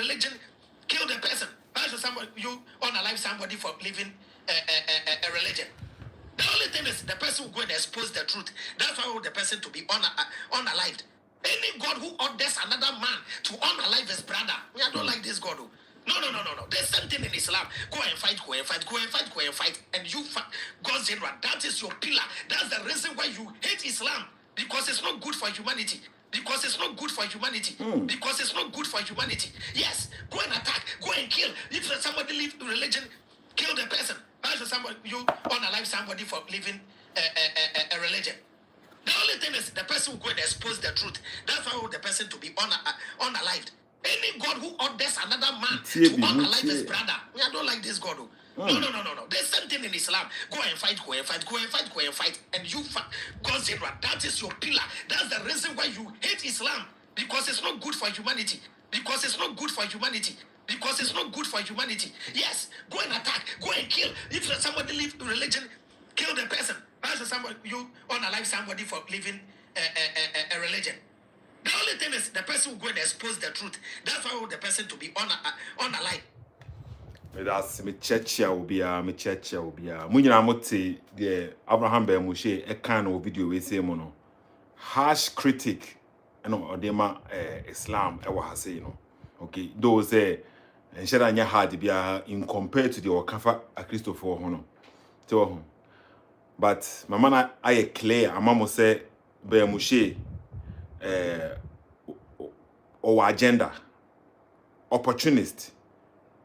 religion kill the person. Why should somebody you unalive somebody for living a religion? The only thing is the person will go and expose the truth. That's why I want the person to be unalived. Any God who orders another man to unalive his brother, I don't like this God. No. There's something in Islam. Go and fight. And you fight God's general. That is your pillar. That's the reason why you hate Islam. Because it's not good for humanity. Because it's not good for humanity. Because it's not good for humanity. Yes, go and attack. Go and kill. If somebody leave religion, kill the person. Why should somebody you unalive somebody for living a religion? The only thing is the person will go and expose the truth. That's why I want the person to be unalived. Any God who orders another man to unalive his brother, I don't like this God. No. There's something in Islam. Go and fight. And you fight God's general. That is your pillar. That's the reason why you hate Islam. Because it's not good for humanity. Because it's not good for humanity. Because it's not good for humanity. Yes, go and attack. Go and kill. If somebody leave religion, kill the person. Why should somebody you unalive somebody for living a religion? The only thing is the person will go and expose the truth. That's why I want the person to be unalive. That's me churchia obia. Munyina mote the Abraham be Moshe e kan o video we say mo no. Harsh critic no odema Islam e wa say no. Okay, those enshara nya hard bia in compared to the Okafa a Christopher hono. So but mama na aye clear amamo say be Moshe or agenda opportunist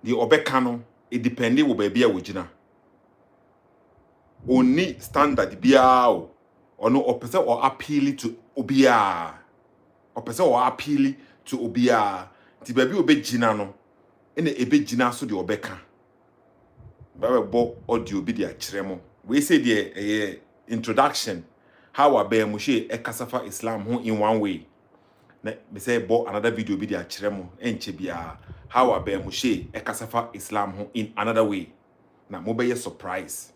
the obekano it depending wo baby a wogina only standard bia o no opese or appeal to obia opese or appeal to obia ti baby obegina no ene ebegina so de obeka ba bo audio bi de akiremo we say the introduction how abe Moshe ekasafa Islam ho in one way. Na me say bo another video bi de akiremo enche bia how abe Moshe ekasafa Islam ho in another way. Na mo be surprise.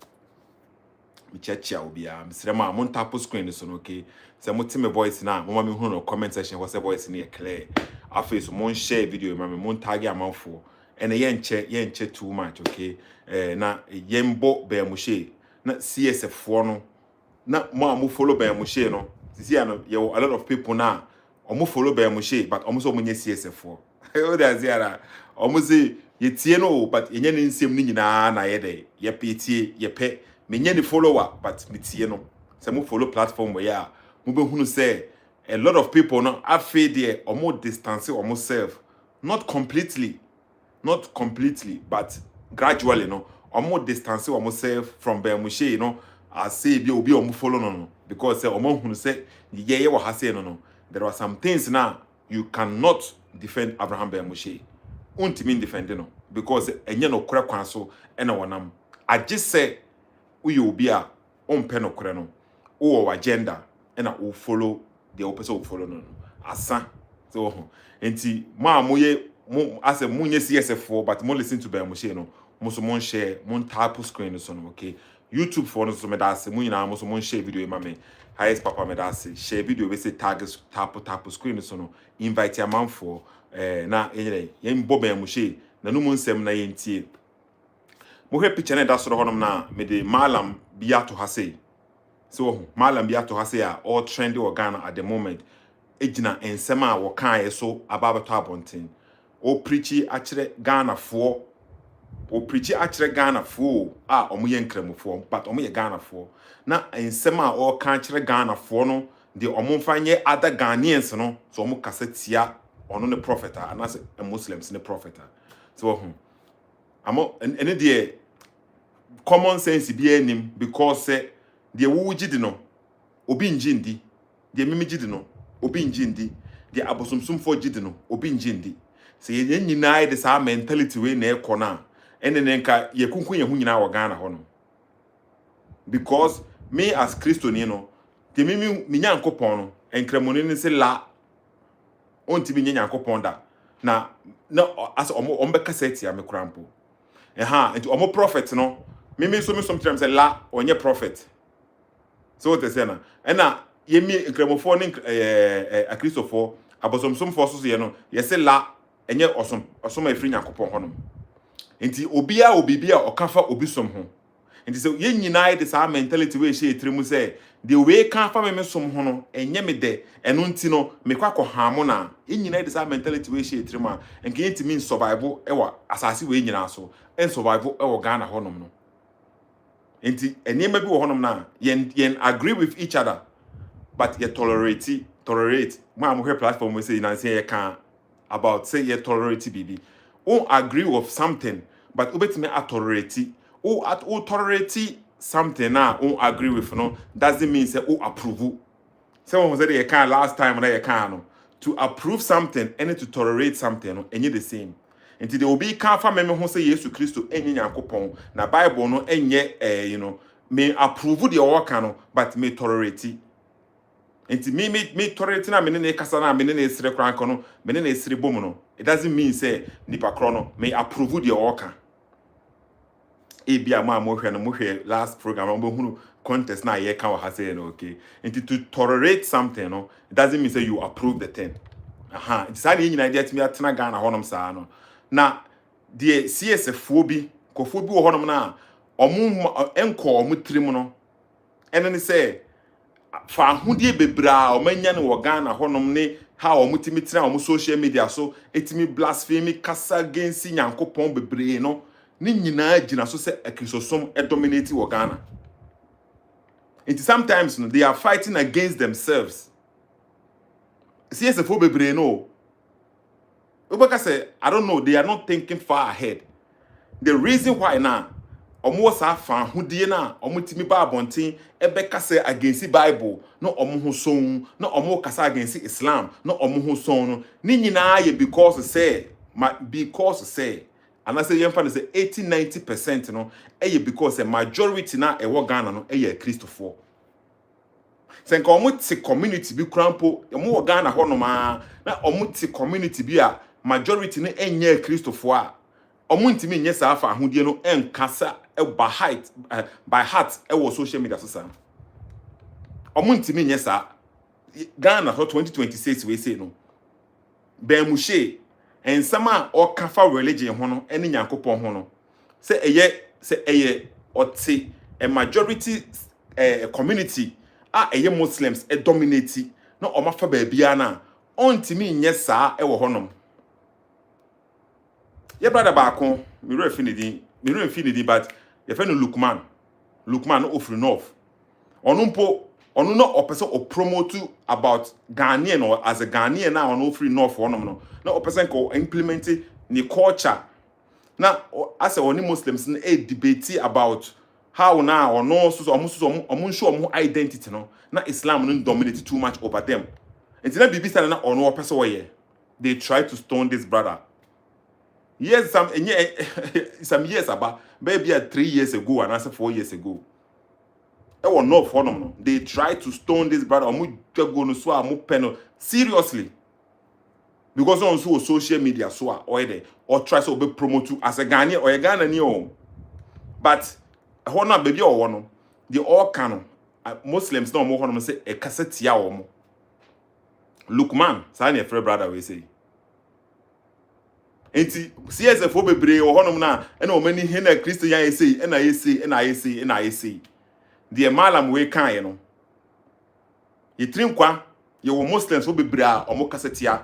Me checha obia misrema mo tap screen so no okay. Say mo me voice na mo ma me hu no comment section wo say voice na clear. Afa so mo share video ma me mo tag amanfo. Ene yenche too much okay. Na yembo be Moshe na CSF for no na mo follow by Moshe no sisi ano a lot of people na omo follow by Moshe but omo so munye CSF for o da ziara omo say ye tie no but enye ne nsem ni nyina na ye de ye petie ye pe menye ni follower but me tie no say mo follow platform where ya mo be hunu say a lot of people no afi there omo distance omo self not completely but gradually no omo distance omo self from by Moshe I say be obi omo follow no because say omo hunu say ye wa ha say no there are some things now you cannot defend Abraham by Moshe untimi defend no because enye no kura kwan so e na wonam age say uye obi a ompe no kura no o agenda e na o follow the opposite o follow no asa so enti ma moye mo ase munye CSF but mo listen to by Moshe no mo so mon share mon tap screen so no okay YouTube for no so me da se munyina mo so mon share video ma me highest papa me da se share video we say tap screen so no invite your man for na enyere yen bo ben Moshe na no mo nsem na yentie mo he picture na da so honom na me de malam bia to hase so malam bia to hase a all trendy or Ghana at the moment ejina ensem a wo kan so ababa to abonten o preachi akire Ghana for o preach akire Ghana fo a omo ye nkramofo but omo ye Ghana fo na ensem a o kan akire Ghana fo no de omo mfanye other Ghanaians no so omo kasetia ono ne prophet anase Muslims ne prophet so amo ene de common sense bi anim because de wo gidi no obi njindi de mimi gidi no obi njindi de abosomsomfo gidi no obi njindi se ye nyina de sa mentality we na ekona enenenka ye kunkun ye hu nyina wa Ghana ho no because me as Christian no te mi nyankopon no enkramoni ni se la onti bi nyankopon da na as omo be cassette ya me krampo enti omo prophet no me sometimes say la onye prophet so what they say na ena ye mi enkramofo ni a Christopher abosomsomfo so ye no ye se la enye osom afiri Nyankopon honom enti obia obibia okafa obisom ho enti se ye nyinaa de sa mentality we hye etrimu se de we kan fa me som ho no enye me de eno nti no me kwa hamo na ye nyinaa de sa mentality we hye etrimu a enke yentimi survival ewa asase we nyinaa so en survival ewo Ghana honom no enti enema bi wo honom na yen agree with each other but ye tolerate ma mo hwe platform we say na say ye kan about say ye tolerate bibi o agree with something but obetime tolerate o tolerate something na o agree with no doesn't mean say o approve someone said ye can last time na ye can no to approve something and to tolerate something no enye the same until they will be can fa me ho say Jesus Christo enye Nyankopon na Bible no enye you know me approve the work no but me tolerate enti me tolerate na me ne kasa na me ne esire kran kono me ne esire bom no it doesn't mean say nipa kro no me approve the work ebia ma mo hwe no mo hwe last program mo hunu contest na ye kan wa ha say no okay enti to tolerate something no it doesn't mean say you approve the thing enti sa na nyina dia timi atena Ghana honom saa no na de CSF bi kofo bi wo honom na omo enko omo trim no ene ne say fa ahudie bebra omanya ne wo Ghana honom ne ha omutimi tira omo social media so etimi blasphemy kasa against Nyankopon bebre no ni nyina gina so se akrisosom dominate wo Ghana it sometimes no they are fighting against themselves CSFO bebre no Obaka say I don't know they are not thinking far ahead the reason why now omo sa fa ahudie na omutimi ba abonten ebeka say against Bible no omo ho son no omo kasa against Islam no omo ho son no ni nyina ye because say and I say yemfa say 80-90% no because a majority na ewo Ghana no Christopher senka omo ti community bi krampo omo wo Ghana ho no ma na omo ti community bi a majority no Christopher a omo ntimi nye sa afa ahudie no enkasa by heart ewo social media so sa omo ntimi nye sa Ghana ho 2026 we say no ben mushe ensama o kafa religion ho no ene Nyankopon ho no se eye oti a majority community eye Muslims dominate na o mafa ba bia na ontimi nye sa ewo honom ye brother baako me refinidi but ye fe no Lukman no ofri north onu no opese o promote about Ghanaian or as a Ghanaian na onu ofri north honom no na opese ko implement ni culture na as a oni Muslims na debate about how now or no so omo identity no na Islam no dominate too much over them and na bibi sana na onu opese wo ye they try to stone this brother. Yes, some years about maybe 3 years ago and 4 years ago. It was no phenomenon. They tried to stone this brother. Seriously. Because on social media or try to be promoted as a Ghanaian or a Ghanaian. But baby or one the all canon Muslims no more say a cassette ya or Lukman, sign a friend brother we say. Enti CSFO bebre wo honom na ena o mani he na Christian say na say de malam we kan no yetrim kwa ye wo Muslims wo bebre a omo kasetia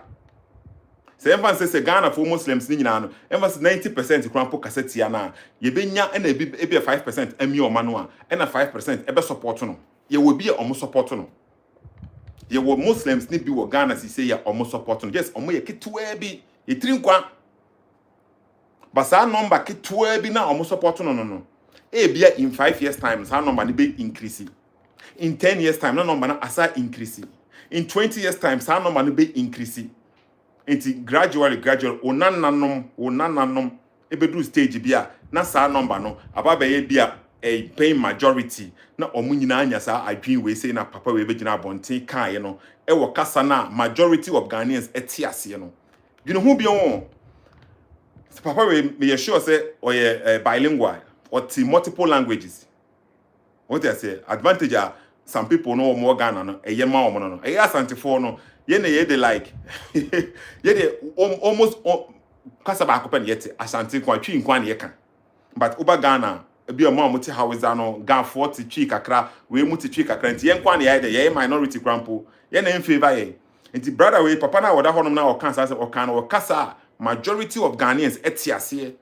se emphasis se Ghana for Muslims ni nyina no emphasis 90% krampo kasetia na ye benya ena ebi 5% ami o mano a ena 5% ebe support no ye wo bi omo support no ye wo Muslims ni bi wo Ghana si say ya omo support no yes omo ye ketwa bi yetrim kwa basa number ketwa bi na omo support no bia in 5 years time sa number ni be increase in 10 years time na number na asa increase in 20 years time sa number ni be increase enti gradually onananom ebedu stage bia na sa number no aba be bia a paying majority na omo nyina anya sa adwin we say na papa we begina abonten kan no wo kasa na majority of Ghanaians etiase no dwene hu bia won papa we me sure say or bilingual or multiple languages. What I say, advantage are some people know more Ghana no, a yema or no, a asante for no, they like, almost kasa ba ko pen yete asante kwa twi nkwa ne yeka but uba Ghana ebi o ma muti haweza no ga 40 twi kakra we muti twi kakra nti ye nkwa ne ye de ye minority crampo ye na favor ye nti brother we papa na woda honom na o kan say o kan o kasa majority of Ghanaians etiase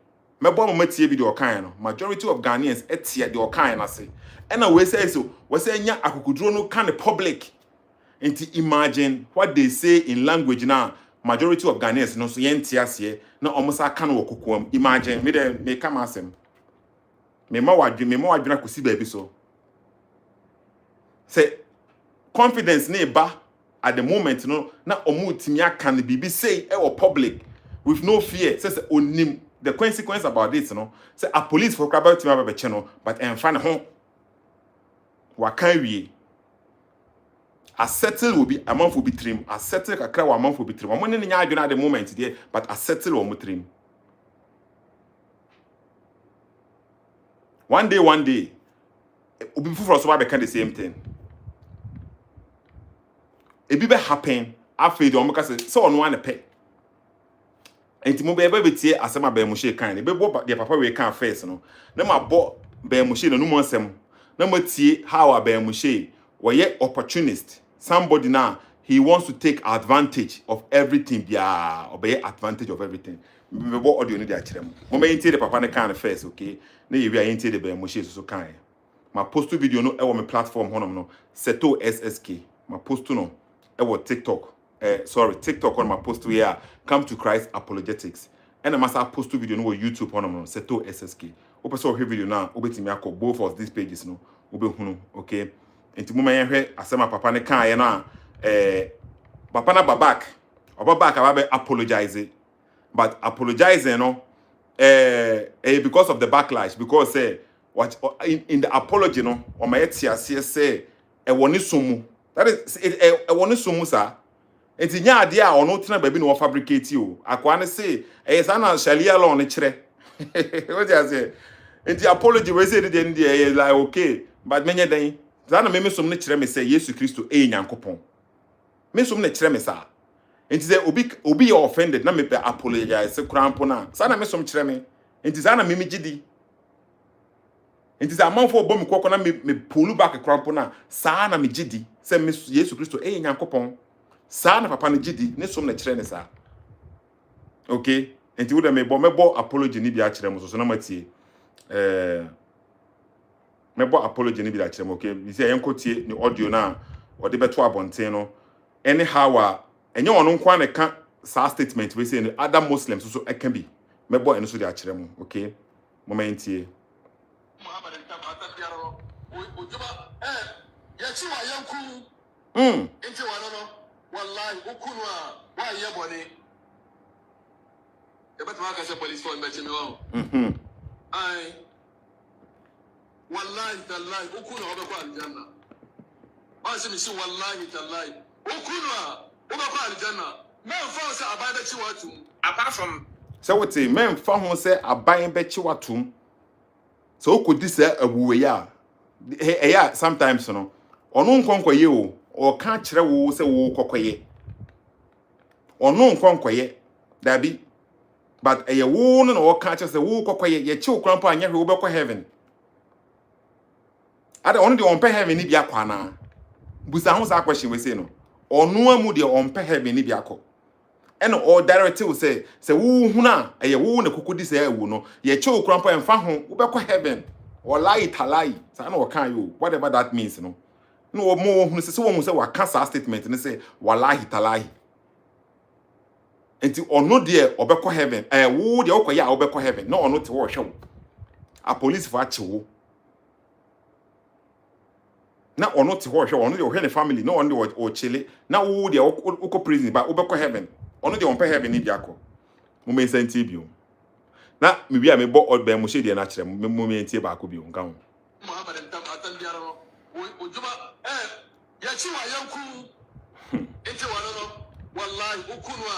mebo mo matie bi de o kan no majority of Ghanaians etie de o kan na say and we say so we say nya akukuduro no kan the public nti imagine what they say in language now majority of Ghanaians no so yentiase na omusa kan wo kokoam imagine me de me come asem me ma wadwena kosi ba bi so say confidence na ba at the moment no na omutimi aka ne bibi say e wo public with no fear say onim the consequence about this no say a police for crab team aba be no but emfa ne ho wa kan wie a settle will be a month will be trim a settle kakra wa month will be trim omo ne nya adwena at the moment there but a settle omo trim one day obi fufu so ba be kan the same thing ebi be happen afei de omo ka say so ono ane pe enti mo be tie asema ba mu she kan ne be bo de papa we kan first no na ma bo ba mu she no mu asem na ma tie how ba mu she we opportunist somebody now he wants to take advantage of everything bia obey advantage of everything me bo audio ni dey akirem mo me tie the papa ne kan first okay na ye wi a tie the ba mu she so kan ma post video no e wo me platform honom no Sethoossk ma post no e wo TikTok TikTok on my post here come to Christ apologetics and I must post video no YouTube on no Sethoossk opeso video now obetimi akọ both of these pages no obehunu okay enti mo man hwe asema papa ne kan ye na papa na babak ababe apologize but apologizing no because of the backlash because what in the apology no o ma yetiase say e woni somu that is e woni somu sa enti nya ade a ono tena ba bi no fabricate o akwa ne say sana sharia law ne kire what you say enti apology we say dey like okay but menye den sana me som ne kire me say Yesu Kristo nyankopon me som ne kire me sa enti say obi you offended na me be apologize krampo na sana me som kire me enti sana me gidi enti say amanfo bom kokko na me pull back krampo na sana me gidi say me Yesu Kristo nyankopon sa na papa ne gidi ne som na kire ne sa okay enti wo da mebo apology ni bia kire mo so na matie mebo apology ni bia kire mo okay bi say yenkotie ni audio na wo de beto abonten no anyhow enye wono nkwa ne ka sa statement we say no other Muslims so can be mebo eno so de akire mo okay momentie Muhammad ntabata biaro ojuba ya chi wa yanku enti wano wallahi ukunwa wa yebone ebet ma ka se police phone be chimi wo ai wallahi tallahi ukunwa obe kwa aljanna basi mi si wallahi tallahi ukunwa obe kwa aljanna men fa se aban be chi watu apart from so what say men fa ho se aban be chi watu so okodi se awuwe ya eya sometimes no onu nkonkoye o o ka kire wo se wo kokoye onu nkonkoye dabi but eye wo no o ka kire se wo kokoye ye chiw krampo anya hwe wo be ko heaven ada onu de on pe heaven ni bia kwa na busa ho sa question we say no onu amu de on pe heaven ni bia ko eno all direct will say wo hu na eye wo na kokodi se awu no ye chiw krampo emfa ho wo be ko heaven or lie talai sa na o kan yo whatever that means no no mo hu se wo hu se wa cancel statement ne say wallahi talahi enti ono de obekọ heaven wo de okoya obekọ heaven no ono te wo hwe a police for ache wo na ono te wo hwe ono de hwe ne family no ono de o chile na wo de okọ prison ba obekọ heaven ono de on pe heaven ni biako mo me senti bio na me bia me bo odbe mo hye de na kire mo me entie ba ko bio nka ho Muhammad ntabata biaro ojuba ya chi wa yanku enti wano wallahi ukunwa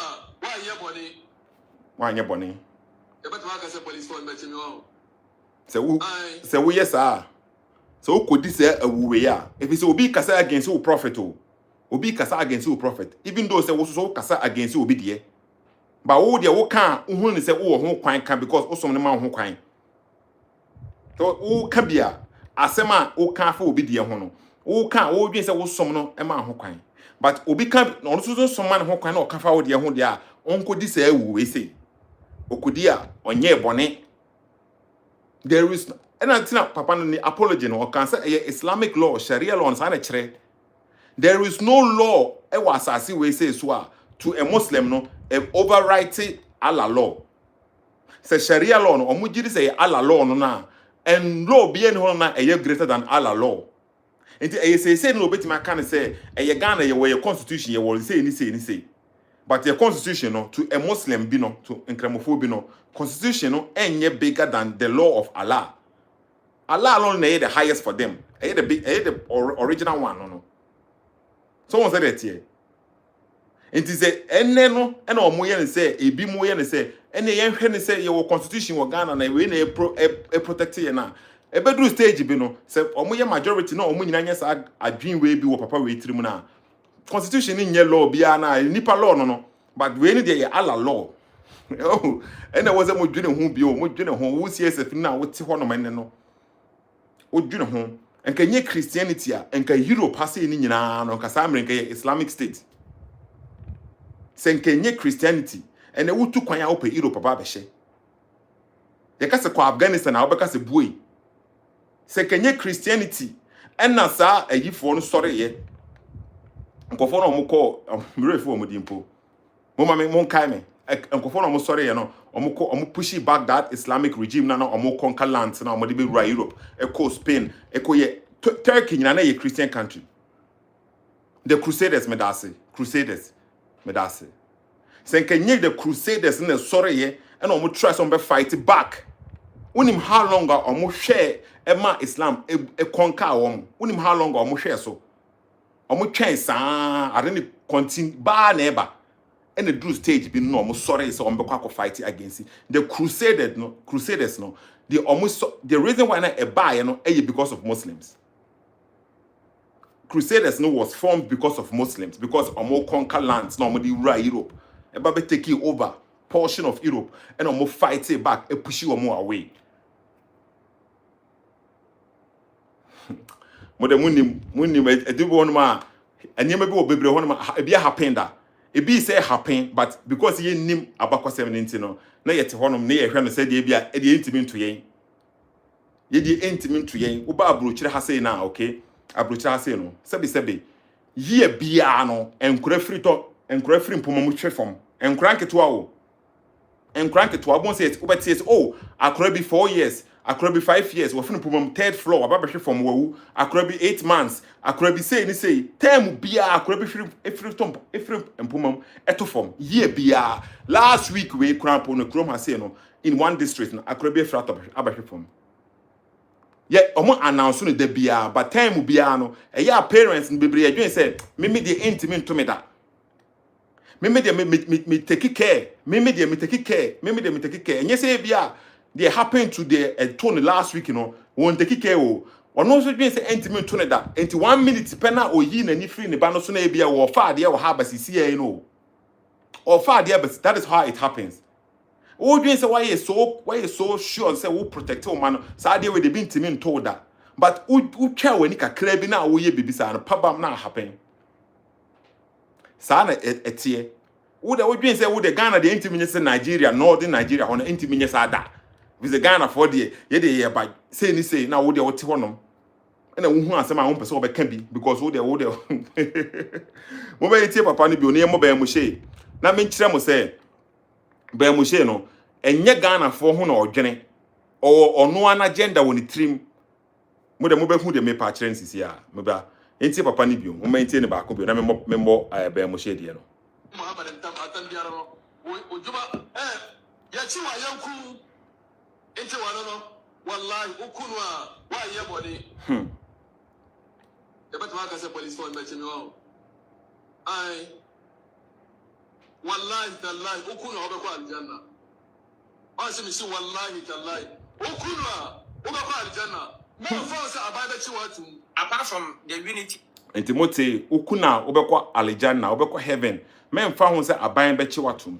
wa yebone ebet ma ka se police phone be chimi wo se wo yesa se wo kodi se awuwe ya if say obi kasa against wo prophet o obi kasa against wo prophet even though se wo so kasa against obi de But wo de wo kan who ni say wo ho kwan kan because osom ne ma ho kwan. So wo ka bia asema wo kan fa obi de ho no. Wo kan wo dwen say wo som no e ma ho kwan. But obi kan no so som ma ne ho kwan na o ka fa wo de ho de a onko di say awu we say. Okudi a onye bone. There is and until papa no ni apology no kan say Islamic law Sharia law na na kire. There is no law e wa asase we say so a to a Muslim no overwrite Allah law. Say Sharia law no omugiri say Allah law no na and law be any na greater than Allah law. Nti say no betima kan say Ghana ye constitution ye will say ni say. But your constitution no to a Muslim be no to incremophobia no constitution no enye bigger than the law of Allah. Allah alone is the highest for them. The original one no. Someone said that here. It is a ene no and or moye say e bi moye ne say ene yen hwe ne say your constitution wo Ghana na we na protect ye na e bedu stage bi no say omoye majority na omo nyina nya sa adwin we bi wo papa we tirim na constitution ni nye law bia na nipa law no but we ni dey Allah law. Oh ene wo say mo dwene ho bi o mo dwene ho wo CSF na wo ti ho no man no wo dwene ho enka nye Christianity a enka Europe hase ni nyina no nka sa America Islamic State senkenye Christianity ene wutu kwan ya ope Europe baba behye ye kase kwa Afghanistan na obeka se buoi senkenye Christianity ena sa ayifo no sore ye nkofo no mko mrefo omudimpo mama me monkai me nkofo no mo sore ye no omo pushi back that Islamic regime na omo conquer lands na omo de be rule Europe eko Spain eko ye Turkey na ye Christian country. The Crusaders medase Crusaders medase senkenye the Crusaders na sorry ye and omo try some be fight back. Unim how long omo hwe e ma Islam e conquer omo. Unim how long omo hwe so. Omo twen saa ade ne continue ba na eba. And the drew stage be no omo sorry so omo be fight against it. The Crusaders no the almost the reason why na e buy no e because of Muslims. Crusaders no was formed because of Muslims, because omo conquer lands, no omo di rule Europe. Eba be take over portion of Europe and omo fight it back, e push you omo away. Mo de munim e di bo no ma anyema bi wo bebre ho no ma e bia happen da. E bi say happen but because ye nim abakosem nti no na ye te ho no na ye hwe no say de bia e de intimi nto yen. Ye de intimi nto yen. Wo ba abro kire ha say na okay. Abrocha say no sebi ye bia no enkura firi mpoma mu hwe fom enkura nketo awo enkura nketo abon say obeti say oh akura bi 4 years akura bi 5 years wo firi mpoma third floor aba be hwe fom wawu akura bi 8 months akura bi say ni say term bia akura bi firi mpoma mu eto fom ye bia last week we kura po no krom ha say no in one district no akura bi firi atop aba hwe fom. Yeah, omo announce no de bia, but time bia no. Yeah, parents and baby adwin say, me the intimate to me that. Me take care. Me take care. Me take care. And you say bia, they happened to the tone last week, you know. Won't take care o. One also adwin say intimate to that. Into 1 minute pena o yi na ni free ne ba no so na bia wo fa de wo ha ba sisi you know. Or fa de but that is how it happens. Oh, you say why you so sure say we protect your man? So they be intimi told that. But who care when you can crab now? We ye baby son, pabam now happen. Sana etie. Who the say who the Ghana the intimi say Nigeria, northern Nigeria on the intimi say that. With the Ghana for the ye the by say ni say now who the what honum. And then who answer my own person can be because who the mo be etie papa ni bi oni mo be mo she. Na me nkyere mo say ba mu she no enye Ghana fo ho na odwene o ono an agenda woni trim mo de mo be hu de me pa kire nsisi a me ba enti papa ni bio mo maintain ne ba ko bio na me mo ba mu she de no Muhammad ntam atan biara no ojuba ya chi wa yanku enti wa no wallahi ukunu wa ye body e ba twa ka se police phone me chi me wa ai wallahi tallahi ukunu obekwa aljanna asimi si wallahi tallahi ukunu obekwa aljanna mo force abada chi watu apart from the unity Timothy ukuna obekwa aljanna obekwa heaven men fa ho se aban be chi watu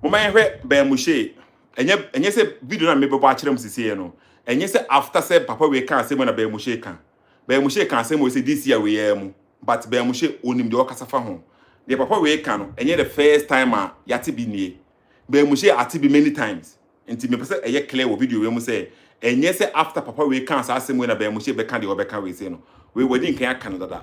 Mama yehwe Bemushe. Enye se video na mebebo a kyerem sisi no. Enye se after say papa we kan say mo na Bemushe kan. Bemushe kan say mo say this year we mu. But Bemushe onim de okasa fa ho. The papa we kan no enye the first time yate bi nie. Bemushe ate bi many times. Nti me pese eye clear wo video we mu say enye se after papa we kan say asem we na Bemushe be kan de obeka we say no. We wedding kan kan dada.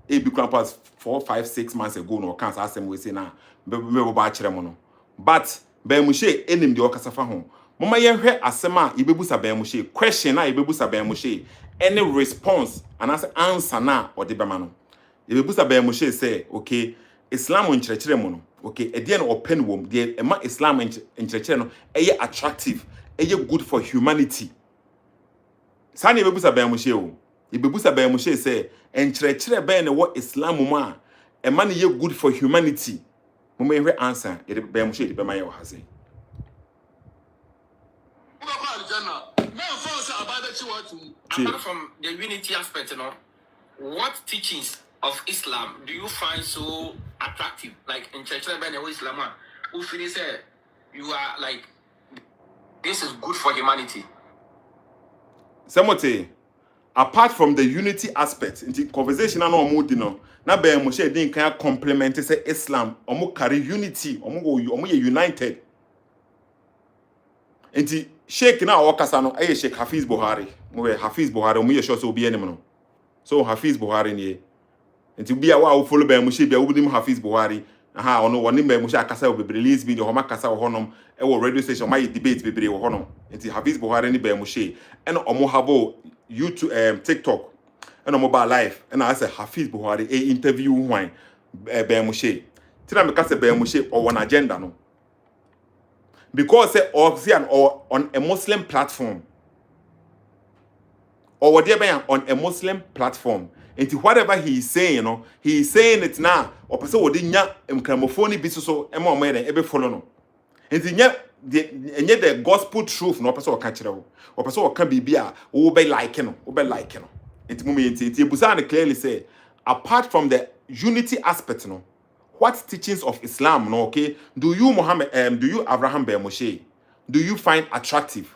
E bi kwan pass 4, 5, 6 months ago no kan say asem we say na mebebo a kyerem no. But Bemushe enim de okasa fa ho. Mama yehwe asema ibebusa Bemushe question na ibebusa Bemushe any response and answer na ode bema no. Ibebusa Bemushe say okay Islam nkyerɛkyerɛ mu no okay ede na open wom de ema Islam nkyerɛkyerɛ no eye attractive eye good for humanity. Sa na ibebusa Bemushe o. Ibebusa Bemushe say nkyerɛkyerɛ ben na wo Islam mu a ema na ye good for humanity. Mama yehwe answer Bemushe de bema ye wo hase. Apart from the unity aspect, what teachings of Islam do you find so attractive? Like in church, Islam, who feel say you are like this is good for humanity. Samote, apart from the unity aspect, in the conversation no mood no, na Bemushe din kan complement say Islam, omo carry unity, omo united. Enti Sheikh na wakasa no eye Sheikh Hafiz Buhari. Mo we Hafiz Buhari mo ye sure so obi enim no. So Hafiz Buhari ni. Enti bia wa wo follow Bemushe bia wo nim Hafiz Buhari. Aha ono woni Bemushe akasa wo bebre release video ho makasa wo honom e wo radio station my debate bebre wo honom. Enti Hafiz Buhari ni Bemushe ena omo habo YouTube TikTok ena omo ba live ena ase Hafiz Buhari interview hwan Bemushe. Tira me kasa Bemushe o won agenda no. Because or on a Muslim platform. Or whatever on a Muslim platform. And whatever he is saying, he is saying it now. Or person would nya gramophone bisu so emo more than every follow no. And the gospel truth no person catch it. Or person can be be like no. It moment it Busan clearly say apart from the unity aspect no. What teachings of Islam, no, okay? Do you Abraham Bemushe, do you find attractive?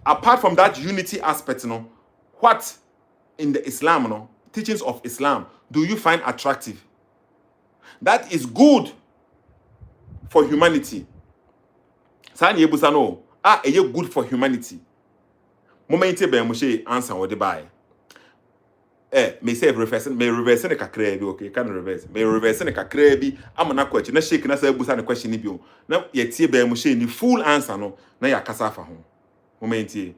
Apart from that unity aspect, no, what in the Islam, no, teachings of Islam, do you find attractive? That is good for humanity. Sani yebusa no, eye good for humanity. Momente Bemushe answer what they buy. Me say reverse the kakra bi okay can reverse me reverse the kakra bi amana question na shake na say busa the question ni bi o na ye tie Bemushe ni full answer no na ya kasa fa ho momentie.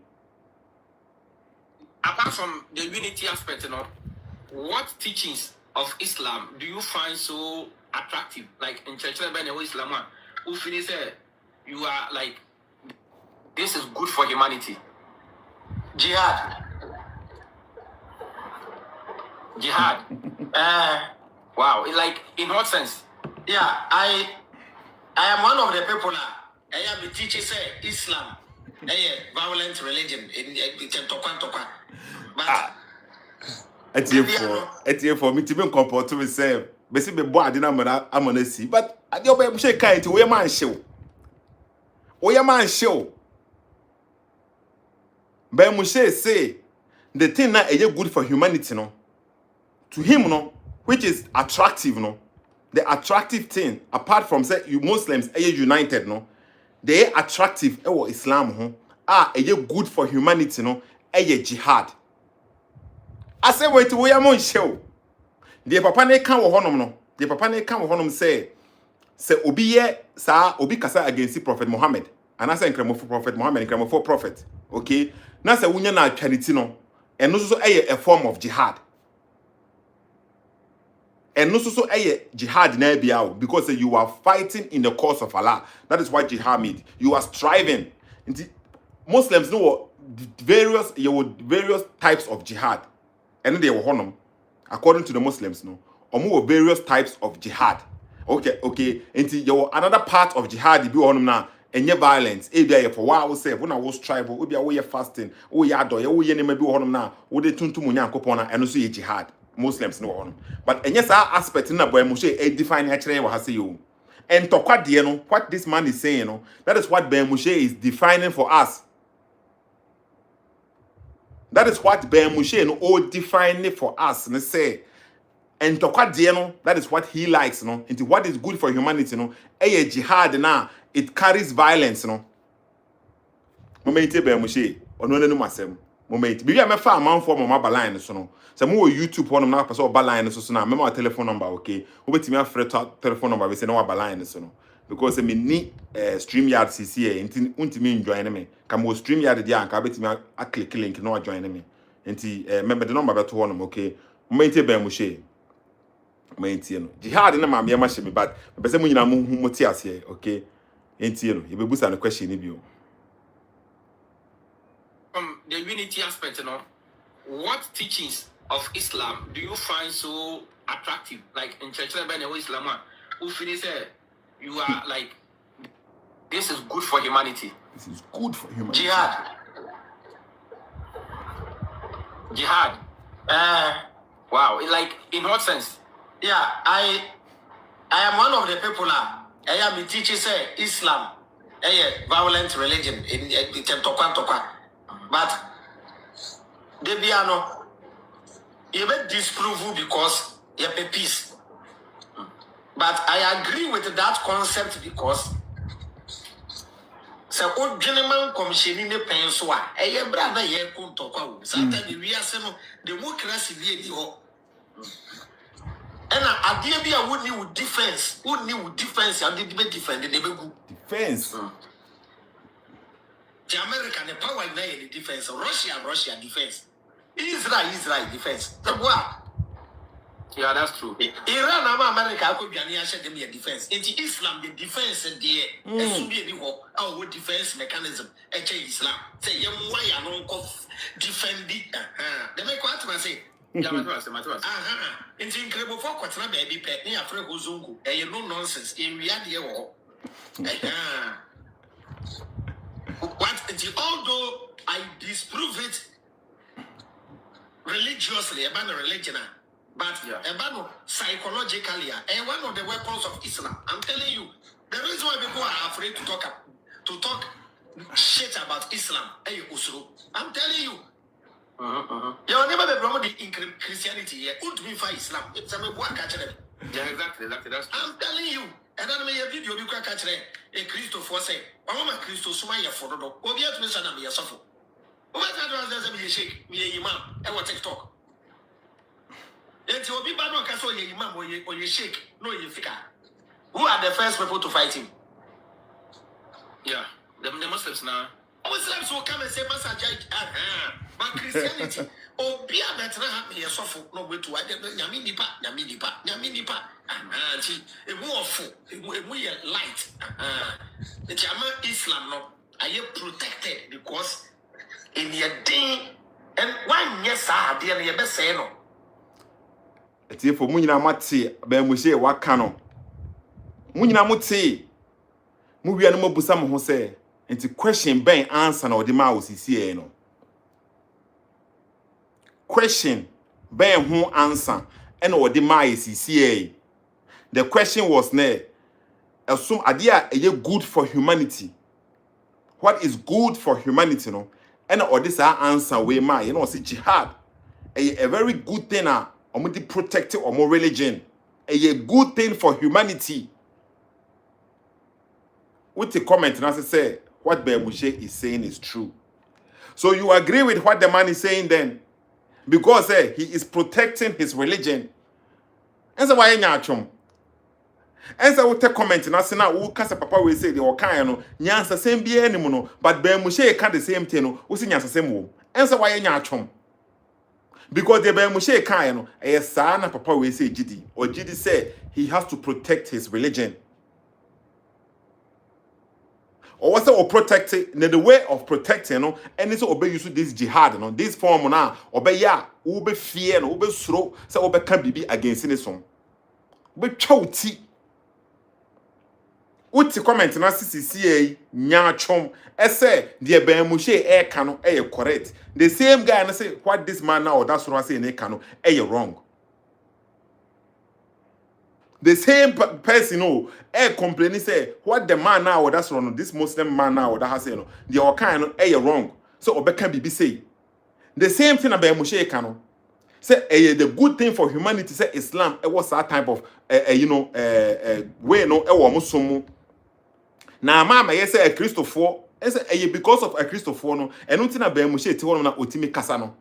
Apart from the unity aspect, what teachings of Islam do you find so attractive? Like in church, Islam, who feel say you are like this is good for humanity. Jihad. Wow. Like in what sense? Yeah, I am one of the people I have the teacher say Islam, violent religion in Tokwa. But Etiye for me to be comport to myself. Besi be boa dina amana si. But ade Bemushe kai ti we man show. Oya man show. Bemushe say the thing na eye good for humanity no. To him no, which is attractive no. The attractive thing apart from say you Muslims are united no. They attractive Islam ho. Are good for humanity no. Jihad. I say wait we am on show. The papa ne kan wo honom no. The papa ne kan wo honom say obi ye sa obi kasa against Prophet Muhammad. And I say nkramo Prophet Muhammad nkramo for prophet. Okay? Na say wunya na atwaniti no. And also a form of jihad. And also a jihad na biao because you are fighting in the cause of Allah. That is what jihad means. You are striving. Muslims know various types of jihad. And they were honor. According to the Muslims, no. Or various types of jihad. Okay. And you another part of jihad be honor now. And your violence, for what I will say, when I was tribal, we be away fasting, maybe honor now, would they tune to Munya Kopona and also jihad. Muslims know on. But and yes, our aspect in a boy Moshe a define actually what has you. And tokwa no, what this man is saying, no, that is what Ben Mushe is defining for us. That is what Ben Mushe no all defining for us. And say, and tokwa no, that is what he likes, no. Into what is good for humanity, no. Jihad na, it carries violence, no. Moment Ben Mushe, or no masem. Moment. Bibi me fa man for mama baline so no. Se mo YouTube one na person baline so na me my telephone number okay. Wo betimi afre telephone number we say na baline so no. Because me ni StreamYard CC enti untimi join me. Kam wo StreamYard dia anka betimi a click link na join me. Enti remember the number beto one okay. Moment Ben Mushe. Moment no. Jihad na ma me ma she me but be say mo nyina mo hu moti ase okay. Enti no. Ye be busa no question ni bi o. From the unity aspect, what teachings of Islam do you find so attractive? Like in church, Islam, who finish you are like, this is good for humanity. This is good for humanity. Jihad. Wow. Like in what sense? Yeah, I am one of the people. I am a teacher. Say Islam, a violent religion in Tokwa. But Debiano, you may disprove because you have a peace. But I agree with that concept because so old gentleman commissioning the pensua, a brother ye come to call. Sometimes we are saying democracy be the whole. And I did be a would need defense, and did be defend the neighborhood. Defense. The American the power in the defense, Russia defense, Israel defense. The what? Yeah, that's true. Iran, America could be an defense. Into Islam, the defense and the our defense mechanism. Islam say, why are no defend it? They make what I say. It's incredible for what's not baby pet near Franco Zungu. And no nonsense in reality. But although I disprove it religiously about religion, but about psychologically, and one of the weapons of Islam, I'm telling you, the reason why people are afraid to talk shit about Islam, I'm telling you. You'll never be promoted in Christianity here. Won't be for Islam. It's a work actually. Yeah, exactly. That's I'm telling you. And then me a video you can catch a Christopher say, "Mama Christo Sumaya for the dog. Obi at me sana me suffer. What does me shake me imam and what TikTok. Then to be bad one can so ye imam or you shake no you figure. Who are the first people to fight him? Yeah, the Muslims now. Muslims will come and say Master but Christianity Obi a better have me suffer no way to Yami nipa. A more full, a light. The German Islam, no, are you protected because in your day and one yes, dear, you best say no. It's for Munina Mati, Ben Mushe, what cano? Munina Muti, Mubi and Mobusam Jose, and to question Ben answer or the mouse is here, no. Question Ben who answer and or the mice is here. The question was ne assume idea a good for humanity. What is good for humanity, no? And or this answer we ma, you know, see jihad. A very good thing or protect or more religion. A good thing for humanity. With the comment and I say what Bemushe is saying is true. So you agree with what the man is saying then? Because he is protecting his religion. And so why nyachum? And so we take comment na say na wo kasa papa we say the okan no nyansa sem bia nim no but Bemushe ka the same thing no wo say nyansa sem wo. And so why nyachum? Because the Bemushe kan no sa na papa we say gidi or gidi say he has to protect his religion. Or what's or protect it in the way of protecting, no, and it's obey use this jihad, no, this form now, obey ya, ube fear, no, ube slow, so obey can be against this one. But chouti. Uti comment na CCA nya chom. Say the Bemushe e cano e correct. The same guy and say what this man now that's what I say ne cano e wrong. The same person, oh, complaining say what the man now that's wrong. This Muslim man now that has no, the all kind of wrong. So Obeka Bibi say the same thing about Moshe Kano. Say the good thing for humanity. Say Islam. It was that type of way no. Musumu. Now, mama, yes, say a Christopher. Say because of a Christopher no. And nothing about Moshe. Tiwana na otimi kasano.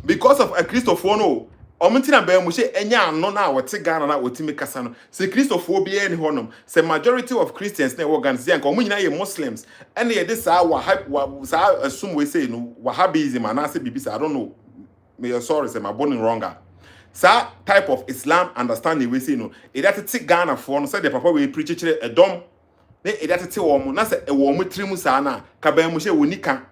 Because of a Christopher no. Omuntina be Moshe enya no na wote Ghana na otimi kasa no. Se Christopher bi eni honom. Se majority of Christians na organize and omu nyina ye Muslims. Ene ye this sa sa assume we say no Wahhabism and I say bibisa I don't know. Me sorry say my born wronger. Sa type of Islam understanding we say no. E that take Ghana for no say the papa we preach chire edom. Ne e that take wo mu na say e wo mu trimu sa na ka be Moshe wonika.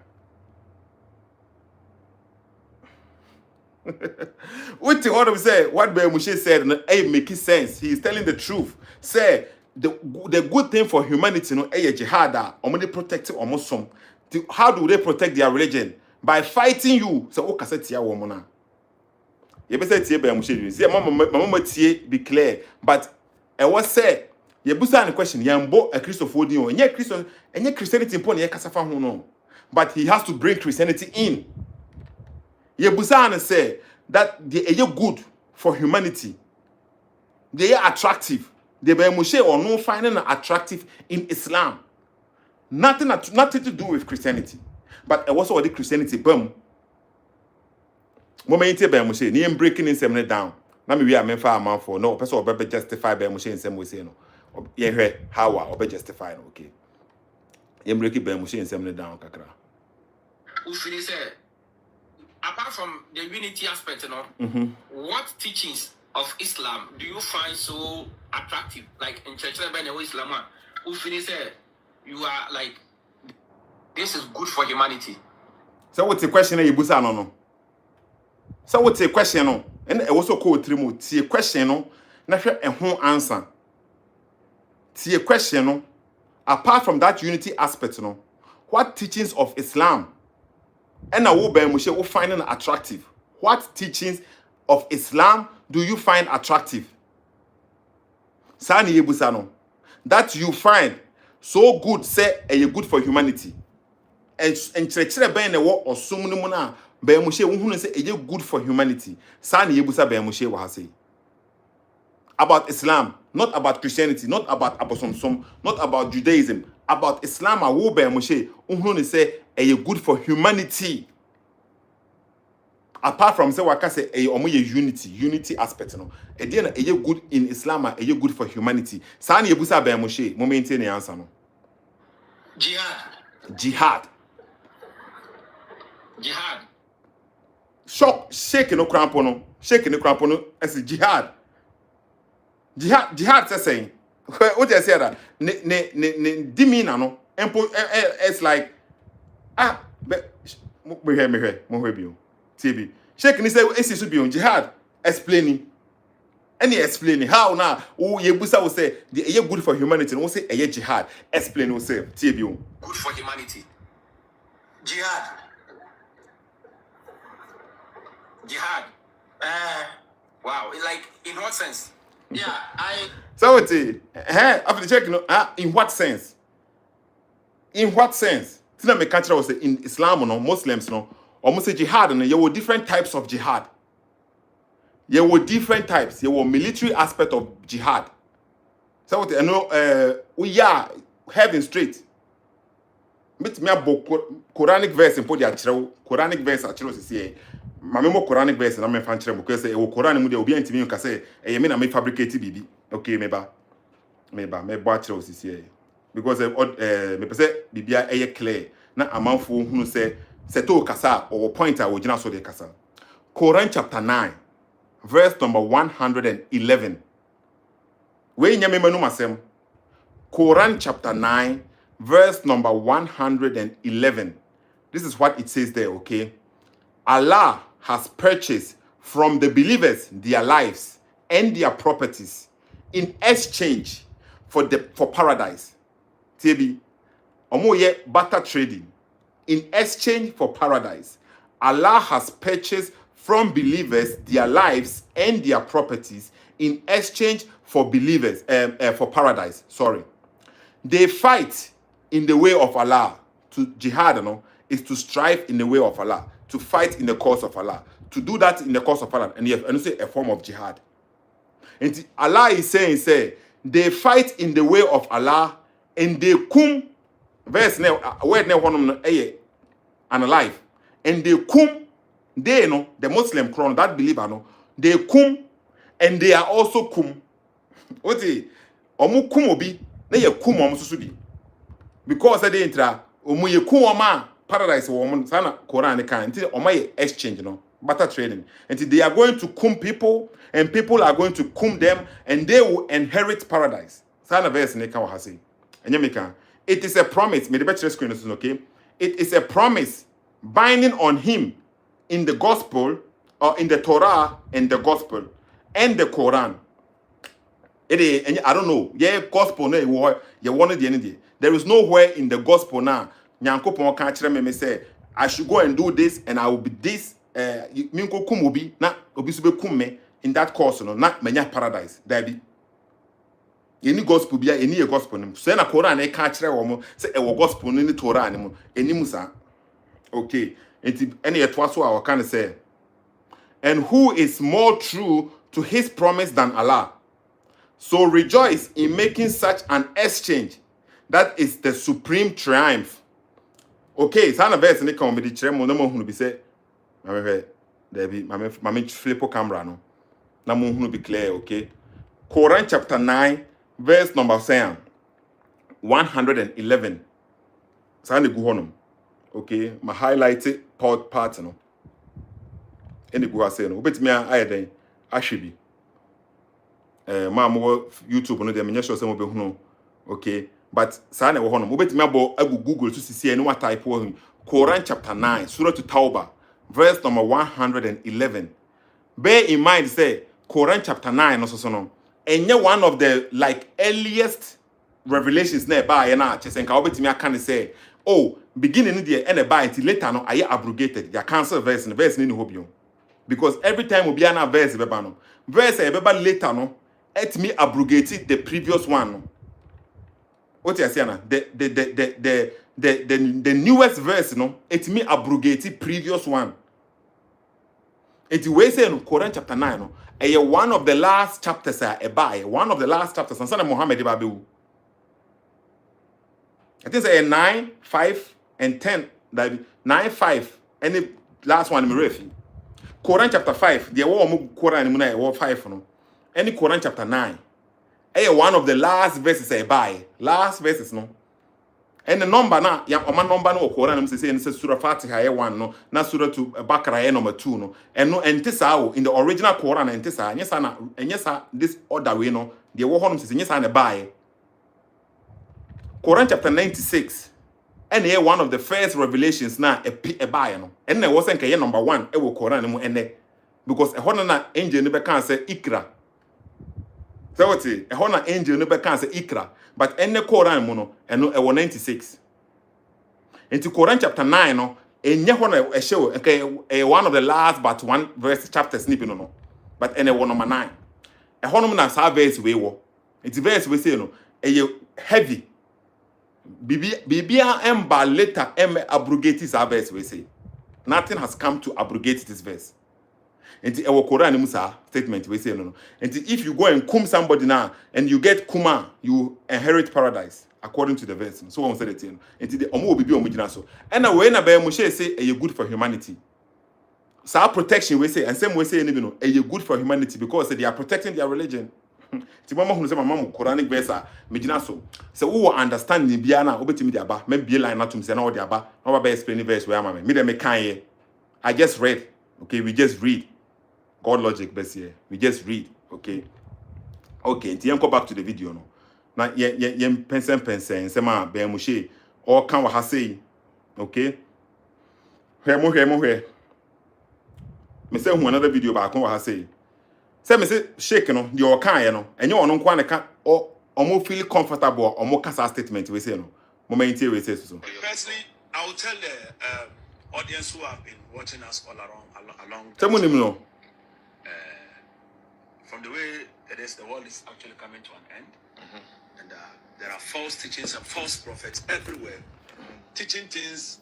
What the order say? What Moshe said, hey, making sense. He is telling the truth. Say the good thing for humanity, no, hey, jihad, only protect almost some. How do they protect their religion? By fighting you. So, oh, cassette ya woman. You better say, Moshe. Say, mama, be clear. But I was say, you busa the question. Yambo a Christopher Dio, and yet Christianity upon ye kasafa no. But he has to bring Christianity in. Yebusan say that they are good for humanity. They are attractive. They be Moshe or no finding attractive in Islam. Nothing to do with Christianity. But it was already Christianity. Boom. Moment be Moshe. Ni breaking in seven down. Na me we are meant for a man for no person or be justify be Moshe in some way say no. Ye hear how or be justify no okay. Ye breaking be Moshe in seven down kakra. Who finish say apart from the unity aspect, you know, what teachings of Islam do you find so attractive? Like in church, Islam, who finish say you are like this is good for humanity. So what's the question you busa no? So what's the question no? And it also called trimu. See a question no, na hwe a ho answer. See a question no. Apart from that unity aspect no, what teachings of Islam and I will be Moshe will find it attractive. What teachings of Islam do you find attractive? Sani Yebusano. That you find so good, say a good for humanity. And chrechere ben the war or sumuna be Moshe who say a good for humanity. Sani Yebusa be Moshe wa say. About Islam, not about Christianity, not about Apostom, not about Judaism, about Islam. I will be Moshe who say a good for humanity. Apart from say what I say a unity aspect no. A good in Islam, a good for humanity. Sani Yebusa be Moshe. Moment any answer no. Jihad. Shock, shaking no crampono, shaking the crampono as jihad. Jihad saying what I said that ne dimina no it's like we hear mo TB shaking say esi should be on jihad explaining how now Yebusa will say the good for humanity no say jihad explain will say TB good for humanity jihad wow like in what sense? Yeah, so what after checking in what sense? In what sense? Tina me catch was in Islam no Muslims no almost say jihad and there were different types of jihad. There were different types. There were military aspect of jihad. So what I know we are having straight. Meet me about Quranic verse in put Quranic verse actually say Mamemo Quranic verse na me fan kire mo because e wo Quran mu de obi antimi nka say e me na me fabricate bibi okay me ba me bo akire osisi because me pese bibia e clear na amanfo hunu say Sethoo kasa or point a wo gina so de kasa Quran chapter 9 verse number 111 we nya me manu masem Quran chapter 9 verse number 111 this is what it says there okay Allah has purchased from the believers their lives and their properties in exchange for paradise. TB, barter trading in exchange for paradise. Allah has purchased from believers their lives and their properties in exchange for believers for paradise. Sorry. They fight in the way of Allah. To jihad, is to strive in the way of Allah, to fight in the cause of Allah, to do that in the cause of Allah, and you have say a form of jihad. And Allah is saying, they fight in the way of Allah, and they come. Verse now, word now one and alive, and they come. They the Muslim crown that believer they come, and they are also come. What is omu kumobi? Na ye kum omu susubi. Because they intra omu ye kum oma paradise woman sana Quran kan until oma ye exchange barter trading. Until they are going to kum people and people are going to kum them and they will inherit paradise. Sana verse ne kan wa say. Enyemeka. It is a promise. Me the better screen is okay. It is a promise binding on him in the gospel or in the Torah and the gospel and the Quran. I don't know. Yeah, gospel no you want the end. There is nowhere in the gospel now. Nyankopon can tell me say I should go and do this and I will be this. Minko kum will be na obi sube kum me in that course na menya paradise. There be any gospel be any gospel nim. So na Quran e can tell wo say e wo gospel ni Torah nim enimu sa. Okay. Any etwaso I can say. And who is more true to his promise than Allah? So rejoice in making such an exchange. That is the supreme triumph. Okay, it's an verse in the comedy. Chemo no more be say, there be my flip camera no. Na mo be clear, okay. Quran chapter 9, verse number 111. Sande go honum. Okay, my highlighted part no. Any go say no. Obetimi ayeden ahwebi. YouTube no dem nya sure say mo be hunu. Okay, but sa na wo hono mo betimi abo agu Google to see any what type of Quran chapter 9 surah to Tauba verse number 111. Bear in mind say Quran chapter 9 also no enye one of the like earliest revelations na ba na chese nka obetimi aka ne say oh beginning there and ba until later no aye abrogated ya cancel verse ni hobio because every time obi na verse beba no verse e beba later no et me abrogate the previous one no. What you say na the newest verse no it me abrogate previous one. It we say in Quran chapter 9 no one of the last chapters one of the last chapters and Muhammad Babu. I think say 9, 5 and 10 that 9, 5 any last one me refi. Quran chapter 5 the one Quran mu 5 no. Any Quran chapter 9 one of the last verses last verses no and the number na ya oma number no Quran say surah Fatiha 1 no na surah to Bakara number 2 no and no entisa in the original Quran entisa nyesa this other way no the wo honum say nyesa na Quran chapter 96 and one of the first revelations na no and there wasn't number 1 wo Quran mu ene because hono na angel no be kan say ikra. So what a honor angel no be can say ikra, but any Quran mono and no 96. Into Quran chapter 9 no enye hono a show okay one of the last but one verse chapter snipping no but any one number 9. A hono na sa verse we wo. It's verse we say no heavy. Bibia emba later abrogate this verse we say. Nothing has come to abrogate this verse. And the Quran Musa statement we say no. And if you go and kum somebody now and you get kuma, you inherit paradise according to the verse. So one said it. And the omo bibi omujina so. And na we na be mo say you good for humanity. So our protection we say and same we say no you good for humanity because they are protecting their religion. Ti mama hunu say mama Quranic verse mejina so. So we will understand ni bia na obetimi dia ba. Me be line na tum say na o dia ba. Na ba explain verse we ama me. Me kan here. I just read. Okay, we just read. God logic best here. We just read, okay? Okay, and go back to the video no. Now yen pensen sema be mushe or kan wa say, okay? Hwe. Me say hu another video ba kan wa say. Say me say shake no, the o kan ye no. Enye ono kwa ne ka o mo feel comfortable o mo kasa statement we say no. Moment we say so. Personally, I will tell audience who have been watching us all along Tell me no. From the way it is, the world is actually coming to an end. And there are false teachings and false prophets everywhere. Teaching things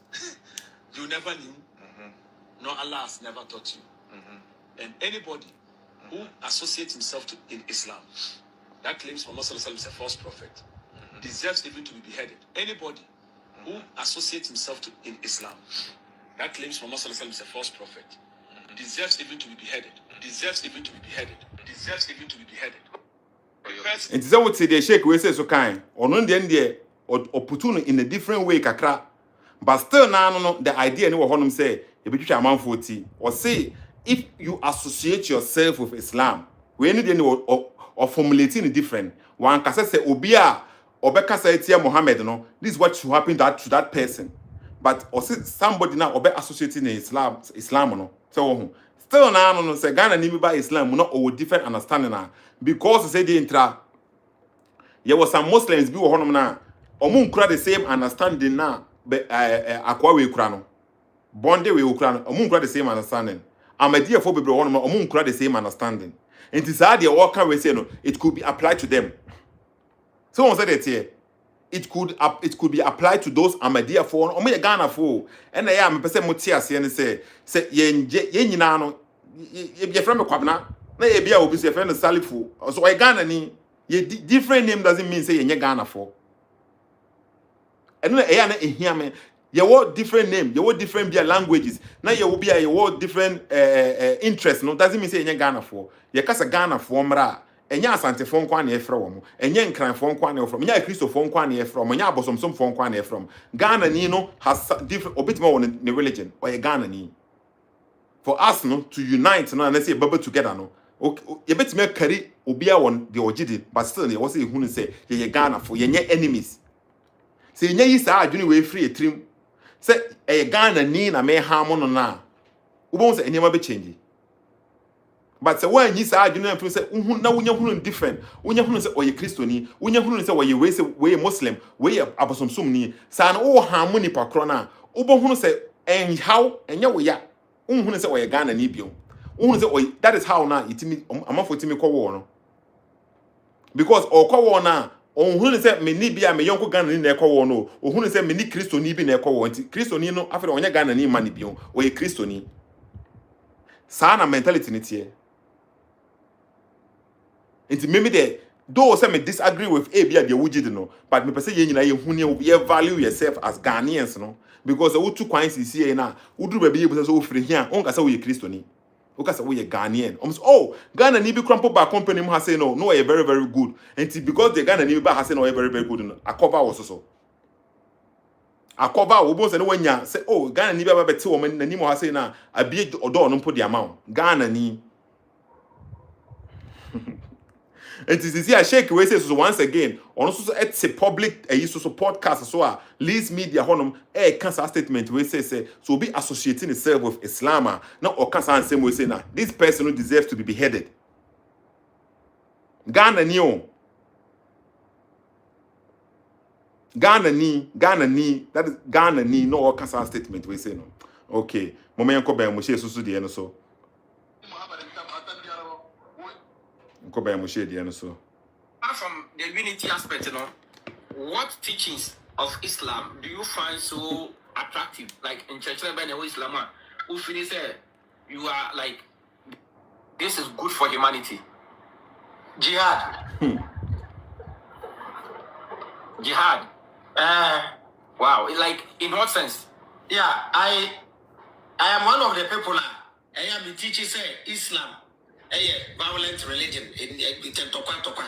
you never knew. No, Allah has never taught you. And anybody who associates himself in Islam, that claims Muhammad Sallallahu Alaihi Wasallam is a false prophet, deserves even to be beheaded. Anybody who associates himself in Islam, that claims Muhammad Sallallahu Alaihi Wasallam is a false prophet, deserves even to be beheaded. Deserves even to be beheaded. Deserves even to be beheaded. And is that what say the Sheikh we say so kind? Or no, the end there or put on in a different way, kakra. But still, now no, the idea no one say a bit of man 40 or say if you associate yourself with Islam, we need any or formulating different. One can say Obia or Beka say Tia Muhammad, no, this is what should happen to that person. But or say somebody now or be associating Islam no. So still now no say Ghana ni by Islam no or different understanding now because say the intra. There was some Muslims be honum na omun kura the same understanding na be akwa we kura no bonde we kura no omun kura the same understanding Ahmadiyya for bebre honum omun kura the same understanding enti saa de all can we say no it could be applied to them. So on said it here it could be applied to those Ahmadiyya for omo ye Ghana for and ya me pese motie ase ne say ye nyina no ye from kwabna na ye bia obi se friend Salifu so ye Ghana ni ye different name doesn't mean say ye Ghana for. And no na ehia me ye what different name ye what different bia languages na ye will be ye what different interest no doesn't mean say ye Ghana for. Ye kasa Ghana for mra enya asante fo nkwa na ye fra wo mo enye nkran fo nkwa na ye from enya Christo fo nkwa na ye from enya abosomsom fo nkwa na ye from. Ghana ni no has different obitima won the religion or ye Ghana ni for us no to unite no and say bubble together no okay ye betime carry obia won the ogidi but still ye was say hunu say ye Ghana for ye enemies. Say nye yi saa adwene we free etrim say Ghana ni na me ha mo no na ubon say enema be change but say wan yi saa adwene na say uhun na wonya hunu different wonya hunu say oye Kristoni wonya hunu say oye we say we Muslim we abosomsom ni saa na wo ha mo ni pakro na ubon hunu say how enye wo ya unhunu say oye Ghana ni bio unhunu say oye that is how na itimi amafo timi kwo wo no because okwo wo na ohunu se me ni bia me yonko Ghana ni na ekwo no ohunu se me ni Kristoni bi na ekwo nti Kristoni no afere onye Ghana ni ma ni bi o ye Kristoni sa na mentality ni tie nti me de though say me disagree with a bia de wugide no but me pese ye nyina ye hunu ye value yourself as Ghanaians no because we two kwan sisi na uduru ba bi ye so ofiri hia on ka say we ye Kristoni because we are Ghanaian. Oh, Ghana ni be crumple back company mu say no we're very very good. And because the Ghana ni be has say no very very good. A cover was so. A cover we both say no when say oh Ghana ni be bete wo man ni mo say na abie odo no po the amount. Ghana ni. And this is here Sheikh we say so once again on so it's a public so podcast so Leeds Media honum cancer statement we say so be associating itself with Islam now or cancer and same we say now this person who deserves to be beheaded. Ghana ni that is Ghana ni no or cancer statement we say no okay moment ko ba mo share so de no so from the unity aspect, you know, what teachings of Islam do you find so attractive? Like in church, Islam, who feel say you are like this is good for humanity. Jihad. Jihad. Wow. Like in what sense? Yeah, I am one of the people. I am the teacher say Islam. Violent religion in Tokwa.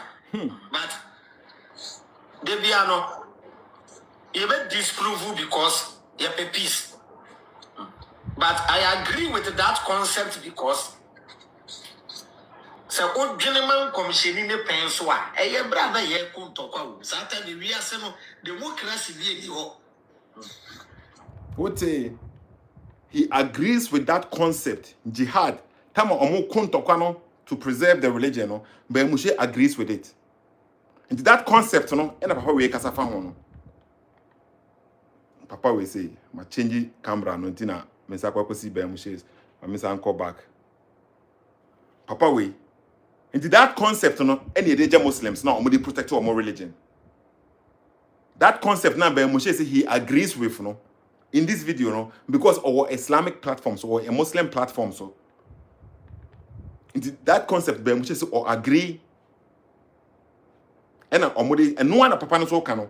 But the Biano, you may disprove because you have peace. But I agree with that concept because so old gentleman commissioning the penswa, a brother ye come to Tokwa. Saturday we are some democracy be what he agrees with that concept jihad tama omo kontokwa to preserve the religion no but Mushe agrees with it. And that concept no e na papa we kasa fa ho no Papa will say, my change camera, no tina, Mesa Kwakosi Bemushes, and Miss Uncle back. Papa way. Into that concept, no, any danger Muslims now, they protect our more religion. That concept now, Bemushes say he agrees with, no, in this video, no, because our Islamic platforms or a Muslim platform, so into that concept, Bemushes or agree, and no one Papa no so can.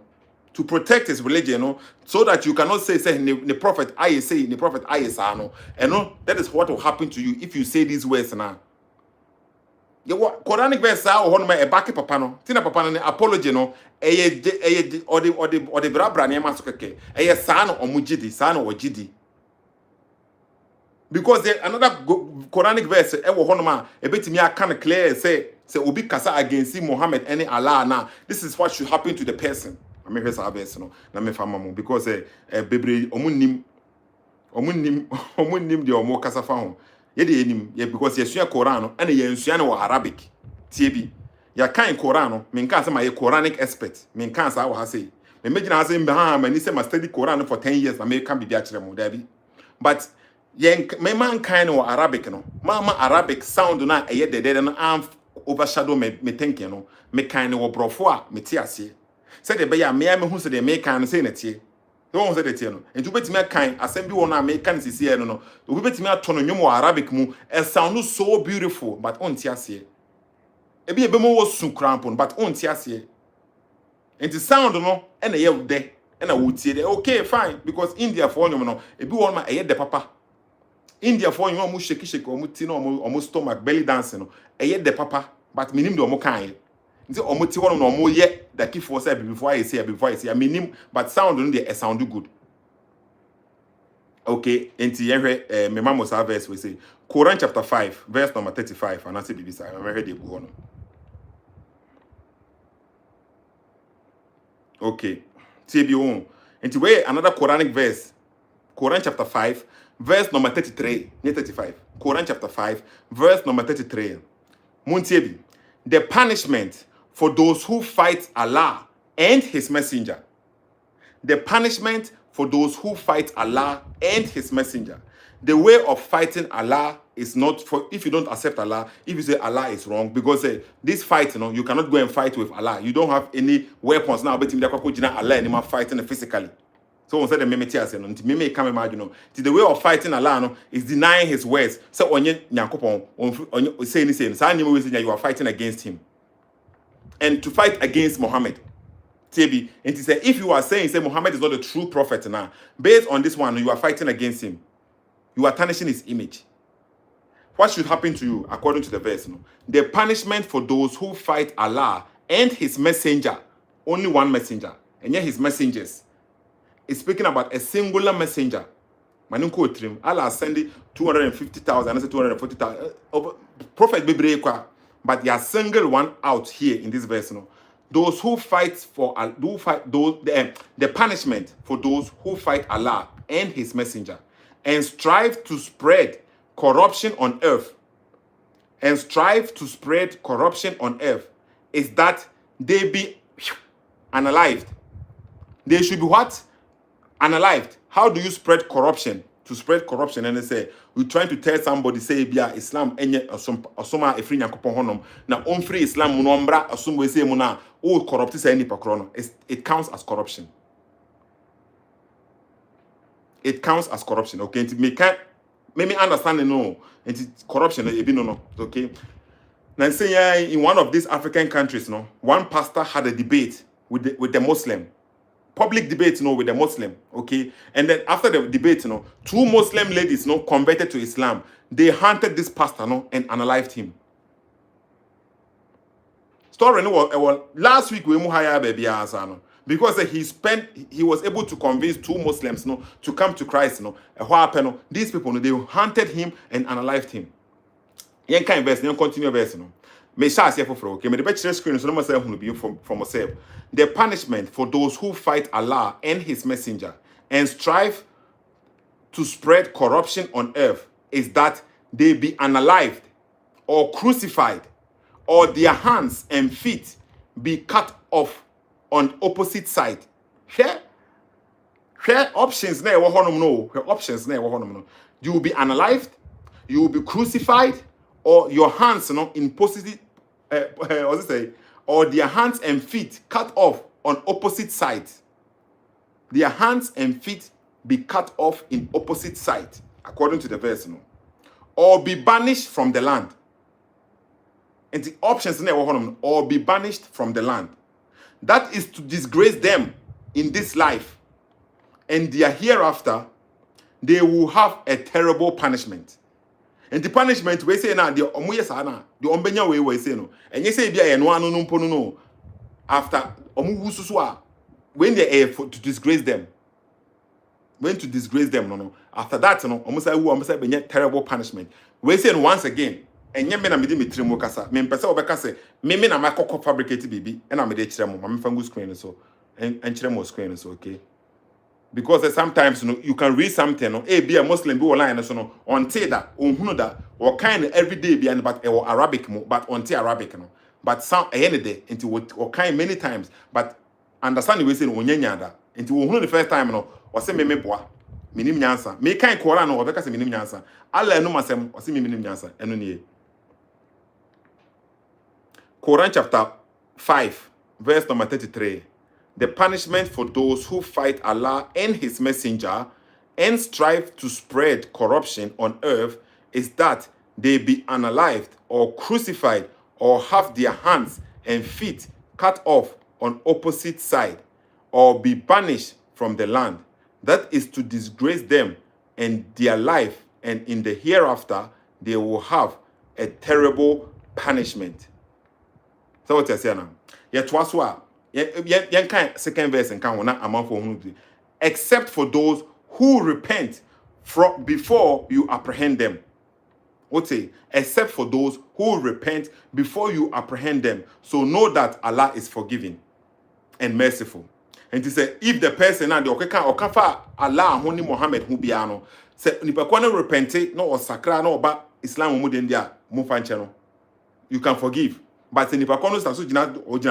To protect his religion, no, so that you cannot say the prophet I say the prophet I say no, and no, that is what will happen to you if you say these words now. The Quranic verse or one my back papa no, tina papa no apology no, or the brabra near masokeke, son or mujidi, son or jidi. Because there another Quranic verse, one man, a bit me I can clear say Obi Kasa against Muhammad any Allah now. This is what should happen to the person. I mean, no, na me fama because bebre omunim the omo kasa fa ho ye de enim ye because ye sua Quran no and ye nsua no Arabic tie bi ya kan Quran no me nka say my Quranic expert me nka say wa say me megina ha say me ha mani say my study Quran for 10 years na me kan bibia kire mo da bi but ye me man kan no Arabic no ma Arabic sound na ye de no am overshadow me thinking no me kan no brofo a me tie ase said the bear me who said the make and say it. Don't say the no. And to bet me kind assembly one American see no. We bet me a ton of Arabic mu and sound so beautiful, but on tiasie. E be mo was so crampon, but on tiasie. And the sound no and a year there and I would say okay, fine, because India for you no, e be one my the papa. India for you almost shake or mutino almost stomach belly dancing no. The papa, but minim do mo kind. Nti omoti wono no mo ye the key for say before I say I mean him but sound no dey sound good. Okay, enti yehwe me mama sa verse we say Quran chapter 5 verse number 35 and I say bibisa I read the book no. Okay. TB on. Enti we another Quranic verse. Quran chapter 5 verse number 33, not 35. Quran chapter 5 verse number 33. Muntibi. The punishment for those who fight Allah and his messenger. The punishment for those who fight Allah and his messenger. The way of fighting Allah is not for if you don't accept Allah, if you say Allah is wrong, because this fight, you cannot go and fight with Allah. You don't have any weapons now, but Allah anymore fighting physically. So on said the meme come imagine. The way of fighting Allah is denying his words. So on Nyankopon say you are fighting against him. And to fight against Muhammad. TB. And to say if you are saying Muhammad is not a true prophet now, based on this one, you are fighting against him. You are tarnishing his image. What should happen to you according to the verse? The punishment for those who fight Allah and his messenger, only one messenger, and yet his messengers, is speaking about a singular messenger. Manunko trim. Allah sending 250,000, I say 240,000. Prophet Bibrekwa, but there are single one out here in this verse. Those who fight for the punishment for those who fight Allah and his messenger and strive to spread corruption on earth. And strive to spread corruption on earth is that they be unalived. They should be what? Unalived. How do you spread corruption? To spread corruption, and they say we're trying to tell somebody say bia Islam enye asoma efri Nyankopon honom na onfri Islam no mbra asum we say mu na o corrupt say any pakro. It counts as corruption. It counts as corruption. Okay, make me understand no. It's corruption e be no. Okay. Now say in one of these African countries, one pastor had a debate with the Muslim. Public debate, with the Muslim, okay? And then after the debate, two Muslim ladies, converted to Islam. They hunted this pastor, and unalived him. Story, last week we muhaya baby because he was able to convince two Muslims, to come to Christ, what happened? These people, they hunted him and unalived him. Yen kind verse, continue verse, Me shall say for okay, me the better screen so no myself will be from myself. The punishment for those who fight Allah and his messenger and strive to spread corruption on earth is that they be unalived or crucified or their hands and feet be cut off on opposite side. Yeah? Share options na ewo honom no. Share options na ewo honom no. You will be unalived, you will be crucified, or your hands no in positive what's it say? Or their hands and feet cut off on opposite sides. Their hands and feet be cut off in opposite sides, according to the verse no. Or be banished from the land. And the options na ewo honom or be banished from the land. That is to disgrace them in this life, and their hereafter they will have a terrible punishment. And the punishment we say now the omoye sana the ombenya we say no. And you say bia no anu no mpo no after omu wususu a when they to disgrace them. When to disgrace them no. After that no omu say wu omu say benya terrible punishment. We say no once again. Enye me na me di metrimu kasa. Me mpese obeka say me na makoko fabricate bibi e na me de kire mo. Ma me fangu screen so. En kire mo screen so okay. Because sometimes you can read something be a Muslim be online so no until that unhunu that or kind everyday be and but Arabic but until Arabic no but some any day into or kind many times but understand we say onyanya da into unhunu the first time no or say me boa minim nyansa me kind Quran no obeka say minim nyansa Allah no masem or say minim nyansa eno nie Quran chapter 5 verse number 33. The punishment for those who fight Allah and His Messenger and strive to spread corruption on earth is that they be unalived or crucified or have their hands and feet cut off on opposite side or be banished from the land. That is to disgrace them and their life, and in the hereafter they will have a terrible punishment. So what I say now? Yet was what? Second verse and count amount for except for those who repent from before you apprehend them. What say? Except for those who repent before you apprehend them. So know that Allah is forgiving and merciful. And to say if the person and the okafa Allah honi Muhammad who biano say nipa kwa no repente no or sakra no ba Islam mu den dia mu fanche you can forgive. But in the Paconos,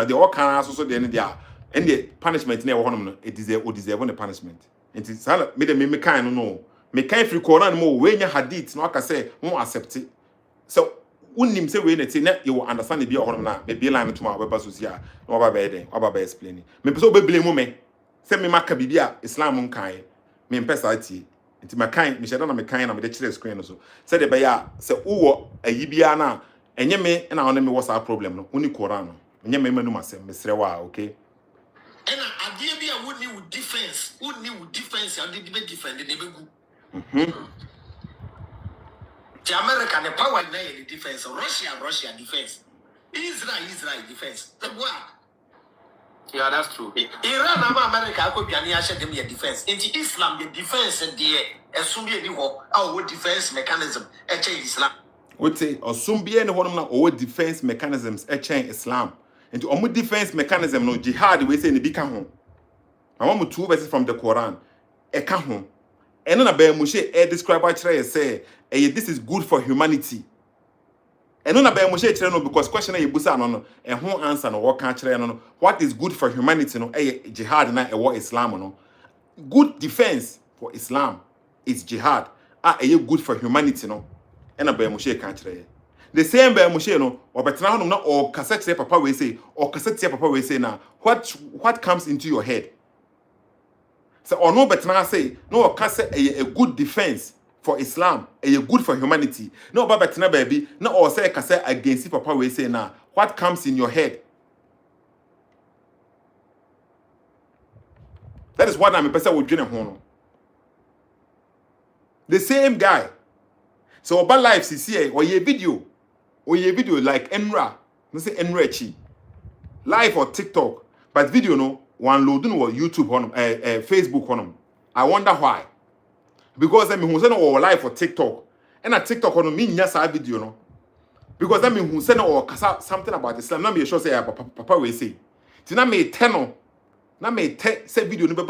the all can also the end there, and the punishment never one it is a deserve the punishment. And it's made a me kind no. Me kind free Quran more when you hadith, no, I can say more accept it. So, unim say when it's in it, you will understand the be or not, maybe line to my web associate, no bad, or by explaining. Me so be blame me. Send me Macabibia, Islam kai, me pesati. Into my kind, me shall not me kind, I'm the children's screen also. Said the Baya, say, oh, a Yibiana. Enye me na one me what's our problem no uni Quran no enye me manu masem mesre wa okay and adie bia woni with defense and the be defend the nebegu the America the power na the defense Russia defense Israel defense the boy yeah that's true Iran and America akobia na share them your defense into Islam the defense there esumbi ni ho our defense mechanism change Islam. Would say or soon be any one of defense mechanisms chain Islam. And to omu defense mechanism no jihad we say in the bika home. I want 2 verses from the Quran. Eka home. And on a bear mushe describe say this is good for humanity. And on a bear mushe no because question busa no and who answer no what can't no what is good for humanity no jihad na war Islam no. Good defense for Islam is jihad. Good for humanity no. And a bear mushe can't try. The same bear mushe no, or better no, or cassette papa we say, or cassette papa we say now. What comes into your head? So or no better say, no, or cassette a good defense for Islam, a good for humanity. No, but better baby, no, or say cassette against papa we say now. What comes in your head? That is what I'm a person with Jenna Hono. The same guy. So about life is here or ye video like Enra, no say Enrechi, live or TikTok, but video no one loading or YouTube on Facebook on them. I wonder why. Because I mean who send or live for TikTok and a TikTok on me nyasa video no. Because I mean who send or something about Islam. Na me sure say papa we say. Tina me tell na me say video no be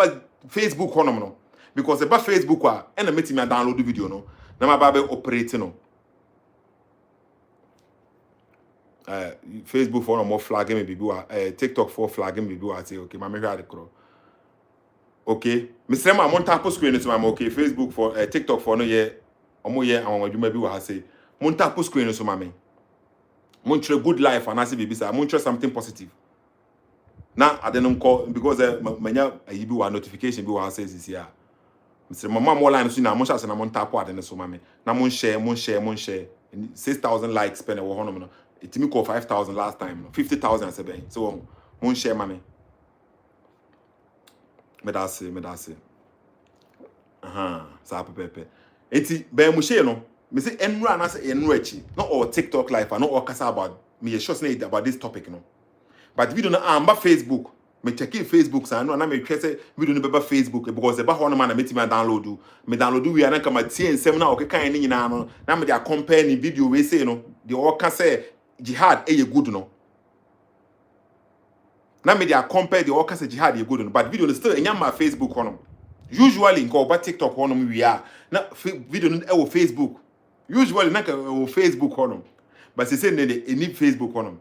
Facebook on no. Because about Facebook wa and me download the video no. Na ma ba be operating no. Facebook for more flagging me bibi wa TikTok for flagging me bibi wa say okay ma me hwa de kro. Okay, Mr. Ma monta post screen so ma okay Facebook for TikTok for no ye omo ye awon adwuma bi wo ha say monta post screen so ma me montre good life and as be say montre something positive na I didn't call because manya ayi bi wa notification bi wa say this here Mr. Mama mo line so na mo sha say na monta po ade so ma me na mon share 6,000 likes per wo hono no itimi call 5,000 last time no 50,000 say ben so mon share ma me medase sa pepe enti ben mu share no me say enru ana say enru achi no all TikTok live and no all kasa about me sure say about this topic no but video no amba Facebook me check Facebook sa no na me hwe say video no beba Facebook because e ba ho no man na metimi download we na kama tie nsem na okekan ni nyina no na me dey compare ni video we say no the all ka say jihad e good no na me dey compare the all ka say jihad e good no but video no still enya ma Facebook hono usually nko ba TikTok hono we are na video no e wo Facebook usually na ka wo Facebook hono but say e need Facebook hono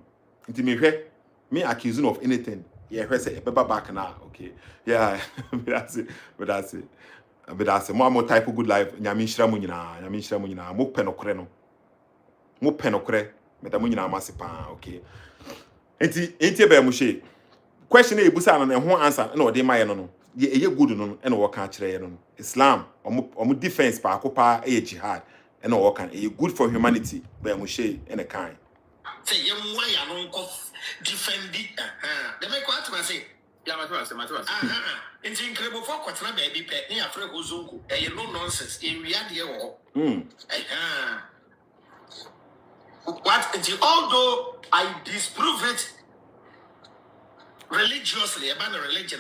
nti me hwe me accusing of anything yeah say e beba back now okay yeah that's it mo type good life nyame nhira mu nyina mo pe no kore me da mu nyina amase pa okay enti be mu she question e busa na ho answer na o de maye no ye good no na wo ka kire ye no Islam omo defense pa akopa e jihad na wo kan e good for humanity be mu she ene kan say ye mo ya no nko defend it the make what ma say ya ma it's incredible for kwatena baby pe na ya frɛ ko zonko e no nonsense e wi ade wo what although I disprove it religiously about the religion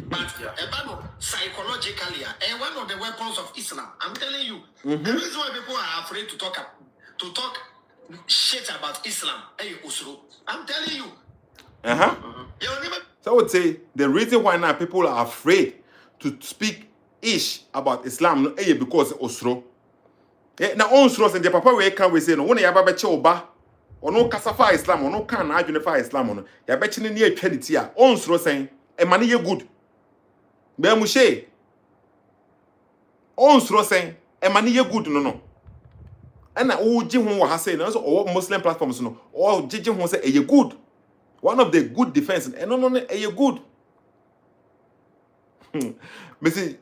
but about psychologically one of the weapons of Islam. I'm telling you the reason why people are afraid to talk shit about Islam I'm telling you so I would say the reason why now people are afraid to speak ish about Islam because osro na onsro say the papa we can we say no when ya ba beche oba ono kasafa Islam ono kan na adwene fa Islam no ya beche ne atwa ne ti a onsro say e ma ne ye good be mu she onsro say e ma ne ye good no na o ji ho wa ha say no so o Muslim platforms no o ji ho say e ye good one of the good defense and no e ye good me see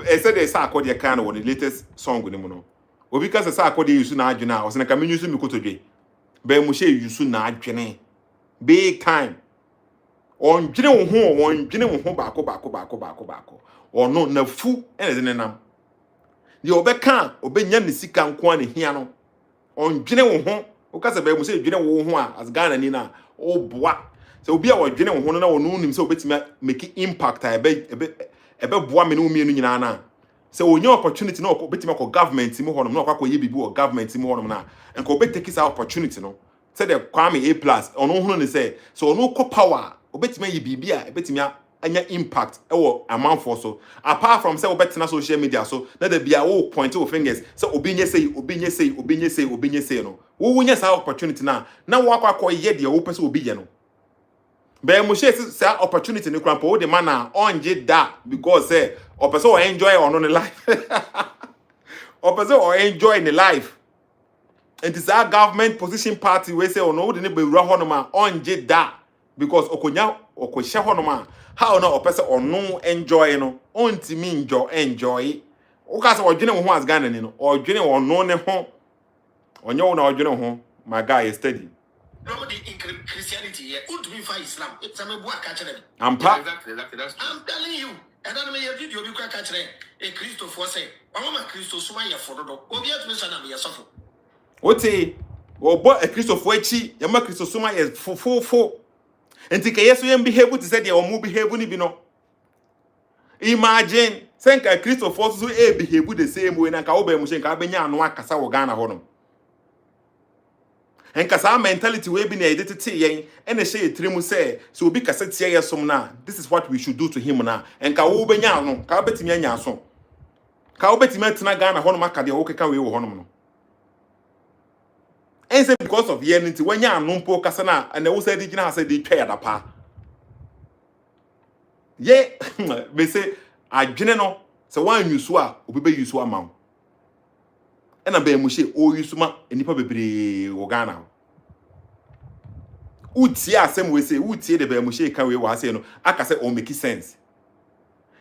I said they say akodi kan no the latest song ni mu no obi ka say akodi yusu na adwene a o se na ka me yusu mi kotodwe be mu she yusu na adwene big time on dwene wo ho baako ono na fu ene de nenam de obeka obenya ne sika nko an hia no on dwene wo ho o ka say be mu she dwene wo ho a as Ghana ni na o boa so obi a wo dwene wo ho na wo no nim say obetima make impact a ebe boa me no mienu nyina na say onye opportunity na obetima ko government mu honom na okwa ye bibi o government mu honom na enko obetake this opportunity no say the Kwame A+ ono hunu ne say so ono ko power obetima ye bibi a obetima anya impact ewo amanfo so apart from say obetina social media so na the bia wo point your fingers say obinye say no wo wunya sa opportunity na wo akwa ye de wo pese obi ye no be mo she say opportunity ni krampo wo de man na onje da because say o pese o enjoy on the life o pese o enjoy in the life and this our government position party we say ono wo de ne be wura hono ma onje da because okonya okoshe hono ma how no opese ono enjoy no ontimi enjoy o ka say odwene wo ho as Ghana ni no odwene ono ne ho onye wo na odwene ho my guy is steady nobody in Christianity here would be for Islam it's a mebu aka kire exactly that's true. I'm telling you and then me video bi kwa aka kire e Christo for say mama Christo suma ye fododo obi atumi sana me yesofo oti obo e Christo for echi ya ma Christo suma ye fo enti ke yeso yem behave to say dey o mu behave ni bi no imagine say ka Christo for so e behave the same way na ka wo ba mu she ka benya anu akasa wo Ghana ho no enka sa mentality we bi na edetete yen ene she etrimu say so obi kasa tie yesom na this is what we should do to him na enka wo benya anu ka betimi anya aso ka wo betimi atena Ghana ho no maka de wo keka we wo ho no no and say because of yen nti wanya anu mpo kasa na and wo say di gina say di twa ya da pa ye me say adwene no se wan yusu a obebe yusu ama wo ena be mu hye o yusu ma enipa bebre wo Ghana utie asem we say utie de be mu hye ka we wa say no aka say o make sense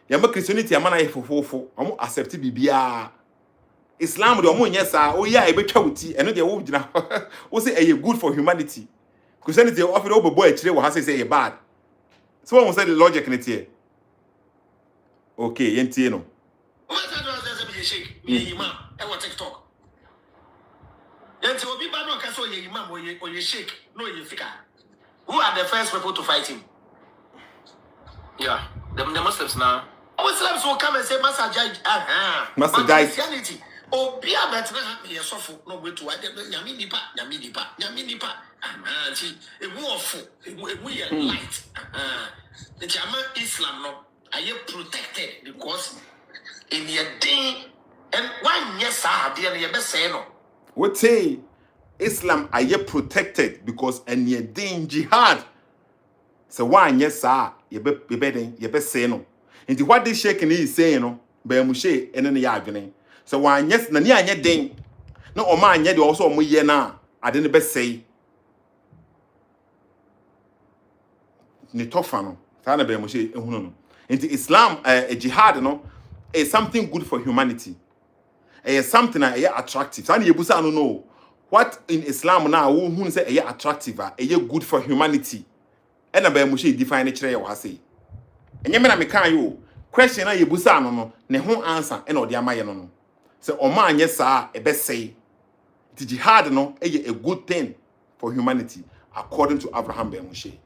ya ma Christianity ama na ye fofofo omo accept bibia Islam de omo nye sa o ya e betwa wuti eno de wo gina wo say e good for humanity Christianity offer obebo a kire wo ha say e bad so one say the logic in it here okay yentie no What I do is a shake me imam e wa TikTok yenti obi ba no ka so ye imam or ye shake no ye fika. Who are the first people to fight him? Yeah, the Muslims now. Muslims will come and say, Master Judge, Master Judge. Christianity. Oh, be a better me a soft no way to Yaminipa. A warful, we are light. The German Islam, no, I am protected because in your day, and one yes, I did your best say no. what say Islam are ye protected because and ye din jihad so one yes sir ye be say no nti what this shaking is saying no be mu she ene ne ya adwene so one yes na ne anye den na o ma anye de also o mo ye na ade ne be say ni tofa no sa na be mu she ehunu no nti Islam jihad no is something good for humanity something attractive sa na yebusa no what in Islam now who say attractive good for humanity and na ba mu she define kire ye wa say enye me na me kan yo question na yebusa no ne ho answer e na odi amaye no say o ma anye saa e be say the jihad no a good thing for humanity according to Abraham ba mu she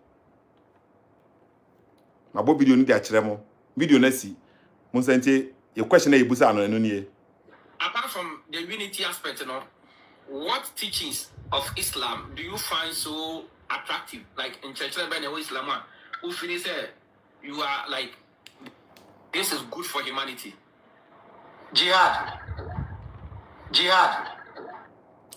na bo video ni dia kire mo video na si mo sente ye question na yebusa no nie apart from the unity aspect, you know, what teachings of Islam do you find so attractive? Like in church, Islam, who feel say you are like this is good for humanity. Jihad.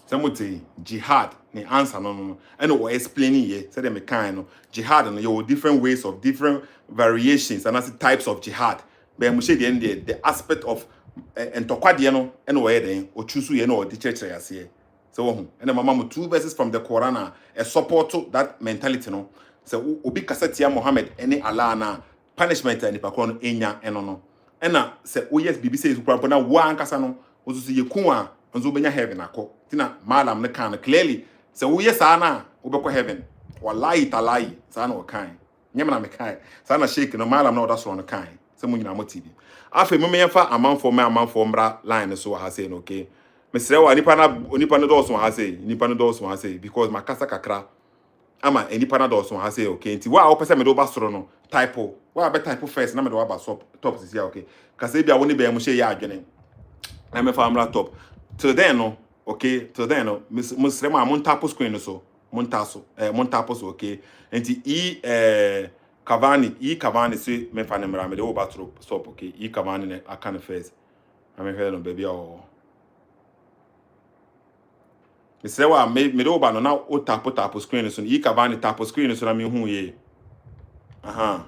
Samuti jihad the answer no and we explaining here say them kind no jihad no you different ways of different variations and as types of jihad but mu say the aspect of entokwadie no and we den o choose ye no the church ase so and mama mu 2 verses from the Quran support to that mentality no so obi kasatia Muhammad any Allah na punishment and pakro no enya eno no na say o yes bibi say kura na wa ankasa no osusu ye ku a nzo benya heaven akọ tina malam ne kan clearly say wo yes ana obekọ heaven wallahi talai sa na o kan nyem na me kan sa na shake no malam na oda so no kan say mo nyina mo tv afa me mefa amanfo mra line so ha say no okay mesre wa nipa no do so ha say because makasa kakra ama enipa na do so ha say okay nti wa opese me do ba soro no typo wa be typo first na me do ba top sisi okay kasa bia woni be mo she ya adwene na me fa amra top till then no okay till then no mesre ma mon tapo screen no so mon tapo so okay nti Cavani say me fa ne mra me do ba stop okay Cavani ne aka first na me hwe no baby o mesre wa me do ba no na o tapo screen so Cavani tapo screen so na me hu ye aha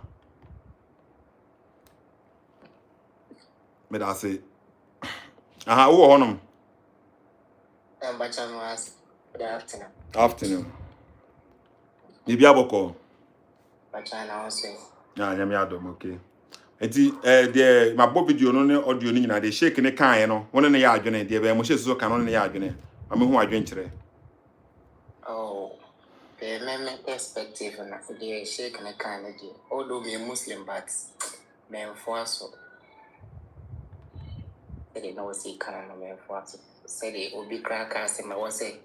me da say aha wo honom good afternoon bibi aboko Bachana also. ya nyame adom okay enti de mabo video no ne audio no nyina de shake ne kan no wona ne ya adwene de be mo she so kan no ne ya adwene ame hu adwen kire Oh, the meme perspective na the shake ne kan ne de although me Muslim but me enforce they know see kan no me enforce say the obi kra ka say me wo say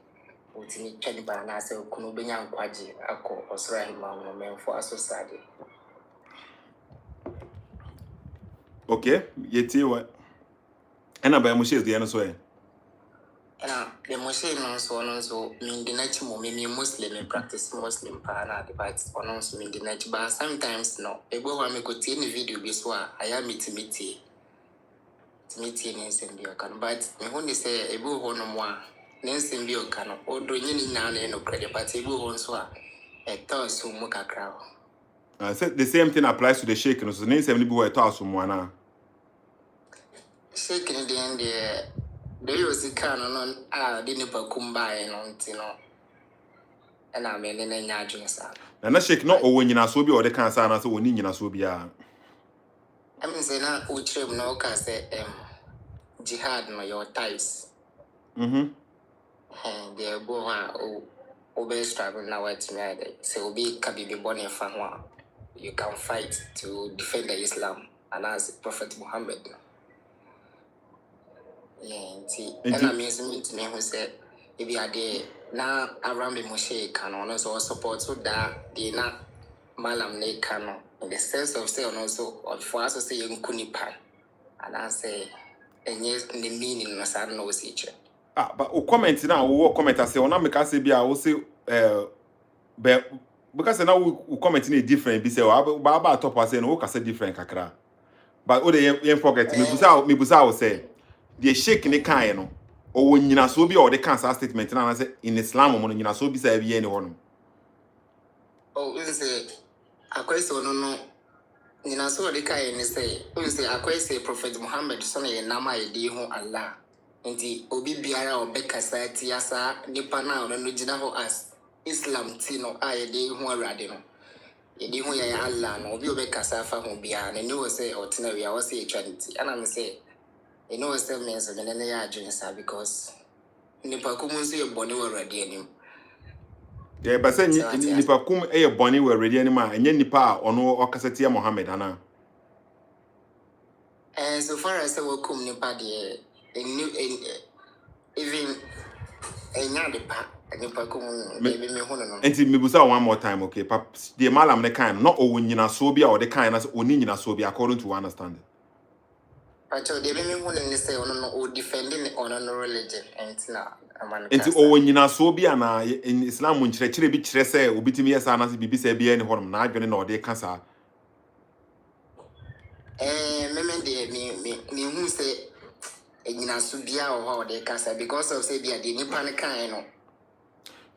utini twani ba na say kunu benya nkwaje akọ osra hima no me enforce sade. okay yeti wa ena ba mo she de no so e The Muslim also mean the nature mo me Muslim and practice Muslim pa na the but also mean the nature but sometimes no ebo wa me ko tie ni video bi so a aya metimiti ne nsem bi okan but me hu ni say ebo ho no mo a ne nsem bi okan odo nyini na na no credit but ebo ho so a eto so mo kakra I said the same thing applies to the shake no so ne nsem ni bi wo eto aso mo ana shaking the end there was a canon on didn't kumba and and I mean in a dreams. Na shake no owo nyina so bi o de kan sa na so oni nyina so bia. I mean say na utrem no ka say jihad no your ties. And the boy obey struggle now at me say obi kabibi born fa you can fight to defend the Islam and as Prophet Muhammad. Yeah, and I mean to me who said if you are there now around the Moshe canon also support so that they not malam ne canon in the sense of say also or for us to say you kunipan and I say and yes the meaning no sad no teacher. But o comment na wo comment say ona make say bia wo say because now we comment in different be say ba top say no wo ka say different kakra. But o de yen forget me busa wo say the shake ne kan no o wo nyina so bi o de kan sa statement na say in Islam mo nyina so bi say bi yen ho no. Oh, we say akwai so no nyina so de kai ni say we say akwai say Prophet Muhammad so na ye nama ye di ho Allah. Nti obi biara obekasa ti asa nipa na no gina ho as Islam ti no aye de ho awrade no. Ye di ho ya Allah no obi obekasa fa ho bia na ni wo say otina wi a wo say eternity. Ana me say you know what means so na ya adwene sa because nipa kumu so ye bone wo awrade anim. Yeah, but say nipa kum e boni we ready anima enye nipa a ono okasati Muhammad ana. So far as we come nipa de even enya nipa kum maybe me hono no. Enti me busa one more time, okay? Pap the malam ne kind not o nyina so bia or the kind as oni nyina so bia according to understanding. But they me hono ni say ono no o defending on no religion and na amana. Enti o nyina so bia na in Islam mun kire bi kire say obitimi yesa na se bibi say bia ne honom na adwene na o de kasa. Me who say nyina so bia o de kasa because of say bia the nipa ne kan no.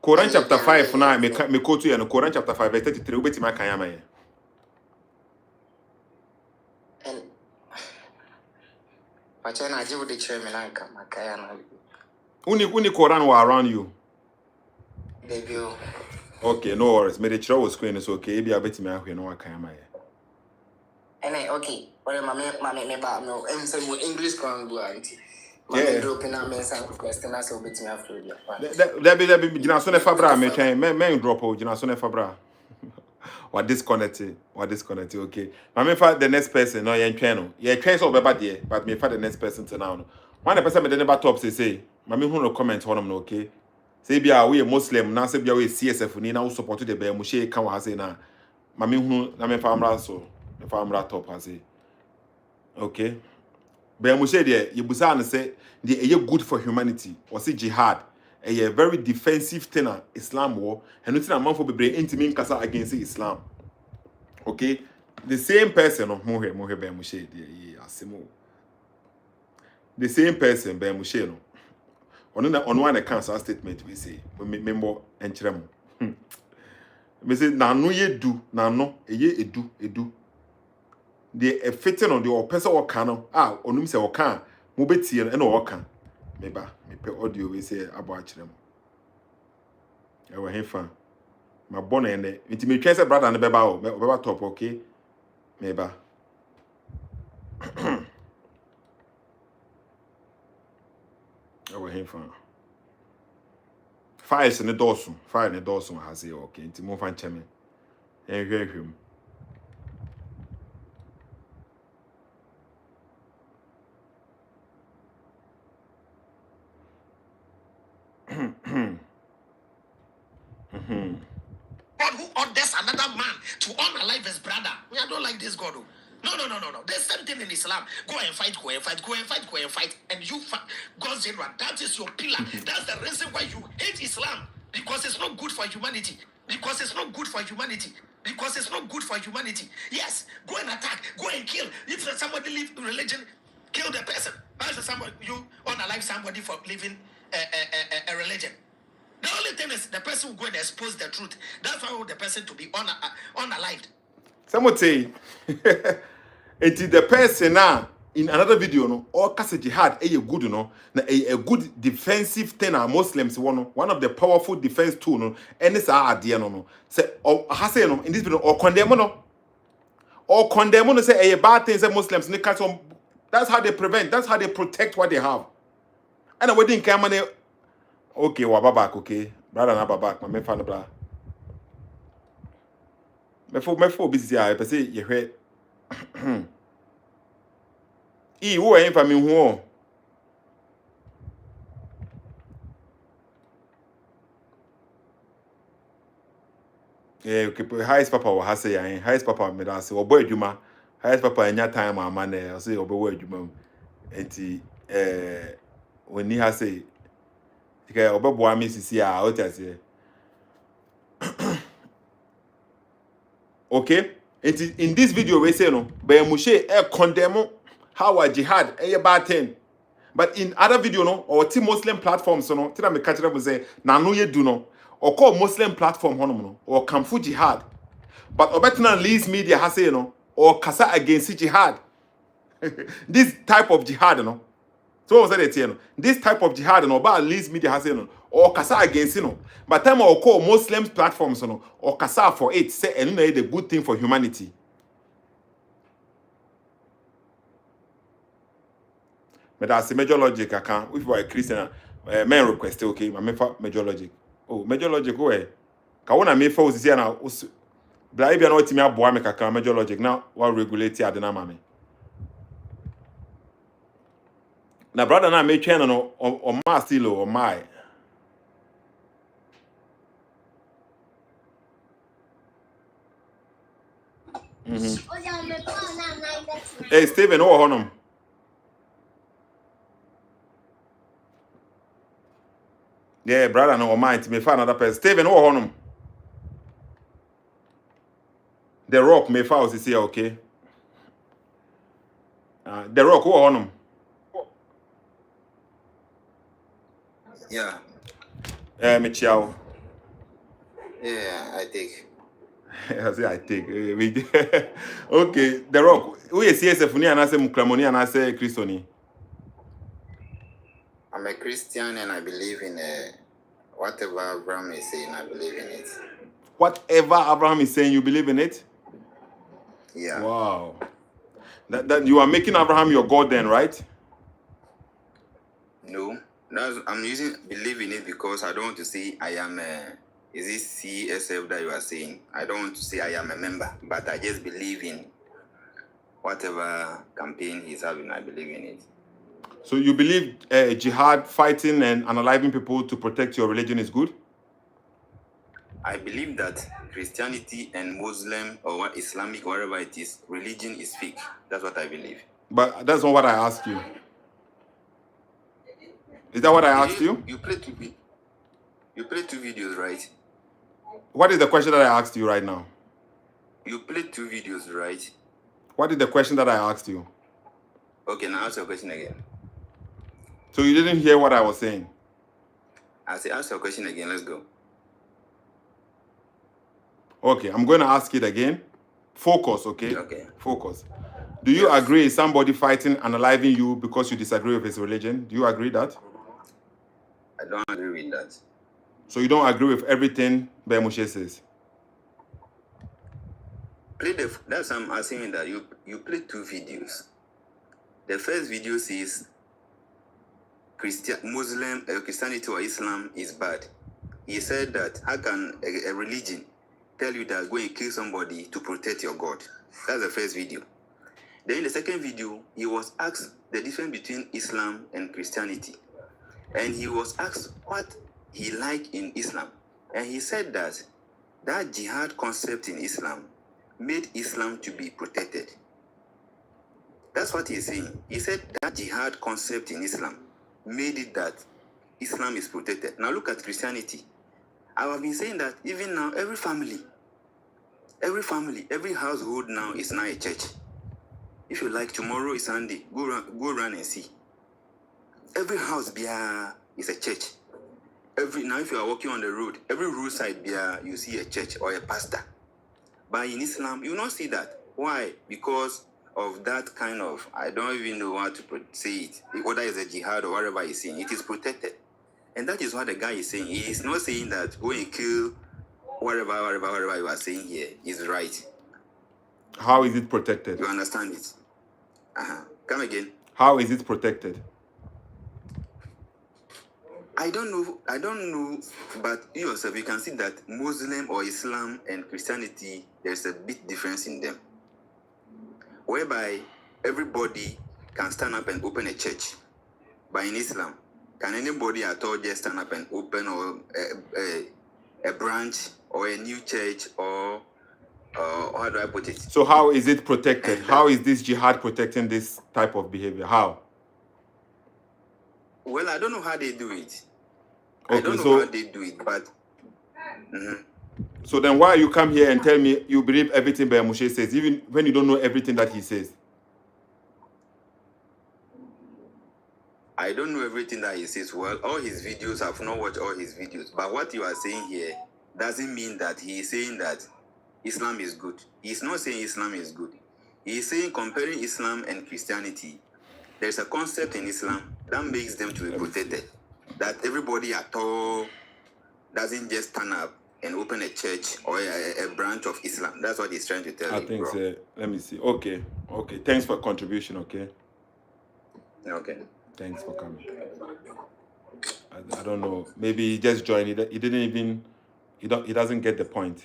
Quran chapter 5 na me quote you no Quran chapter 5 verse 33 obetima kan ya maye. And Pachana aje wo de kire me na nka makaya na. Uni Quran were around you. Baby. Okay, no worries. Me the chiro was screen is okay. Maybe I bet me ahwe no kan ya maye. Okay. Well, my ba no. I'm saying English can do auntie. Yeah. Dropping a message question as a bit me after you. There be gina so ne fabra me twen men drop o gina so ne fabra. What disconnected, okay. Me fa the next person no yen twen no. Ye twen so beba there, but me fa the next person to now no. One person me the never top say, me hu no comment honom no, okay. Say bia we Muslim na say bia we CSF ni na wo support the be mu she kan wa say na. Me hu na me fa amra so. Me fa amra top ha say. Okay. But we say there, you busa say they are good for humanity. Or say jihad, a very defensive thing. Islam war, and nothing a man for be intimate kasa against Islam. Okay, the same person of mohe be mushe there, asimo. The same person be mushe no. On one account statement we say we member enchirem. We say na no ye do na no ye edu. The fitting on the person or can onum say or can mobeti and or can meba me pe audio we say about them e we hefa ma born and it me twen say brother and beba top okay meba e we hefa files ne dosun ha say okay nti mo fan cheme en hwehwem. God who orders another man to honor life his brother. I don't like this God. No. There's something in Islam. Go and fight. And you fight God's general. That is your pillar. That's the reason why you hate Islam. Because it's not good for humanity. Yes, go and attack. Go and kill. If somebody leave religion, kill the person. Why should somebody you honor life somebody for living a religion? The only thing is the person who go and expose the truth. That's why I want the person to be unalived. Someone say it is the person now in another video no all kasa jihad a good no na a good defensive thing are Muslims one of the powerful defense tool no any sa ade no say ha say no in this video or condemn no say a bad thing say Muslims ni catch on. That's how they prevent, that's how they protect what they have. And we didn't come on okay wa back okay brother na back my fan bra me for busy I say you hwe wo en fa me hu okay highest papa wa ha say yan highest papa me da say obo adwuma highest papa anya time ama na say obo adwuma enti when he has say okay obo bo am sisi a o tia say okay in this video we say no be mushe condemn how a jihad a bad thing, but in other video no or ti Muslim platforms no ti na me catch them say na no ye do no or call Muslim platform honom no or kamfu jihad, but obetna least media has say no or kasa against jihad. This type of jihad no so what say that no this type of jihad no but least media has say no or kasa against no but time or call Muslim platforms no or kasa for it say and no the good thing for humanity. But that's major logic I can if you are a Christian men request okay my major logic oh major logic where ka wona me fa osisi na bla ibia na otimi aboa me kaka major logic now what regulate ade na mame na brother na me twen no o ma still o my hey Steven o honum yeah brother no o mind me fa another person Steven o honum the rock me fa osisi okay the rock o honum Yeah. me chiao Yeah, I take. I say I take okay the rock who is CSF ni anase mukramoni anase Christoni. I'm a Christian and I believe in whatever Abraham is saying, I believe in it. Whatever Abraham is saying, you believe in it? Yeah. Wow. That you are making Abraham your God then, right? No. I'm using believe in it because I don't want to say I am is this CSF that you are saying? I don't want to say I am a member, but I just believe in whatever campaign he's having, I believe in it. So you believe jihad, fighting and unaliving people to protect your religion is good? I believe that Christianity and Muslim or Islamic, whatever it is, religion is fake. That's what I believe. But that's not what I asked you. Is that what I asked you? You play two videos, right? What is the question that I asked you right now? You played 2 videos, right? What is the question that I asked you? Okay, now ask your question again. So you didn't hear what I was saying? I say ask your question again. Let's go. Okay, I'm going to ask it again. Focus, okay? Okay. Focus. Do you agree somebody fighting and unaliving you because you disagree with his religion? Do you agree that? I don't agree with that. So you don't agree with everything Bemushe says? That's I'm asking that you played 2 videos. The first video says Christianity or Islam is bad. He said that how can a religion tell you that go and kill somebody to protect your God? That's the first video. Then in the second video, he was asked the difference between Islam and Christianity. And he was asked what he liked in Islam. And he said that jihad concept in Islam made Islam to be protected. That's what he's saying. He said that jihad concept in Islam made it that Islam is protected. Now look at Christianity. I have been saying that even now, every family, every household now is now a church. If you like, tomorrow is Sunday, go run and see. Every house is a church. Now if you are walking on the road, every roadside you see a church or a pastor. But in Islam, you will not see that. Why? Because of that kind of, I don't even know how to say it, whether it's a jihad or whatever he's saying, it is protected. And that is what the guy is saying. He is not saying that go and kill whatever you are saying here is right. How is it protected? You understand it? Come again. How is it protected? I don't know, but you yourself, you can see that Muslim or Islam and Christianity, there's a big difference in them. Whereby everybody can stand up and open a church. But in Islam, can anybody at all just stand up and open or a branch or a new church or how do I put it? So how is it protected? How is this jihad protecting this type of behavior? How? Well, I don't know how they do it. Okay, I don't know how they do it, but... So then why you come here and tell me you believe everything Moshe says, even when you don't know everything that he says? I don't know everything that he says. Well, all his videos, I've not watched all his videos. But what you are saying here doesn't mean that he is saying that Islam is good. He's not saying Islam is good. He is saying comparing Islam and Christianity, there's a concept in Islam that makes them to be protected. That everybody at all doesn't just turn up and open a church or a branch of Islam. That's what he's trying to tell you. I think so. Let me see. Okay. Thanks for contribution, okay? Okay. Thanks for coming. I don't know. Maybe he just joined. He didn't even... He doesn't get the point.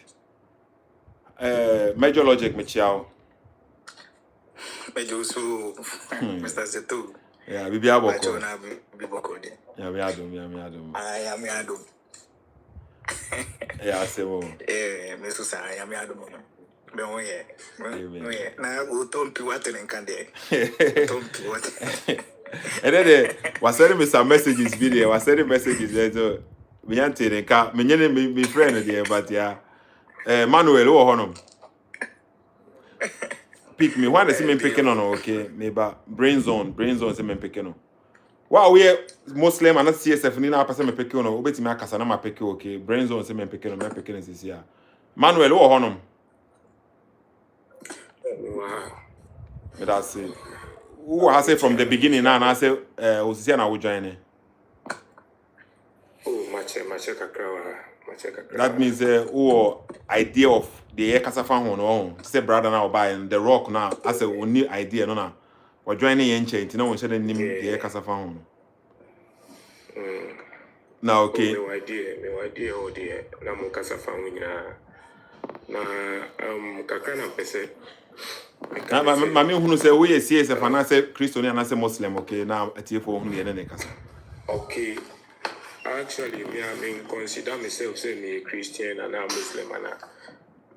Major Logic, Michiao. Major so Mr. Sethoo. Yeah, we be able to. Yeah, we adum. I am adum. Yeah, say more. Mr. Sa, I am adum. Me o ye. Na go tom pi water en kande. Tom pi water. And then was sending me some messages video. Was sending messages there so me ante den ka me nyene me friend there but yeah. Manuel wo honom. Pick me. Why they see me picking on? Okay, maybe brain zone see me picking on. Wow, we Muslim and not CSF ni na person me picking on. Obeti me akasa na ma picking okay. Brain zone see me picking on. Me picking is here. Manuel wo honom. Wow. Me that say. Who I say from the beginning now and I say Osisi na wo join. Oh, much kakra. That means who idea of the Kasafan on say brother now buy and the rock now as a only idea no na we joining yenche no one said name the Kasafan now okay No idea or the na mo Kasafan nyina na kakra na pese na mami hunu say we CSF and say Christian and say Muslim okay now atiefo hunu ye ne kasa. Okay. Actually, I consider myself say me a Christian and I'm Muslim and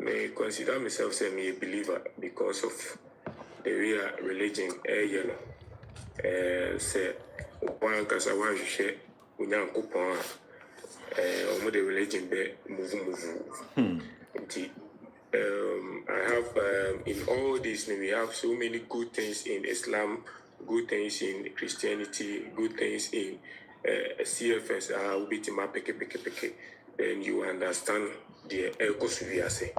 I consider myself say me a believer because of the real religion. You know, say one kasa one share unyam kupon the religion be move. I have in all this we have so many good things in Islam, good things in Christianity, good things in CFS will be my peke. Then you understand the ecosuviase.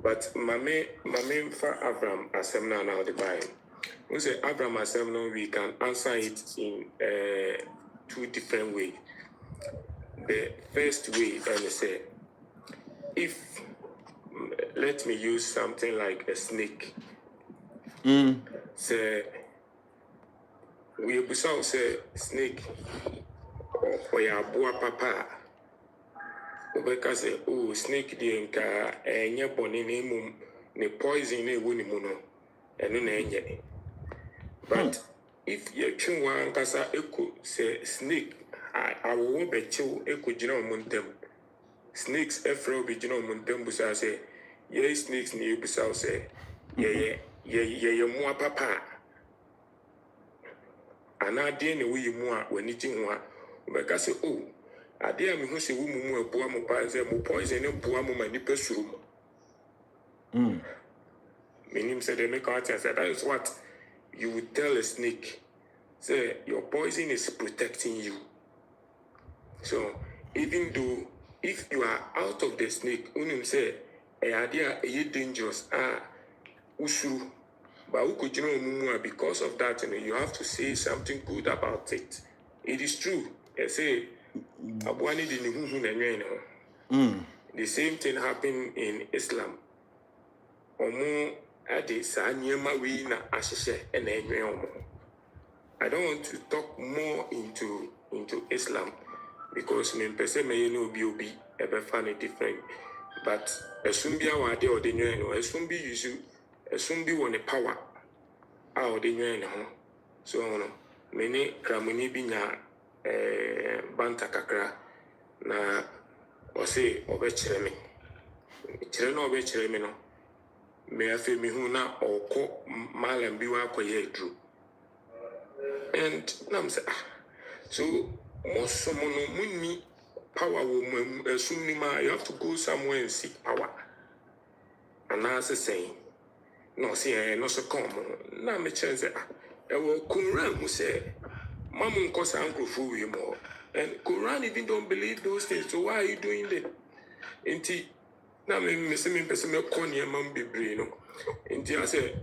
But my main for Abraham Asemna now the Bible. We say Abraham Asemna we can answer it in two different ways. The first way and say if let me use something like a snake. Say we say snake. Or ya boa papa. Obeka say, oh, snake di nka enye boni ne mum ne poison ne woni mu no eno na enye. But if you twi wan kasa eko say snake awo be chew eko gina omuntem. Snakes efro be gina omuntem busa say, ye snakes ne busa say, ye mu papa. Anade ne wi mu a wani ti ho a Obeka say, oh, idea me who say woman a boa mo pa say mo poison and boa mo mani pesuru. Meaning said they make out and said that is what you would tell a snake. Say your poison is protecting you. So even though if you are out of the snake, unim say a idea dangerous usuru But who could you know because of that, you have to say something good about it. It is true. They say the same thing happened in Islam. I don't want to talk more into Islam because me person may be ever funny different. But assume be our day or the new assume be you assume be one power out the new so many cramini binya banta kakra na or say obechere chere no obechere me no me afi mi hu na oko malam bi wa koye dru and nam say so most someone munni power will you have to go somewhere and seek power. And as I say, no, see, no, so come. Now, me chance, I will Quran who say, Mamun cause uncle fool you more. And Quran even don't believe those things. So why are you doing that? Inti, now me say me person me corny man be brain. Inti I say,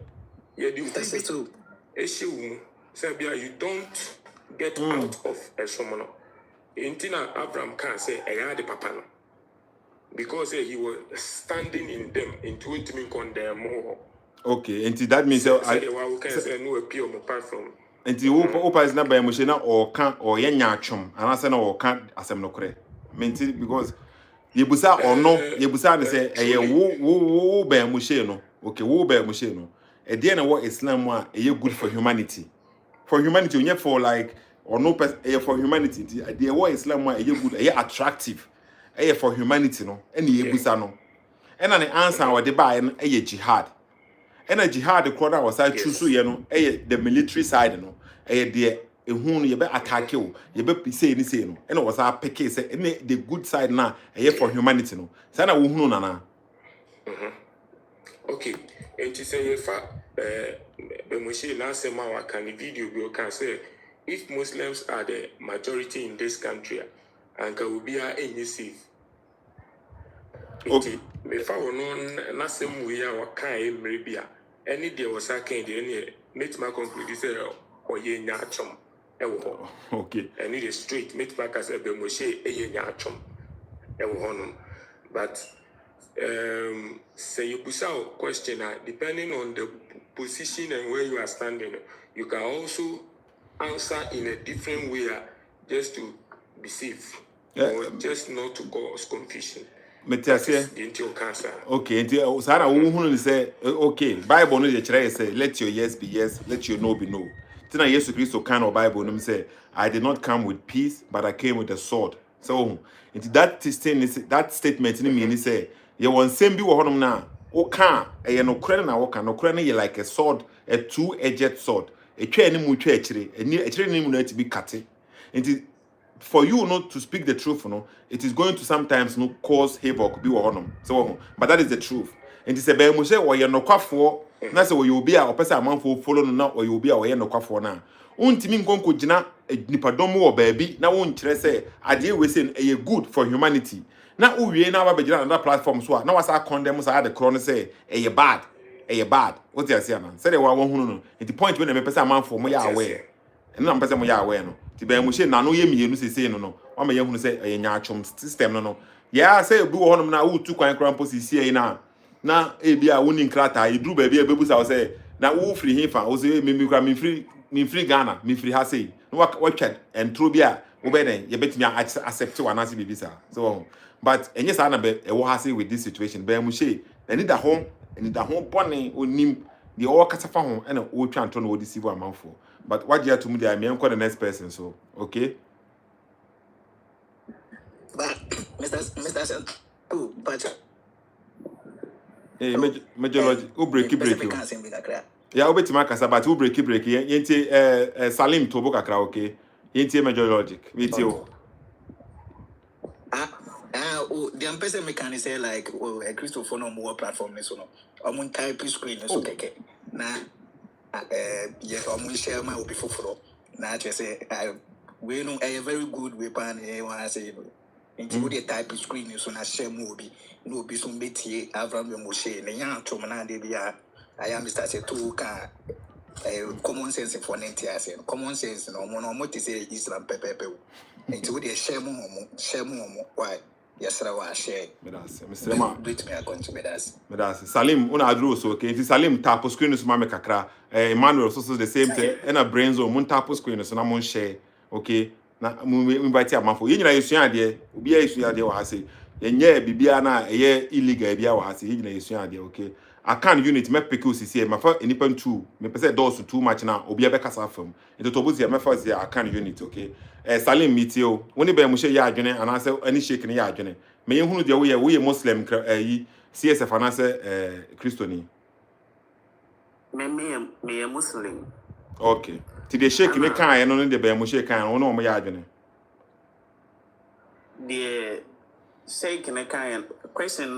yeah, do Sethoo. Issue, say you don't get out of a someone. Intina Abraham can say I had the papa no. Because he was standing in them into it mean condemn more. Okay, and that means I say no appeal apart from and the opa is not by emotional or can't or yachum, and I say no or can't as I'm no correct. Mean because Yebusa or no, Yebusa say a woo bear musheno, okay, woo bear musheno. At the end of what Islam are good for humanity. For humanity, you for like or no for humanity. The what Islam are good, attractive. For humanity, no, any Yebusa no. And an answer or the buy and a jihad. And a jihad the quarter was I choose the military side, no, the whom you better attack you better say anything, and it was our picky say the good side now, for humanity, no. Sana who nana. Okay, and to say if the machine last summer can the video we can say if Muslims are the majority in this country and can be any safe. Okay. If I were known na same way our kind maybe any day was I can't any make my conclude say or ye nyachom. Okay. And it is straight make back as a bemoshe ye nyachom. But say you push out question depending on the position and where you are standing, you can also answer in a different way just to be safe or just not to cause confusion. Okay, until Sarah who say okay, Bible no dey try say let your yes be yes, let your no be no. Tina Jesus Christ kind of Bible no say I did not come with peace, but I came with a sword. So into that statement in mean say you want same be wo honom na o kan e no kure na wo kan no kure na like a sword, a two-edged sword. E twa ni mu twa akire, akire ni mu na ti bi kate. Into for you not to speak the truth, it is going to sometimes cause havoc, be honum. So, but that is the truth. And it's a bear mushe or you're no quaffo, that's what you'll be our person among for follow now, or you'll be our no quaffo now. Untimin gonko jina, nipadomo or baby, now won't say, I deal with saying a good for humanity. Now, we now be another platform, so now as I condemn us, I had the corner say, a bad. What's the answer? Say they were one. At the point when a person man for me aware. And I'm person mo aware no ti be mo she na no ye mienu sese no o ma ye hunu say e nyaachom system no ya say bi wo honum na wo tu kwan kran posisi e na e bia woni nkrata e duru ba bia bebusa wo say na wo free hifa wo say me kra me free Ghana me free ha say no wa twed and true bia wo be den ye betimi accept one as bibisa so but enye sa na be e wo ha say with this situation be mo she ani da ho bone onim the all kasafa ho and o twa nto no wo deceive amanfo. But what you have to do, I mean, the next person, so okay. But Mr. Sethoo, but hey, major logic, who break. Yeah, I'll bet you Makasa, but who break. Yente Salim to book a okay. Yente major logic. With you. The person mechanic say like, a Christopher no more platform, so no. I'm on type screen, so okay. Nah. Yes, I'm share my before for now. Just say we know a very good weapon. I say into the type of screen so na share movie no be some bit here Abraham Moshe and young to man they be I am Mr. Sethoo can common sense for NTS and common sense no more to say Islam pepe. Into the shame why yes I share. Mr. Ma Brit me account to me Medasi Salim una adru so okay nti Salim tap screen so ma me kakra Emmanuel so the same thing and a brain zo mun tap screen so na mun share okay na mu invite amafo ye nyina yesua ade obi a yesua ade wa hase yenye bibia na eye illegal bia wa hase ye nyina yesua ade okay akan unit me pick osisi e mafa enipa ntu me pese doors too much na obi ebe kasa fam ento to buzi me fa zi akan unit okay Salim mitio woni be mu she ya adwene anase ani shake ne ya adwene me ye hunu de wo ye Muslim yi CSF anase Christoni me Muslim. okay ti de shake ne kan no de be mu shake kan wo no mo ya adwene The shake ne kan question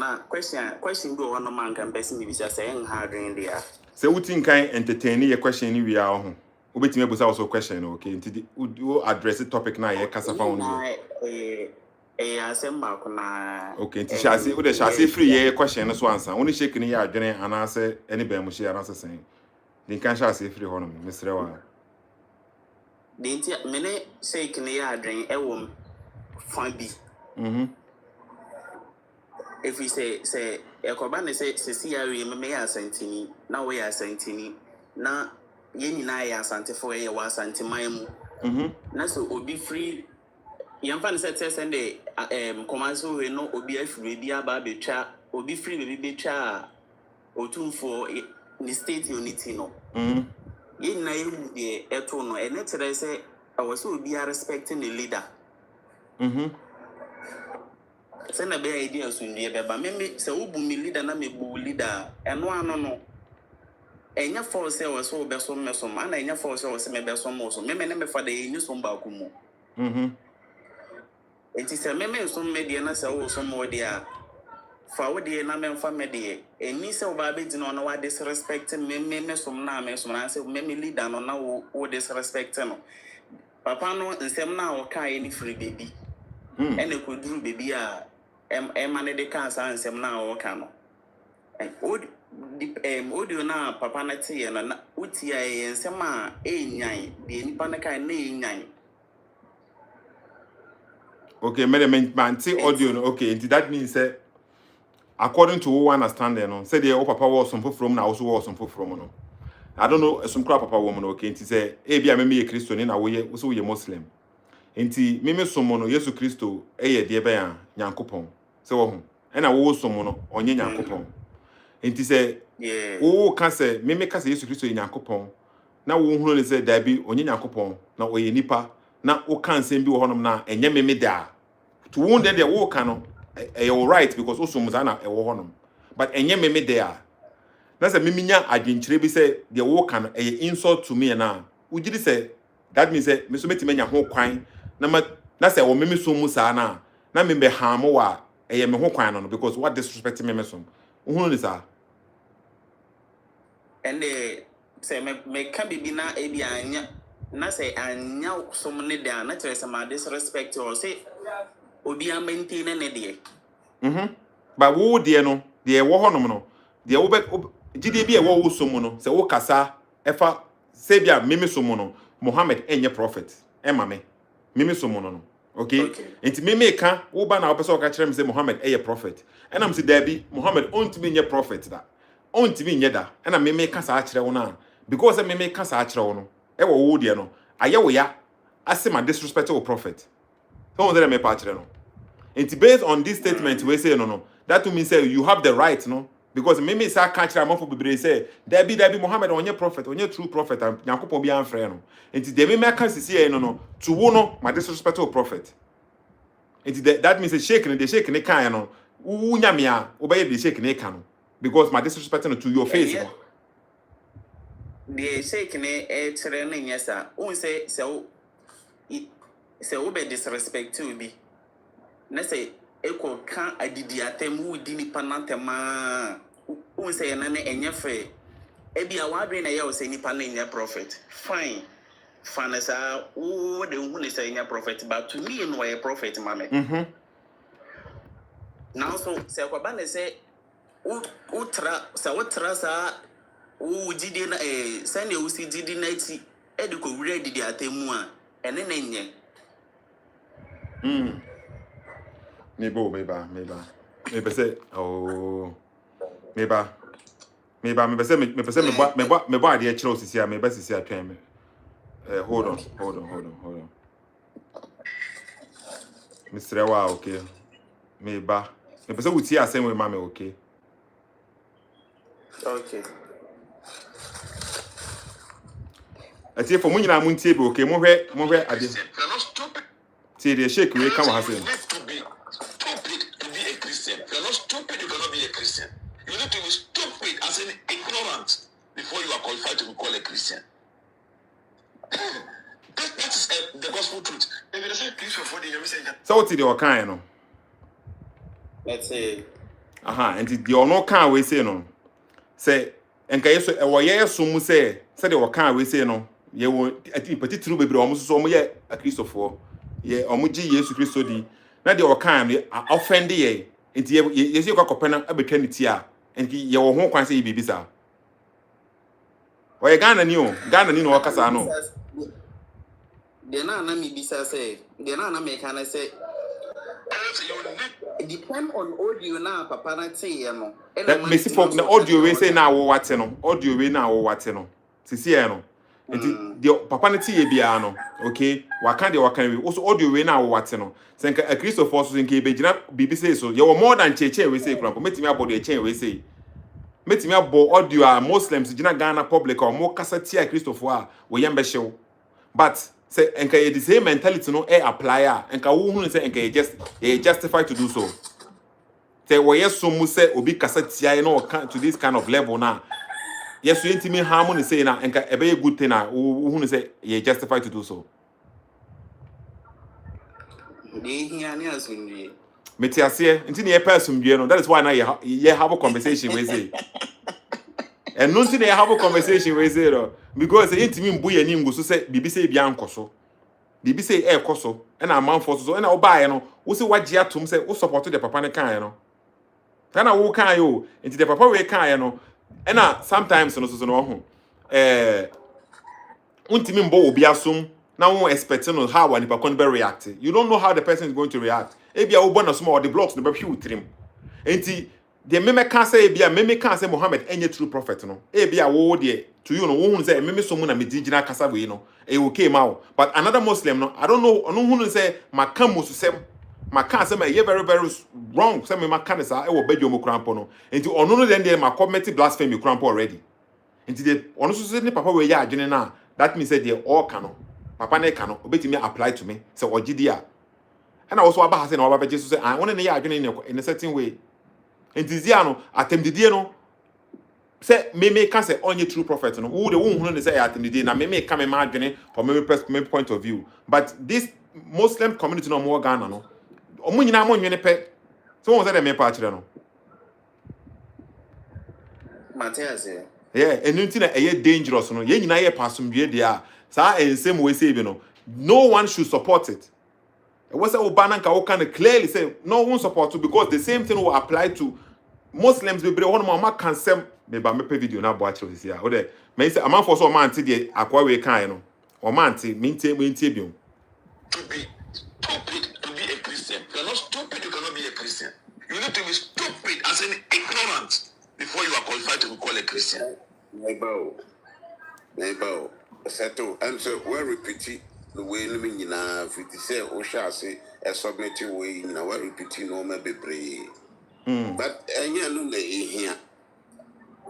go one man can person be say en hard in there. se wutin kan entertain ye question ni wi a ho obetime busa also question okay nti wo address topic na ye kasa fa won Asemba kuna okay nti shase wo de shase free ye question no so ansa woni shake ne ya adwene anase ene be mu she anase sen din kan shase free ho no misre wa Dinti mene shake ne ya adwen ewom fan bi. If we say ekoba ne say see awie me ya asantini na we ya asantini na ye nyina ya asante fo ye wa asante man mu. Na so obi free yamfa ne say send komanso we no obi afiri bi aba betwa obi free be betwa otumfo ni state unity no. Ye nyina ye hu de eto no ene tere say awoso obi a respecting the leader. Say na be idea so ndie beba me say wo bu mi leader na me bu leader eno ano no enya for say wo so be so me so ma na enya for say wo se me be so mo so me ne me fa de enyu so mba ku mu enti say me so me de na say wo so mo de a fa wo de na me fa me de eni say wo ba be di no na wa disrespect me so na me so na say me leader no na wo disrespect no papa no nsem na wo kai ni free baby ene ko duru baby a emane de kan san nsem na wo ka no audio na papa na tie na utia nsem a enyan de nipa na kan na enyan okay man see audio no okay that means say according to what understanding no say the papa was some from na also was some from no I don't know some crap papa woman okay nti say e bia me ye Christian na wo ye so ye Muslim nti me somo no Yesu Kristo eye de be ya Nyankopon se wo hu e na wo somo no onye Nyankopon nti say wo ka say me ka say Yesu Kristo ye Nyankopon na wo hu no say da bi onye Nyankopon na oye nipa na wo kan sem bi wo honom na enye me da to wo de wo ka no you right because wo somo za na e wo honom but enye me there that's a miminya adwenkyere bi say the wo ka no e insult to me na ugiri say that means say me so metimanya ho kwan na say wo meme so mu sa na me be ham wa e me ho kwan no because what disrespect me so hu no sa and say me ka bibi na e bi anya na say anya so mu ne da na tere say ma disrespect or say obi a maintain ne de but wo de no de wo honom no de wo be gide bi e wo so mu no say wo kasa efa say bia meme so mu no Muhammad enye prophet mame so mu no okay enti meme ka wo ba na wo pese o ka kire me say Muhammad eye prophet and am say dabi Muhammad ontimi nye prophet da ontimi nye da and am meme ka sa kire wo na because meme ka sa kire wo no e wo de no aye wo ya ase ma disrespect wo prophet so wo dey me pa kire no enti based on this statement we say no that to mean say you have the right no because meme say ka kire am for bibre say dabi Muhammad onye prophet onye true prophet Yakopon bi anfre no enti de meme ka sisi no to wo no ma disrespect wo prophet enti that means shake ne kan no wu nyame a wo be the shake ne kan no because ma disrespect no to your face no the shake ne tere ne nyesa un say se wo be disrespect to bi na say eko kan adidi atem wu di ni panantema un say na ne enye fe e bia wadwe na ye o say ni pan na enye prophet fine fanasa wo de hu ne say enye prophet but to me no a prophet mame now so say kwa ba ne say utra sa Oh, did you send you see did night Edico ready the Atemua and then Maybe say, oh, maybe say, me buy the chose here, maybe see a train. Hold on. Mr. Ewa, okay. Maybe say we see a same with mommy, okay. Okay. I say for money na mun table, okay. Mo hwe ade. You're not stupid. See the shake we come You hasen. need to be stupid to be a Christian. If you're not stupid, you cannot be a Christian. You need to be stupid as in ignorant before you are qualified to be called a Christian. that is the gospel truth. If you say Christian for the you say that. So what did you kind no? Let's say And the ono kan we say no. Say enka yeso e wo ye so mu say the wo kan we say no. Ye wo ati petitru bebre omo so omo ye a Christopher. Ye omo gi Yesu Kristo di. Na de wo kan me offend ye. Enti ye se kwa kopena abetwa ne ti a. Enti ye wo ho kwan say bibi sa. Wo ye Ghana ni no wakasa no. the na me bisa say the na me can say it depend on audio na papa na say no. That me see for the audio we say na wo wate no. Audio we na wo wate no. Sisi e no. Enti the papa na tie bia no. Okay, waka we also audio we na wo wate no. Senka a Christopher so senka be gina bibi say so. You more than cheche we say krampo. Metimi abo de cheche we say. Metimi abo audio a Muslims gina Ghana public or more kasa tie Christopher a we yam be show. But say enka the same mentality no apply enka wo hu say enka justify to do so. Say we yes so mu say obi kasa tia no to this kind of level now. Yes, you intimi harmony say na enka ebe ye good thing na wo hu say ye justify to do so. Metiase ntini ye person bie no, that is why now ye have a conversation we say. And no ntini ye have a conversation we say no, because say intimi mbu ye nim go so say bibi say bia nkoso. Bibi say e koso e na amanfo so e na obaye no wo say wagye atom say wo support the papa ne kan no. Kana wo kan yo nti the papa we kan no e na sometimes no so no ho untimi mbo obi asom na won expect no how ani pa kon be react. You don't know how the person is going to react. Ebia wo bona small the blocks no be hwe utrim. Enti the meme kan say ebia meme kan say Muhammad enye true prophet no. Ebia wo de to you no wo hu say meme so mu na medigina kasa we no. E okay ma. But another Muslim no, I don't know, ono hu say makam musu sem maka say me very very wrong. Say me maka ne sa e wo badwo mo krampo no. Enti ono no then dey ma commit blasphemy krampo already. Enti the ono so say ne papa we ya adwene na, that means say they all cano. Papa ne cano obetimi apply to me. Say ogidi a. And I also aba say na oba Jesus say I want ne ya adwene in a certain way. Enti zia no atemdidie no say me can say only true prophet no. Who the one who say atemdidie na me can me ma adwene from my point of view. But this Muslim community no more Ghana no. Omo nyina mo nwene pe. So won say dem me pa kire no. Matthias. Yeah, and you think that dangerous no. Ye nyina ye pasumdue dia. Sa ensem we say bi no. No one should support it. It was a Obananka who can clearly say no one support to because the same thing will apply to Muslims. We bring one more can say maybe I make video now watch this here. O de me say amount for so man ti dey akwa we kan no. O man ti mintie bi. To be stupid to be a Christian. If you're not stupid, you cannot be a Christian. You need to be stupid as in ignorant before you are qualified to be called a Christian. Neighbor, Sethoo, and so we're repeating the way you mean now. If you say, "Oh, shall say a submitted way," you know, we're repeating no maybe brave. But any alone here,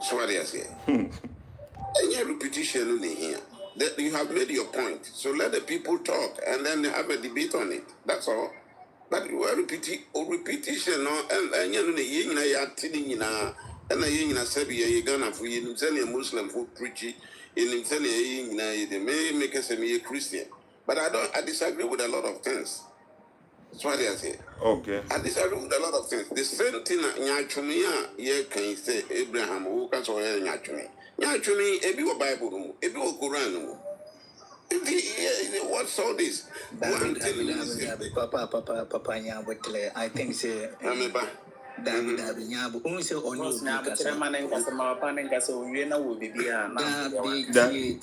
so what I say, any repetition here. That you have made your point, so let the people talk and then have a debate on it. That's all. But you are repetition, and you know, telling and I said, you're gonna for you, a Muslim who preaching, in they may make us a Christian. But I disagree with a lot of things. That's what I say. Okay. I disagree with a lot of things. The same thing, Nyachumia, yeah, can you say Abraham, who can so Nyachumi? Nyachumi, a bit of Bible, a bit of Quran. What's all this? Papa, I think say. Dabi nyabo. Only say on you kasa. Man and kasa ma papa and kasa we na wo bibia na. Tie.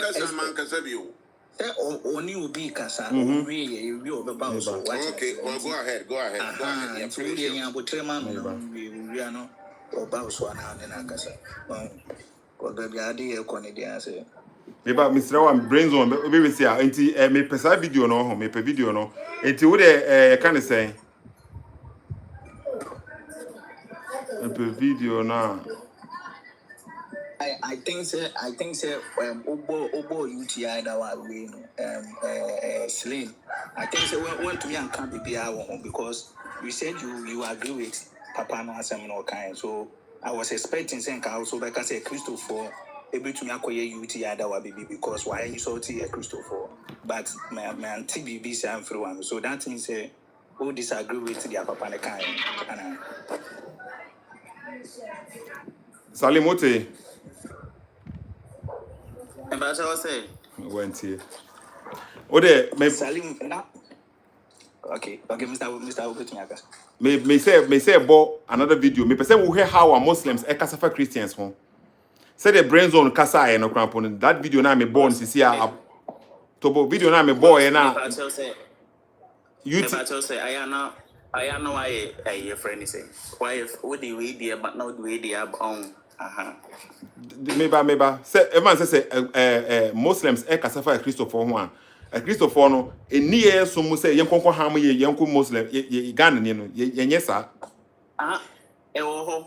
Kasa man kasa bi o. Say oni obi kasa we obeba so. Okay, well, go ahead. Yeah, we nyabo trema no we ano oba so na na kasa. Ko da bia de e ko ne dia say. Meba Mr. One brains on we say enti me pesa video no ho me pe video no enti wo de can say me pe video na I think say obo UTI that wa we no Slim. I think say when to me and can be because you said you agree with Papa no asem no kind. So I was expecting say can also because say Christopher able to me acquire UTI that wa baby because why you so to Christopher but my TBB say I'm through one. So that means say who disagree with their Papa no kind. Salimote And that's what I say. went here. Ode me Salim na. Okay, Mr. me say about another video. Me person we hear how our Muslims e kasa for Christians home. Say the brain zone kasa e no crampon. That video na me born sisi a to video na me boy na. You say I know why your friend is saying. Why if would the way there but not the way they are on. Meba say everyone say Muslims e kasa for Christopher ho a Christopher no eni ye so mu say yenkonko ham ye yenko Muslim ye Ghana ni no ye nyesa Ewo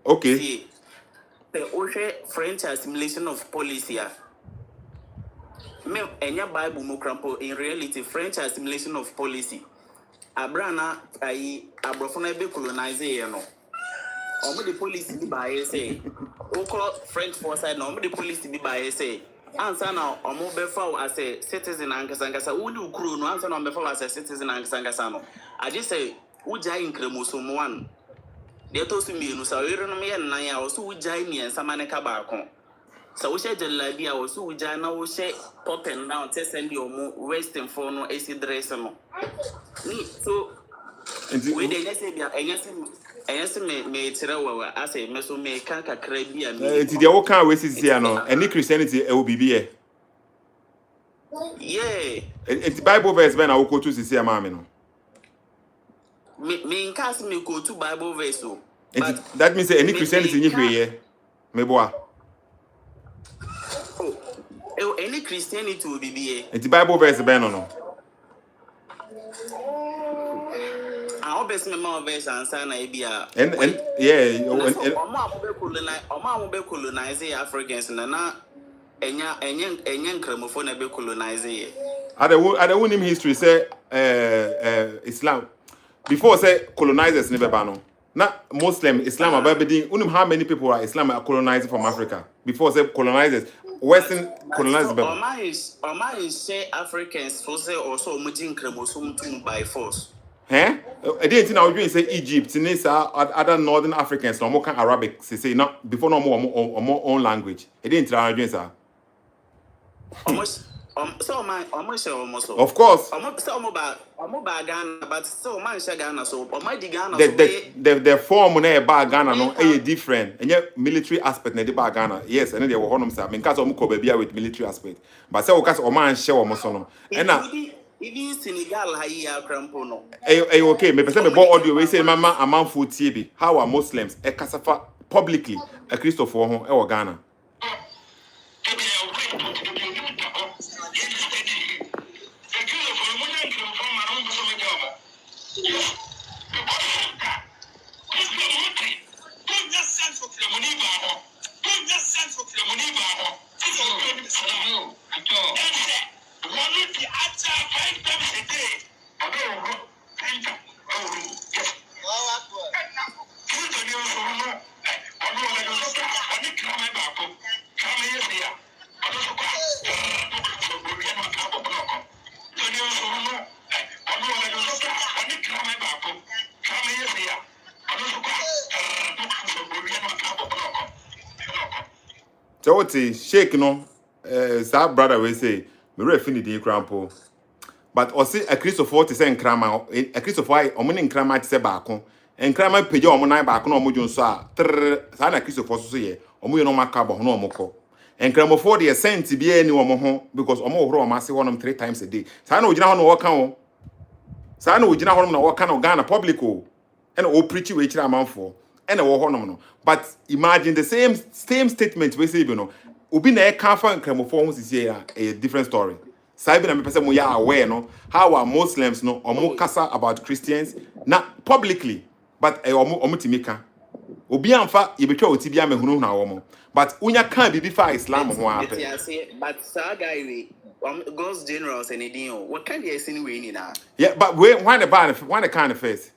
okay see the French assimilation of policy me enya Bible mo crampo in reality French assimilation of policy abrana ai abrofo na be colonize ye no omo the policy bi ba ye say oko French force no omo the policy bi ba ye say answer now omo be follow as a citizen ankasa wudi ukuru no answer now be follow as a citizen ankasa no I just say uja incremosomo 1 de to so mi no sa were no me nan ya wo so uja ni ensamane ka ba ko sa wo she jelabi a wo so uja na wo she top and down te send the omo western for no AC dress no ni so we dey say bia enyese me tire wa ase me so me kan kakra bia me ti de wo kan we sisi no any Christianity e wo bibie yeah the Bible verse ben na wo ko tu sisi ma me no me cast me go to Bible verse so but that means any Christianity ni hweye me boa any Christianity will be the Bible verse ben no I obviously my verse answer na ebia and yeah omo be colonize Africans na enya nkramofo na be colonize I don't him history say Islam before say colonizers never ban na Muslim Islam ababedi unim how many people are Islam are colonizing from Africa before say colonizers Western colonizers Oma is say Africans for say also mujin nkramosum by force I didn't now doing say Egypt Tunisia other northern Africans no more can Arabic say not before no more own language I didn't try doing sir almost so my almost of course almost Ghana but so man Ghana so my Ghana the form na ba Ghana no e different and military aspect na dey ba Ghana yes and they were honom say me case omo ko ba bia with military aspect but say o case o man share omo so no and na even Senegal high crampo no okay me person me bo audio we say mama amanfo tie bi how are Muslims e kasafa publicly a Christopher ho e wo Ghana so what shake no that brother we say me refi ni din crampo but also a Christopher to say Krama, a Christopher, or meaning Krama to say Bacon, and Krama Pejo, or Monai Bacon, or Mujon Sa, Sana Christopher, so ye, or Muno Macabo, no Moko. And Kramo 40 is sent to be any one because Omo Roma say one 3 times a day. Sana would not walk on. Sana would not walk on Ghana publico, and all preachy which amount for, and a war. But imagine the same statement we say, you know, Ubi na Kafa and Kramo forms is here a different story. Sabi na me pese mo ya aware no how are Muslims no omo kasa about Christians na publicly but omo timika obi amfa ye betwa otibia mehunu na omo but unya kan bibi fa Islam ho ape but sir guy we God's generals and edin what kind of sin we ni na yeah but why the kind of face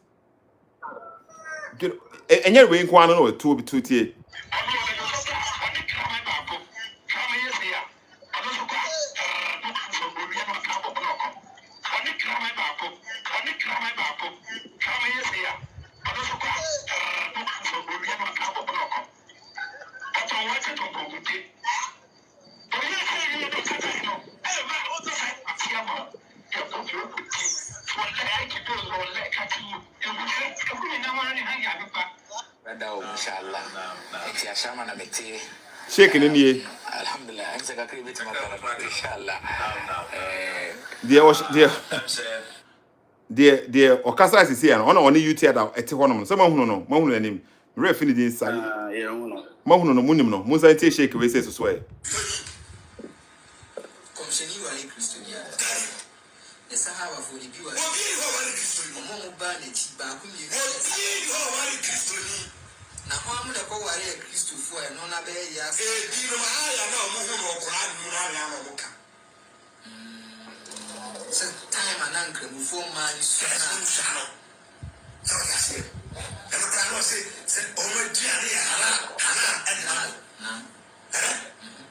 enye we nko anu no two tie shaking in here. Alhamdulillah, I'm saying I can't beat my inshallah. Dear Okasa is here, and only you tear out at one. Someone who know, Mahun name, refined inside. Mahun no Munimo, Musa shake away says to swear. Na kwa muda kwa wale Kristo fua ya nona be ya dino haya na muhuno Qur'an munana amabuka so time anankre mufo mani sana so yasi ema tano se omediani hala edam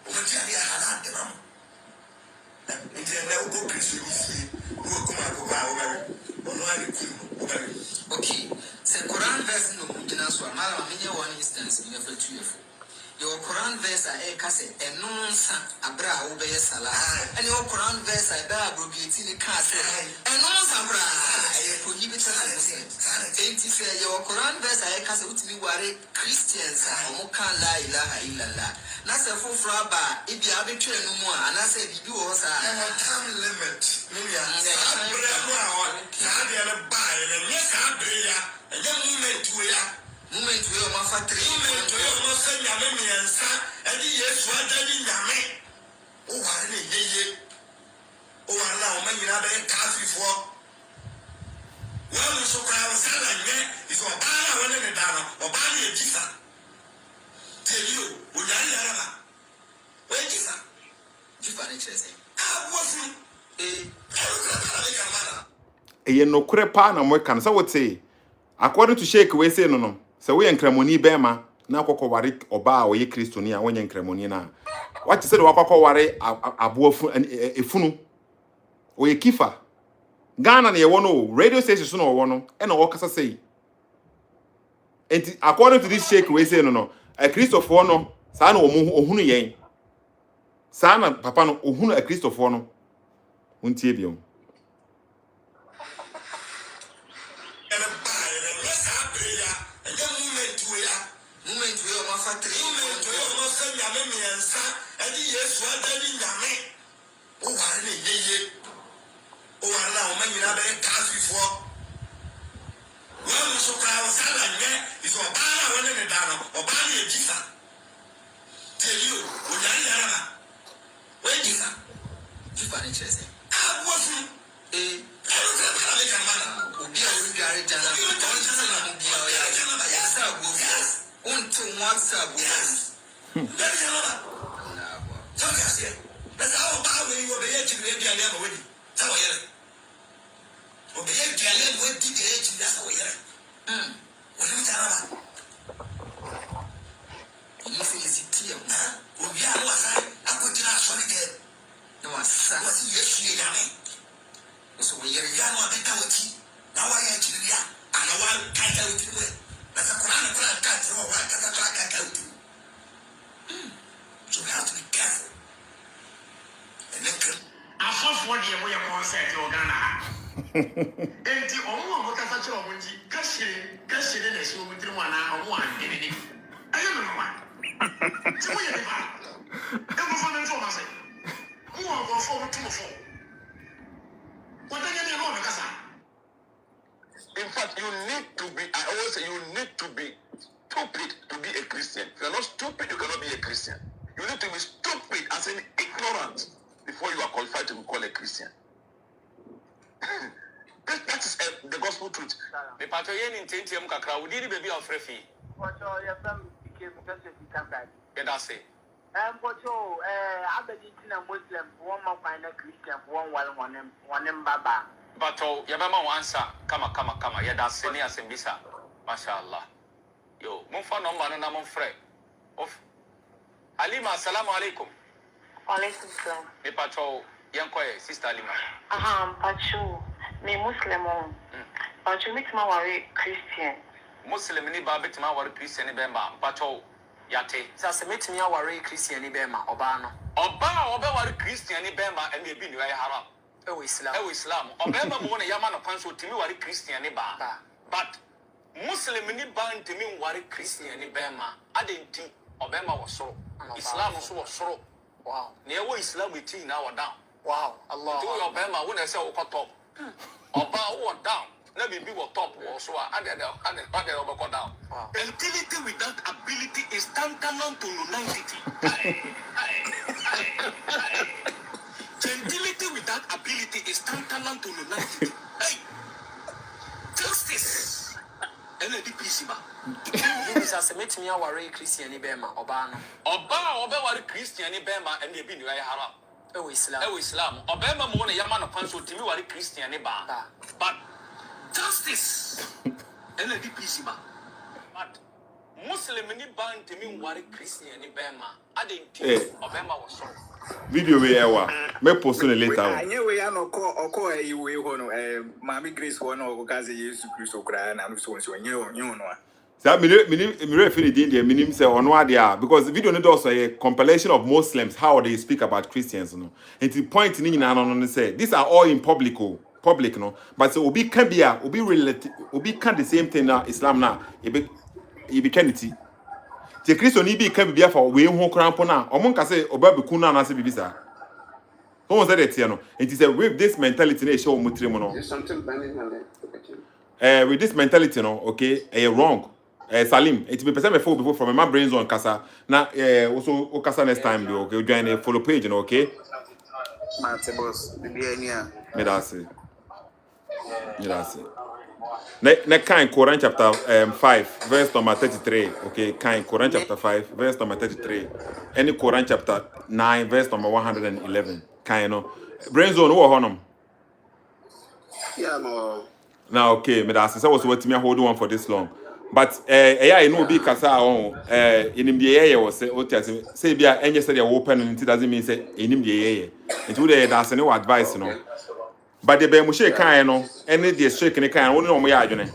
omediani hala edam ndio na uko Kristo ni uko kuma kwa okay se Quran verse no mujina so amala menye one instance in every 2 years your Quran verse I kase enonsa abra wo be sala and your Quran verse I ba abrogate ni kase enonsa abra e prohibited and say your Quran verse I kase utimi ware Christians omo kan la ilaha illallah na se fofra ba e bia betwe no mu ana se bibi wo sa time limit me ya abra no awon na dia na ba ele ka abra and then moment we are my factory, moment we are not saying Yammy and Sa, and yes, what I did Yammy. Oh, I didn't oh, allow me another task before. Well, so I was saying, it's a bar when in the down or body a jisa. Tell you, would I ever? Where is that? Different. I wasn't a no crepa na mo kan say what say. According to Sheikh we say no. So we enkramoni bema na akoko ware oba a we Kristoni a wonye enkramoni na. What you say we akoko ware abofu efunu. We kifa. Ghana na ye wono radio station so no wono e na wo kasa say. And according to this Sheikh we say no. A Christopher no sa na ohunu yen. Sa na papa no ohunu a Christopher no. Untie biom. for the way you said you're Ghana. And the only what I thought you cash in the show with 1 hour. I don't know why. So we are the who are going forward to the phone? What are you going to say? In fact, you need to be, I always say, you need to be stupid to be a Christian. If you're not stupid, you cannot be a Christian. You need to be stupid as in ignorant before you are qualified to be called a Christian. That is the gospel truth. The Patoyan in Tentium Kakra, we did baby of Refi. What your family became because you come back. Yeah, that's it. What your Aberdeen Muslim, one more kind of Christian, one Baba. But oh, Yabama answer, kama, yeah, that's senior Sembisa. Mashallah. Yo, Mufa no man and I'm afraid. Of Alima, assalamu alaikum. Alaikum salam. Me patrol, Yankoye, Sister Alima. Pachu, me Muslim. Pachu, me tma worry Christian. Muslim ni ba betima worry Christian ni bema. Patrol, yate. Sasa metimi aware Christian ni bema oba no. Oba worry Christian ni bema and me be no haram. Islam. Obema mo na yama no kwanso timi worry Christian ni ba. But Muslim ni ba ntimi worry Christian ni bema. Adenti obema was so. Islam was so. Wow. Near Islam we tea now or down. Wow. Allah. Do your bema when I say we top. Oba or down. Let me be what top was so and over down. Utility without ability is tantamount to nonentity. Gentility without ability is tantamount to nonentity. Hey, justice. NDPC ba. Sasa metimi aware Christian ni bema oba no. Oba worry Christian ni bema and me be no haram. Islam. Obema mo na yama no kwanso timi worry Christian ni ba. But Justice. NDPC ba. But Muslim ni ba ntimi worry Christian ni bema. Adenti obema was so. Video we ewa. Me post on later. Anye we ya no ko e we ho no Mami Grace ho no ko kaze Yesu Kristo kra na no so nye no. So me feel the India minim say ono ade because the video no do also a compilation of Muslims how they speak about Christians no. And the point ni nyina no say these are all in public no. But so obi can be obi relative obi can the same thing na Islam na e be kanity. The Christian ni be can be for we ho krampo na omo nka say obabeku na na say bibisa. Who said it no? It is with this mentality na show mutrimo no. There's something banning on it. With this mentality no, okay, wrong. Salim, it be person me follow before from my brains on kasa. Na also o kasa next time do okay, join a follow page no, okay? Mate boss, bibi enia. Me da say. Ne kind Quran chapter 5 verse number 33, okay? Kind Quran chapter 5 verse number 33. Any Quran chapter 9 verse number 111. Kind no. Brains on who honum. Yeah, no. Now okay, me da say so what me hold on for this long. But yeah, you know be kasa on inim de was say o say bia enye say dey open it doesn't mean say inim de it would that's any advice no. But the be mo shake kan no any dey shake ne kan woni no mo ya adwene.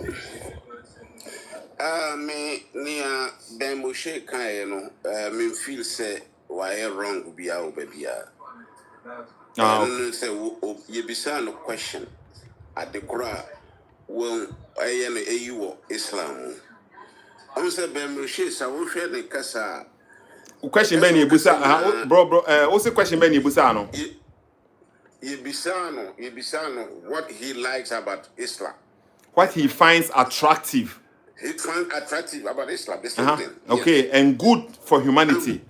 Me near Ben Moshe kan no me feel say why wrong be a obebia. Say you be say no question at the Quran. Well, I am a Islam. I'm saying, Ben Moshe, I will share the Casa. Question Benny Busa, bro, what's the question Benny Busano? Yebisano, what he likes about Islam. What he finds attractive. He finds attractive about Islam. The same thing. Okay, yes. And good for humanity.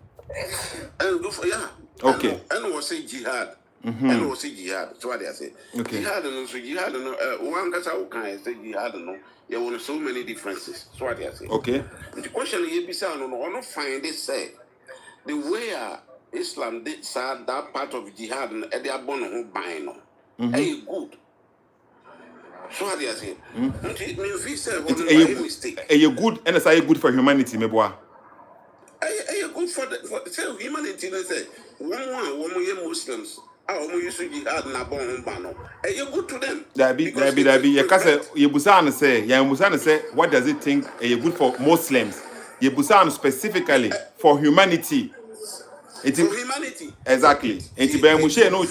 And good for, yeah. Okay. And was say jihad. And was say jihad. So what they say. Okay. Jihad and also jihad and one that's how can I say jihad and no. There were so many differences. So what they say. Okay. The question is Yebisano, no one find it say the way Islam did that part of jihad and they are born who buy no. Hey, good. So what they say. It's good and it's good for humanity, me boy. Hey, good for humanity. They say one Muslims. You good to them. That be. Yebusan say, what does it think? Good for Muslims. Yebusan specifically for humanity. For humanity. Exactly. And to be Mushe no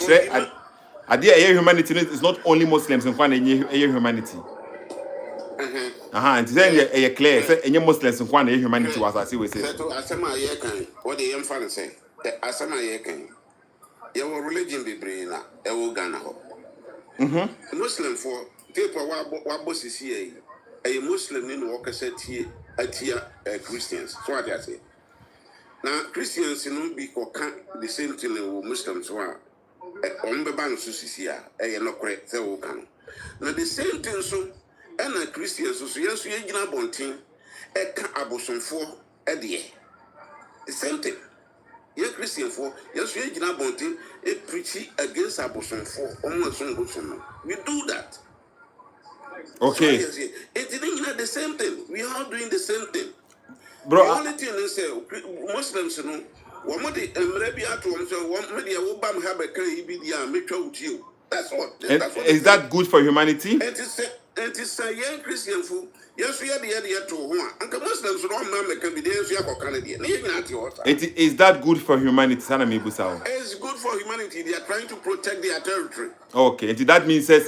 Idea humanity is not only Muslims in one humanity. And then a clear say any Muslims in one humanity was as we say. Asama ye kan. What the emphasis say? Asama ye kan. Your religion be brain na e wo Ghana ho. Muslim for people wa bosses here. A Muslim ni no work set here atia Christians. So what I say. Now Christians no be the same thing with Muslims wa. On be ban so sisia e no correct say wo kan. Now the same thing so and a Christians so yes you gina bontin e ka abosomfo e de. The same thing. You Christian for yes you gina bontin e preach against abosomfo almost on we do that. Okay. So, it didn't the same thing. We are all doing the same thing. Bro, the only thing is Muslims you know what the Arabia to one media will bam have a you. That's what. That's what is that good for humanity? It is a young Christian fool. Yes, we are the idea to one. And the Muslims don't can be there. Is that good for humanity? It's good for humanity. They are trying to protect their territory. Okay, that means the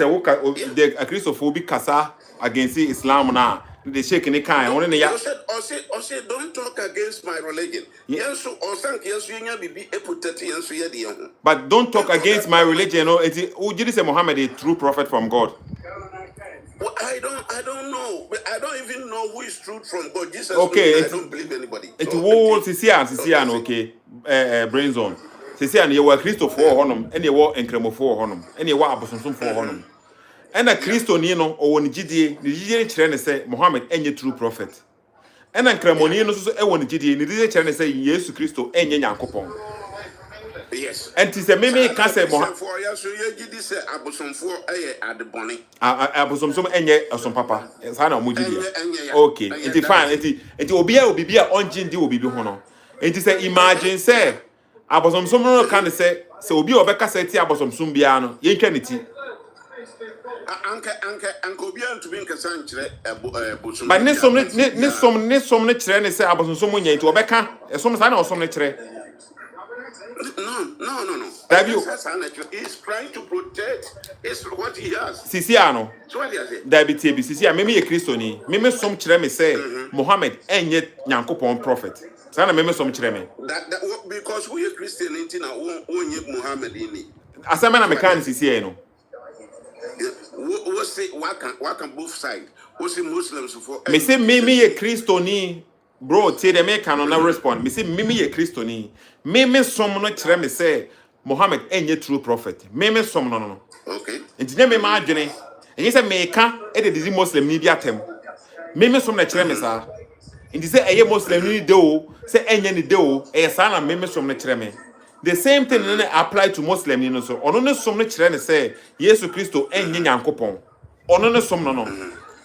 Christophobic Kasa against Islam now. They shake any kind. Say, don't talk against my religion. Yes, but don't talk against my religion. Who did say Muhammad a true prophet from God? Well, I don't know. I don't even know who is true from God. Jesus. Okay, I don't believe anybody. It's all Sisian, okay. Brain zone. Sisian, you were Christopher Honum, and you were Encremo for Honum, and you were Abosum for Honum. And a Christo Nino or one GD, the GD China say Muhammad any true prophet. And a Cremonino so a one GD, the China say yes to Christo any Yankopon. Yes. And tis a meme can say Mohammed for yes, so you did say Abosom for at the bonnet. Abosom and some papa. It's Hannah Mujidi. Okay, it's fine. It will be a on Jindi will be honor. It is a imagine say Abosom Sumo can say so be Obeka say Abosom Sumbiano, Yankanity. Uncle Bian to be in Cassantre, but some train say Abosom Sumunya to Obeka, some sign or some letter. No. He's trying to protect what he has. Sisiano. So what is it? Diabetes, Sisia, maybe a Christoni. Maybe some treme say Mohammed and yet Yankopon prophet. Sana maybe some treme. That because we are Christian in Tina won't Muhammad in it. As a man, I'm a can Sisiano. What's it? What can both sides? What's the Muslims for? Me say maybe a Christoni. Bro, tell the man cannot respond. Me say maybe a Christoni. Maybe some no treme say Muhammad ain't yet true prophet. Maybe some no. Okay. It's never imagine. And you say Meka, it is Muslim media tem. Maybe some no treme sa. And you say a Muslim ni do say any do a son maybe some no treme. The same thing apply to Muslim you know so. Ono some no treme say Jesus Christo ain't Yankopon. Ono no some no.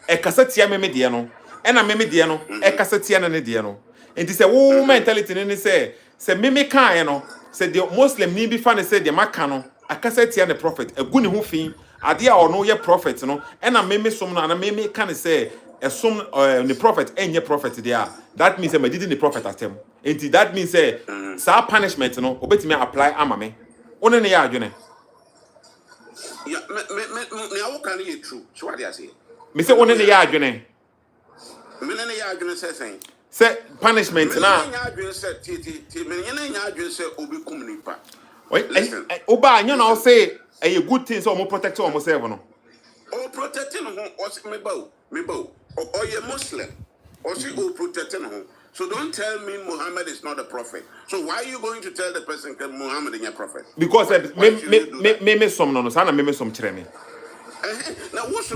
E kasetia me de no. E na me de no. E kasetia na ne de no. And you say wo mentality ni say me kan no. Say the Muslim ni bi fa ne say the maka no akasetia ne prophet egu ne ho fin ade a ono ye prophet no e na me som no na me kan say some the prophet enye prophet there that means say me did the prophet atem enti that means say sa punishment no obetimi apply ama me one ne ya adwene yeah me how can you true so what they say me say one ne ya adwene me ne ya adwene say say punishment na oba anyo na say a good thing so mo protect o mo serve no o protecting who o me bow or you Muslim or see o protecting who so don't tell me Muhammad is not a prophet so why are you going to tell the person that Muhammad is a prophet because me some no sana me some kire me now what's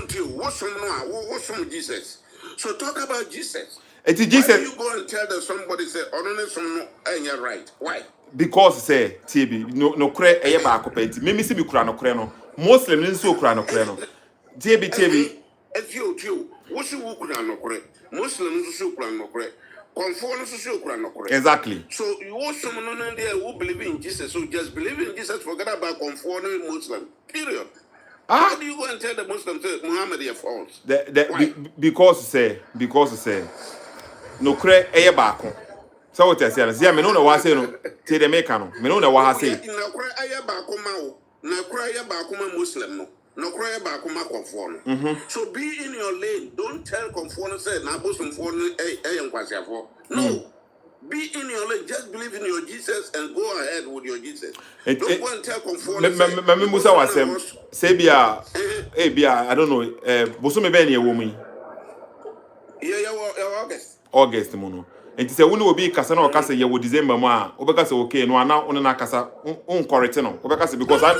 on Jesus so talk about Jesus. It's Jesus. Why do you go and tell that somebody say, "Oh no, you're right"? Why? Because say TB no kure eye ba akopenti. Me si bi kura no kure no. Muslim ni so kura no kure no. TB. If you, what you kura no kure? Muslim so kura no kure. Conform so kura no kure. Exactly. So you want someone there who believe in Jesus, so just believe in Jesus, forget about conforming Muslim. Period. How do you go and tell the Muslims that Muhammad is false? Because say no kure eye ba ko. So what I say, me no na wa say no. Te de make no. Me no na wa say. Na kure eye ba ko ma o. na kura ya ba kuma Muslim no. No cry about kuma conform. So be in your lane. Don't tell conform say na bosom for no. Be in your lane. Just believe in your Jesus and go ahead with your Jesus. Don't go and tell conform. Me Musa wasem. Say bia I don't know. Bosom be na woman. Yeah, August. August mono. And say we no be kasa na o kasa ye wo December mo a. Obeka say okay no ana on na kasa correct no. Obeka say because no.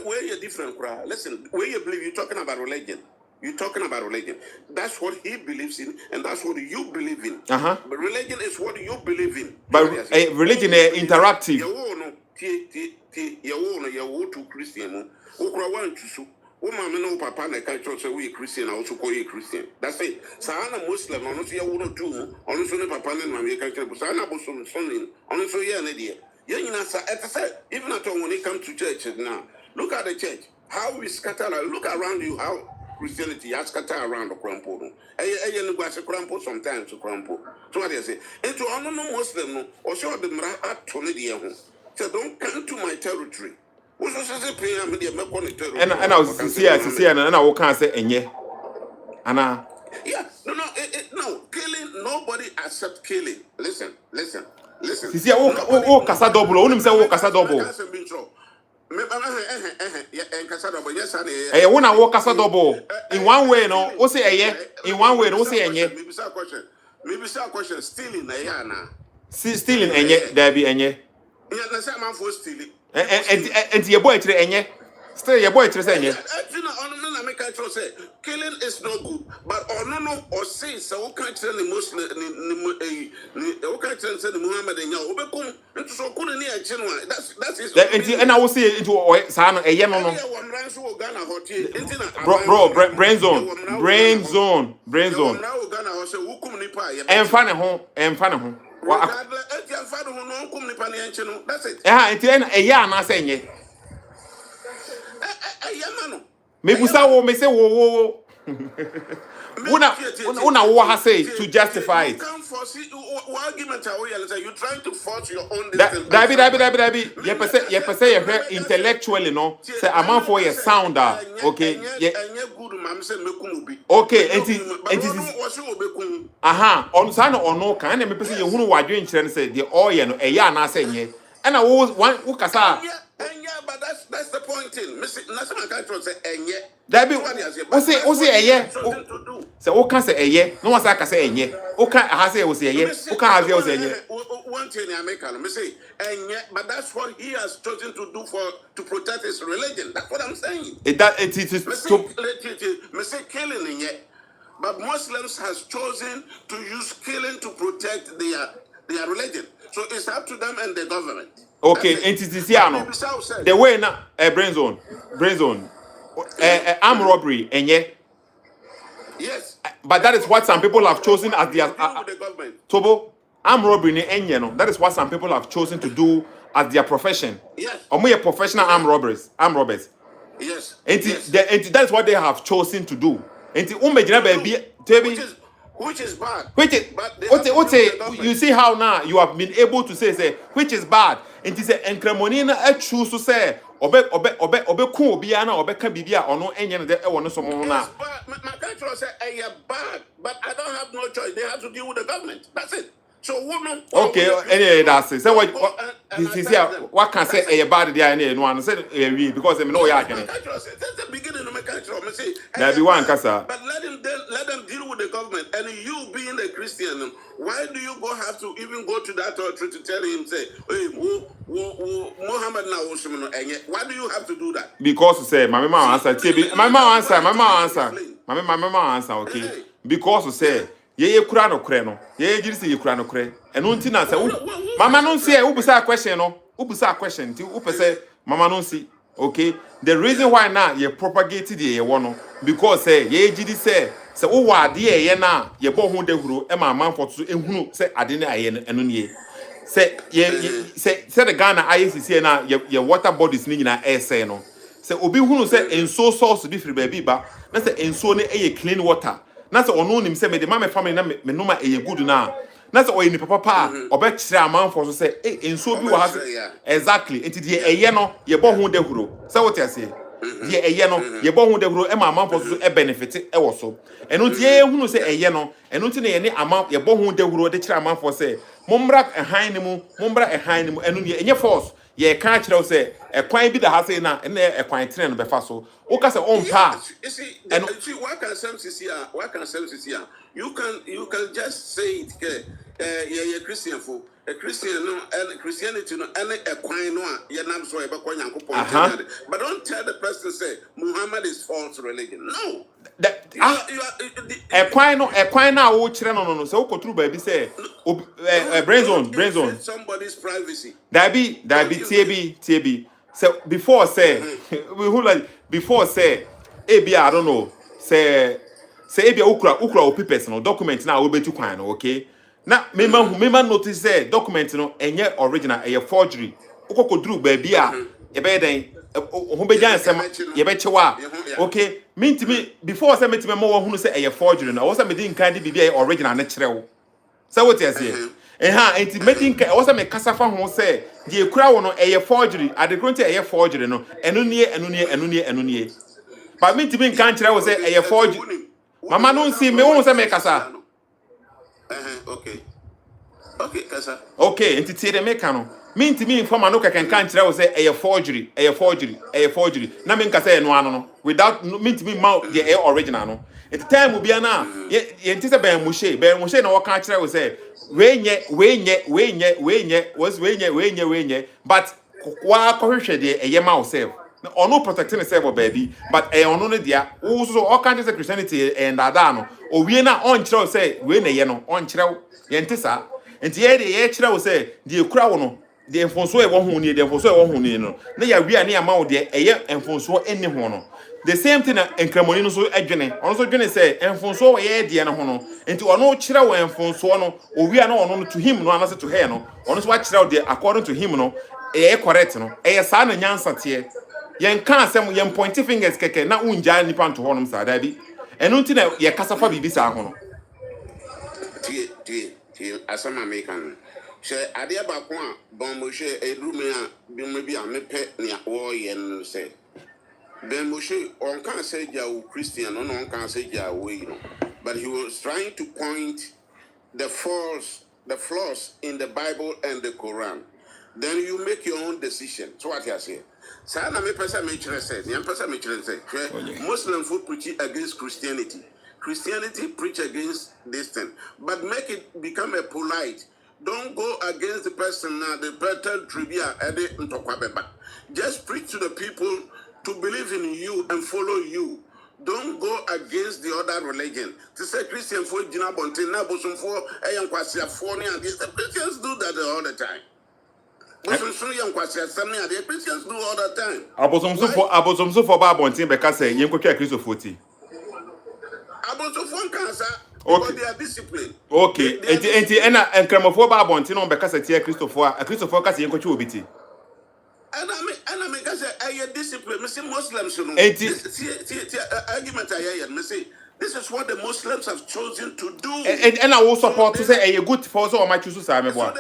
Where you're different, crowd. Listen, where you believe, you're talking about religion. You're talking about religion. That's what he believes in, and that's what you believe in. But religion is what you believe in. But religion is interactive. You to Christian. Papa na church say we Christian, I also call you Christian. That's it. Sana Muslim, honestly, you won't do. Honestly, Papa and Mammy can tell. Sana Muslim, honestly, yeah, an idea. Even at all when it comes to churches now, look at the church. How we scatter. Look around you. How Christianity has scattered around the crumple. Sometimes to crumple. So what they say? Into no Muslim or show them at so don't come to my territory. And I was see and I will can't say enye. Anna. Yeah, no, killing. Nobody accept killing. Listen. See, oh, casa double. Only say oh, casa double. When I walk casa double in one way, no. O say eye. In one way, no say enye. Maybe some question. Stealing enye na. Stealing enye. There be enye. Yeah, na say man for stealing. And your boy tire enye. Still your boy tire enye. Say killing is not good, but or say so can't tell the Muslim can't tell the Muhammad and Obekum into so good in here. That's his and I will see it into San a yellow. Bro, brain zone. And funny home. That's it. A yarn I say. Maybe so me say wo una what has say to justify it. You're trying to force your own Dabi. You say intellectually no. Say a man for a sounder. Okay. Okay. On sana or no can me person you who wa dwen kire say the oil no e ya na say nye. And I was one who kasa. But that's the point in. National control say enye. Dabi, o say eye. Say o can say eye. No one say enye. O can ha say o say eye. O can ha say o say enye. One thing I make me say enye, but that's what he has chosen to do to protect his religion. That's what I'm saying. It is me say killing enye. But Muslims has chosen to use killing to protect their religion. So it's up to them and the government. Okay, the way now, brain zone, armed robbery, and yeah. Yes. But that is what some people have chosen as their Tobo armed robbery, and you know that is what some people have chosen to do as their profession. Yes. Or more professional armed robbers. Yes. And that is what they have chosen to do. And which is bad. You see how now you have been able to say which is bad. And it is a encremonina choose to say obe ku obia na obe ka bibia ono enye de e wono so mo na. My country say bad, but I don't have no choice. They have to deal with the government. That's it. So okay, anyway, that's it. So what can say a bad there any one say because them know ya can. That's the beginning of my country. I say there be one kasa. But let them deal with the government. And you being a Christian, why do you have to even go to that altar to tell him say, hey, Muhammad now? Why do you have to do that? Because say my mama answer. Okay, because say. Ye kura no kure no ye giri se ye kura no kure eno nti na se mama no nsi e ubusa question ti upese mama no nsi. Okay, the reason why now ye propagate the ye wono because say ye giri say wo wa de ye na ye bo hu dehuro e ma manfoto ehunu say ade na aye eno ne say say the Ghana ICC na ye water bodies ni nyina say no say obi hunu say enso source bi free baby ba na say enso ne clean water. Na say ono nim say me de ma me family na me noma eye good na na so oyi ni papa obe kire amanfo so say enso bi wo ha exactly enti de eye no ye bo ho dahuro say what you say de eye no ye bo ho dahuro e ma amanfo so e benefit e wo so eno nti ye hunu say eye no eno nti na ye ne aman ye bo ho dahuro de kire amanfo say mombra ehan ni mu eno ne enye force ye kan kire say ekwan bi da ha say na na ekwan tren no be fa so o ka say on pa you see why can some see here you can just say it yeah Christian for a Christian no and Christianity no and a kwine no ya nam so e be kwa Nyankopon but don't tell the person say Muhammad is false religion no a kwine na wo kire no so ko tru ba bi say brain zone somebody's privacy that be tb so before say who like before say ebi I don't know say ebi ukra o papers no document na wo betu kwan no okay na mema notice say document no enye original eye forgery ukokoduru ba bi a ye be den ho be jan sem ye be chewa okay mintimi before say metime mo wo hunu say eye forgery no wo say me din kan de bibia original na kirewo say what you say enti medin ka wo say me kasa fa ho say de ekura wo no eye forgery adekronti eye forgery no enu nie but mintimi kan kire wo say eye forgery mama no see me wo say me kasa okay kasa okay enti tie de me ka no mintimi informa no kan kire wo say eye forgery na me nka say no ano no without mintimi ma the original no at the time will be na ye enti say ben mo she na wo kan kire wo say we nye but kwa kohwehwe de eye ma yourself ono protecting yourself baby but ono no dia wo so all kind of Christianity and ada no owie na on kire wo say we na ye no on kire ye enti sa enti ye kire wo say de ekura wo no de enfonso e wo hu ni no na ya wi ani ama wo de eye enfonso eni ho no the same thing enkramoni no so adwene ono so dwene say enfonso wo ye de no ho no enti ono kire wo enfonso no owi ana ono no to him no anase to her no ono so wa kire wo de according to him no e correct no e sa na nyansa te yen kan asem yen pointy fingers keke na unja nipa nto ho no sa da bi eno nti na ye kasa fa bibi sa ho no tie asama mekan she ade ba ko a bon mo she edrume a bi me bi a mepe ne wo ye no say ben mo she on kan say jawo Christian no on kan say jawo you know but he was trying to point the flaws in the Bible and the Quran. Then you make your own decision. So what you say? Say na me person me chere say, me person me chere say, Muslim food preach against Christianity. Christianity preach against this thing, but make it become a polite. Don't go against the person now, the better trivia, just preach to the people to believe in you and follow you. Don't go against the other religion. To say Christian for Jina Bontin, Nabosum for Ayankwasia Phone, and the Christians do that all the time. The Christians do all the time. Abosum so for Babontin because say Yanko Christo 40. Abosum cancer. Okay. They are disciplined. Okay. And Cramofo Babontin on because say Christopher Cassie Yanko Chubiti. And I mean, I discipline. Muslims, argument I say this is what the Muslims have chosen to do. And I will support to say a good force or my choose to say. So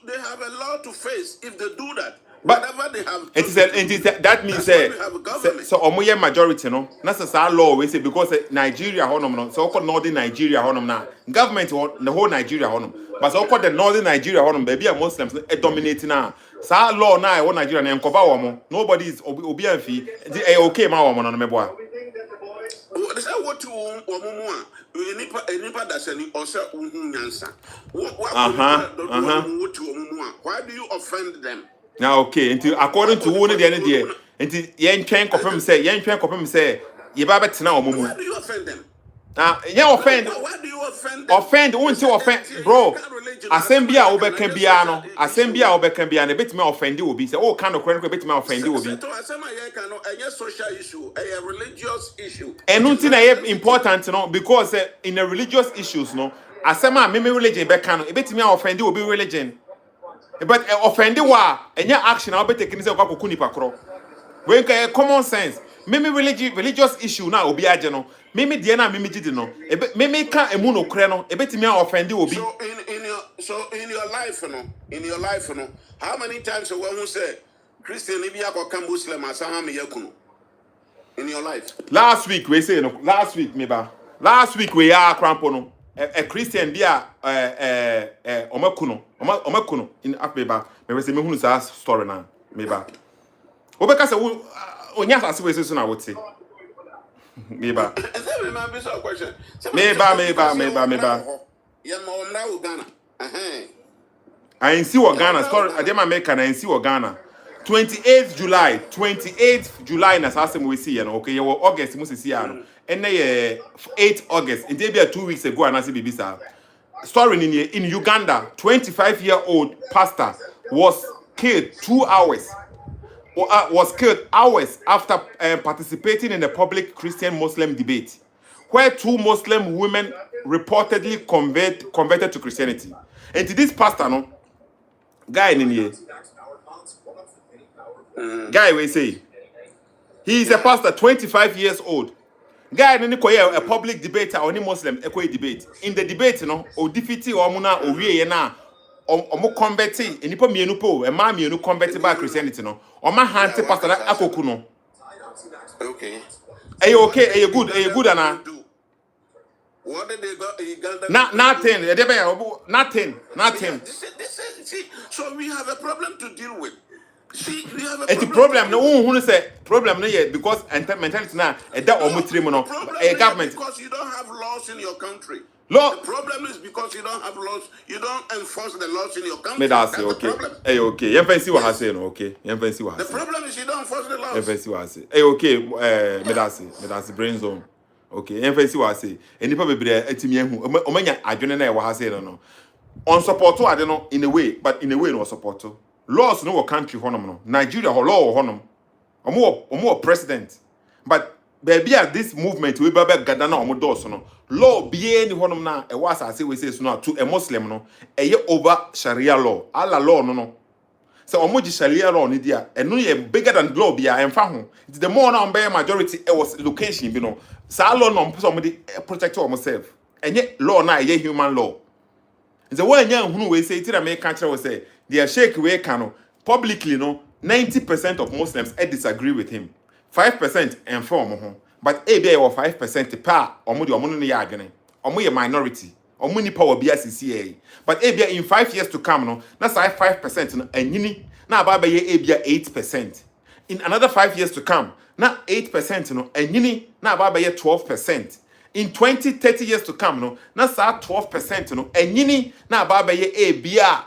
they have a law to face if they do that. But whatever they have, that means so omoye majority no. Na say law we say because Nigeria honum no. So called northern Nigeria honum na. Government the whole Nigeria honum. But so called the northern Nigeria honum baby are Muslims dominating now. Sa law na e wo Nigeria na encover wo mo. Nobody is obi anfi. Okay ma wo mo no meboa. They say what to omumu a nipa that say or say unhu nyansa. Why do you offend them? Now okay, until according to one the end there, until yen twen confirm say ye ba betena omumu. Why do you offend them? Offend. Why do you offend them? Offend, until offend, bro. Asembia obeka bia no. Asembia obeka bia na betime offend obi. Say oh kind of kwen betime offend obi. So asema ye kan no a social issue, a religious issue. And until na important no because in a religious issues no, asema me religion beka no, betime offend obi religion. But offend wa enya action na obetake say kwa kokuni pakro. When common sense. Meme religious issue na obi age no. Meme die na meme gidi no. Meme ka emu no kre no. Ebetimi offend obi. So So in your life, how many times a woman say Christian if you come Muslim as in your life? Last week we say no. Last week Last week we are crampono. A Christian dia omakuno in Afbeba. Me say me hunu sa story na meba. Obeka say onya sa we say so na wote. Meba. Remember some question. Meba. Yeah, mo Ghana. I ain't see what Ghana story. I didn't make an I ain't see what Ghana. 28th July na sasem we see no okay you August must see no and 8th August it dey be 2 weeks ago and I see bibisa story in Uganda 25-year-old pastor was killed 2 hours after participating in a public Christian-Muslim debate where 2 Muslim women reportedly converted to Christianity. And to this pastor no guy in here guy we say he is a pastor 25 years old guy in a public debate or any Muslim debate in the debate no o defeat o mu na o wie na o convert enipa mienu po e ma mienu convert by Christianity no o ma hante pastor akoku no okay are you good ana what did they got Uganda? Nothing. See, so we have a problem to deal with. See, we have a problem. The problem no who say problem no yet because mentality na e da omutrem no government because you don't have laws in your country. Law. The problem is because you don't have laws, you don't enforce the laws in your country. Me that's okay. Hey, okay. You fancy what I say no, okay. You fancy what I say. The problem is you don't enforce the laws. You fancy what I say. Hey, okay. Me that's brain zone. Okay. You fancy what I say. Enipa bebre etimi ehu. Omanya adwene na e wa say no. On support I don't know in a way, but in a way no support. Laws no country honom no. Nigeria ho law honom. Omo president. But baby at this movement we baba gada na omo do so no. Law be any honom na e was say we say so no to a Muslim no. E over Sharia law. Alla law no. So omoji Sharia law ni dia eno ye bigger than law bia emfa ho. The more na be majority e was location bi no. Sa law no mpo so mo di protect ourselves. Enye law na ye human law. The way nya hunu we say tira me kan kire we say the sheikh we can publicly no 90% of Muslims disagree with him. 5% inform ho. But e be 5% pa omo de omo no ya adwene. Omo ye minority. Omo ni power bia CCA. But e be in 5 years to come no na say 5% no anyini na aba be ye e bia 8%. In another 5 years to come na 8% no anyini na aba be ye 12%. In 20-30 years to come no na sa 12% no anyini na aba be ye e bia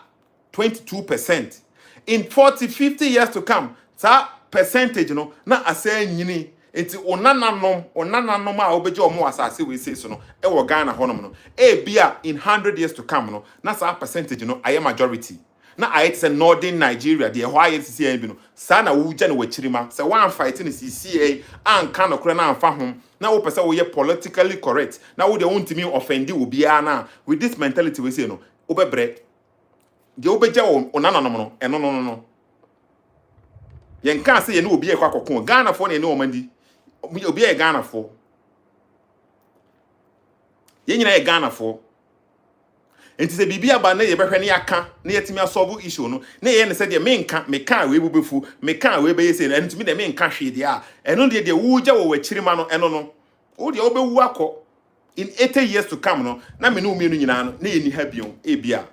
22%. In 40-50 years to come sa percentage no na asa anyini enti onananom a obeje omo asase we say so no e wo Ghana honom no e bia in 100 years to come no na sa percentage no aye majority na aye say northern Nigeria de ho aye CCA bi no sa na wo gya no wachirima say one fight in CCA anka no kora na anfa hom na wo pese wo ye politically correct na wo de wontimi offend obi na with this mentality we say no obebre de obeje onananom no eno no yen kan say ye no obi e kwa kokon Ghana fo na ene omandi obi e Ghana fo ye nyina e Ghana fo enti se bibia ba na ye behwe ne aka na yetimi asolve issue no na ye ne se de me kan we bubefu me kan we be yese na enti me de me kan hwe de a eno de wo gya wo wachirima no eno no wo de obewu akọ in 80 years to come no na me no mienu nyina no na ye ni ha bion e bia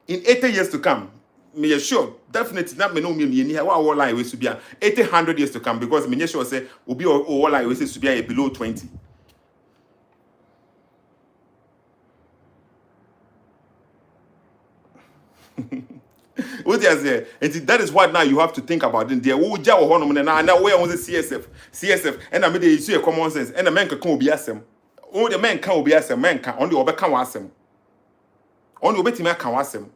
in 80 years to come me sure definitely not me no me ni wa wo line we su bia 100 years to come because me sure say obi o line we say su bia below 20. What they say and that is what now you have to think about in there wo ja wo honom na we won CSF and na me dey issue common sense and na men kan obi asem o de men kan obi asem men kan on de obeka wa asem on de obetimi aka wa asem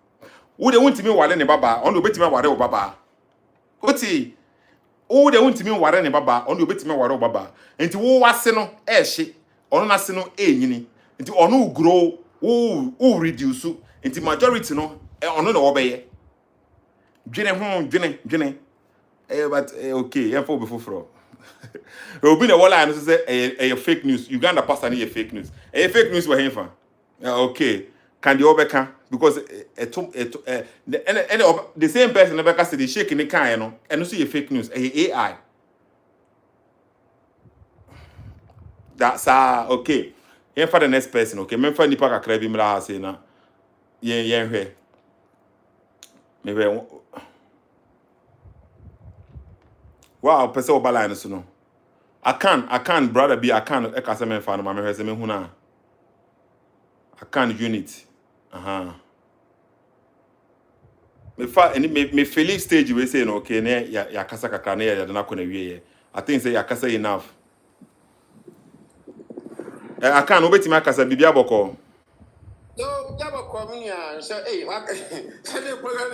wo de wontimi ware ne baba on de obetimi ware wo baba oti wo de wontimi ware ne baba on de obetimi ware wo baba enti wo wase no e hye on na se no enyini enti ono grow wo reduce enti majority no ono na wo beye dwene but okay em for before fro obi na wala no say fake news Uganda pastor na fake news fake news we hen fa okay can the obeka because the same person never can say the shake in the car, you know, and also fake news, AI. That's okay. Here for the next person, okay. Me for nipa kakra bi mra ha say na. Yen hwe. Me be wow, person oba line so no. I can brother be I can e ka say me fa no ma me hwe say me hu na. I can unit. Me feel stage we say no okay na ya kasa kakra na ya na kona wie. I think say ya kasa enough. I can obeti ma kasa bibia boko. No, never come here and say, hey, what? Say the program,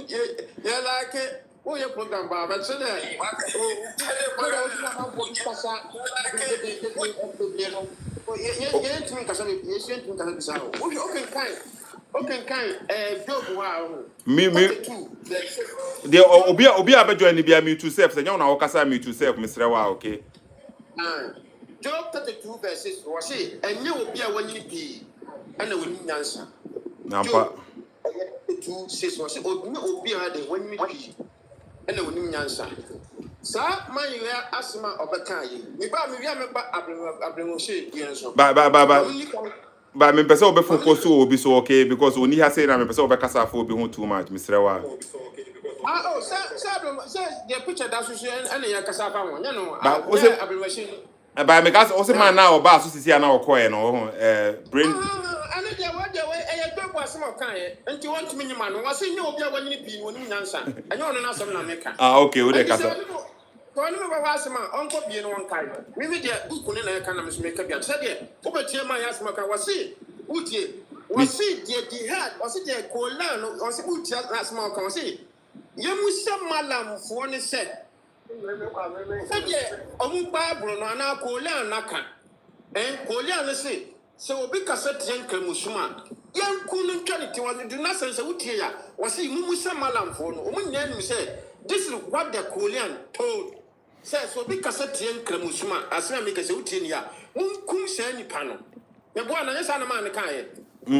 yeah, like it. Oh, your program, but say that. Me the obi abejo ni bia me to self say na okasa me to self Mr. Wa okay. Job 32 verses was say and you will be a one ye and will answer. Nampa 2 says was obi a de when me and will answer. Sir, my asthma of a time. Me ba me abring say so. But me person obe focus so obi so okay because oni ha say na me person obe kasa for obi hu too much Mr. Wa. Oh, sir, the picture that you and your cassava one, you know. But me gas also man now ba so sisi na okoye no brain and the what the way a dog was some kind and you want to me man was in your beer when you be when you answer. And you want to know some America. Okay, we dey kasa. Uncle being one kind. Maybe the book in a kind of make a said there. Over to my asthma was see. Uti was see the had was it the Colan or see Uti last month. Was see. You must some malam for one said. Omu Bible no na Kolan naka. Kolan say so be cassette yankel musuma. Yan kunu ntwaniti was do not sense uti ya. Was see mumu some malam for no. Omu nyan say this is what the Kolan told. Says so be cassette yankel musuma. Asna make say uti ya. Kum say ni pano. Me boy na yesa na man kan ye.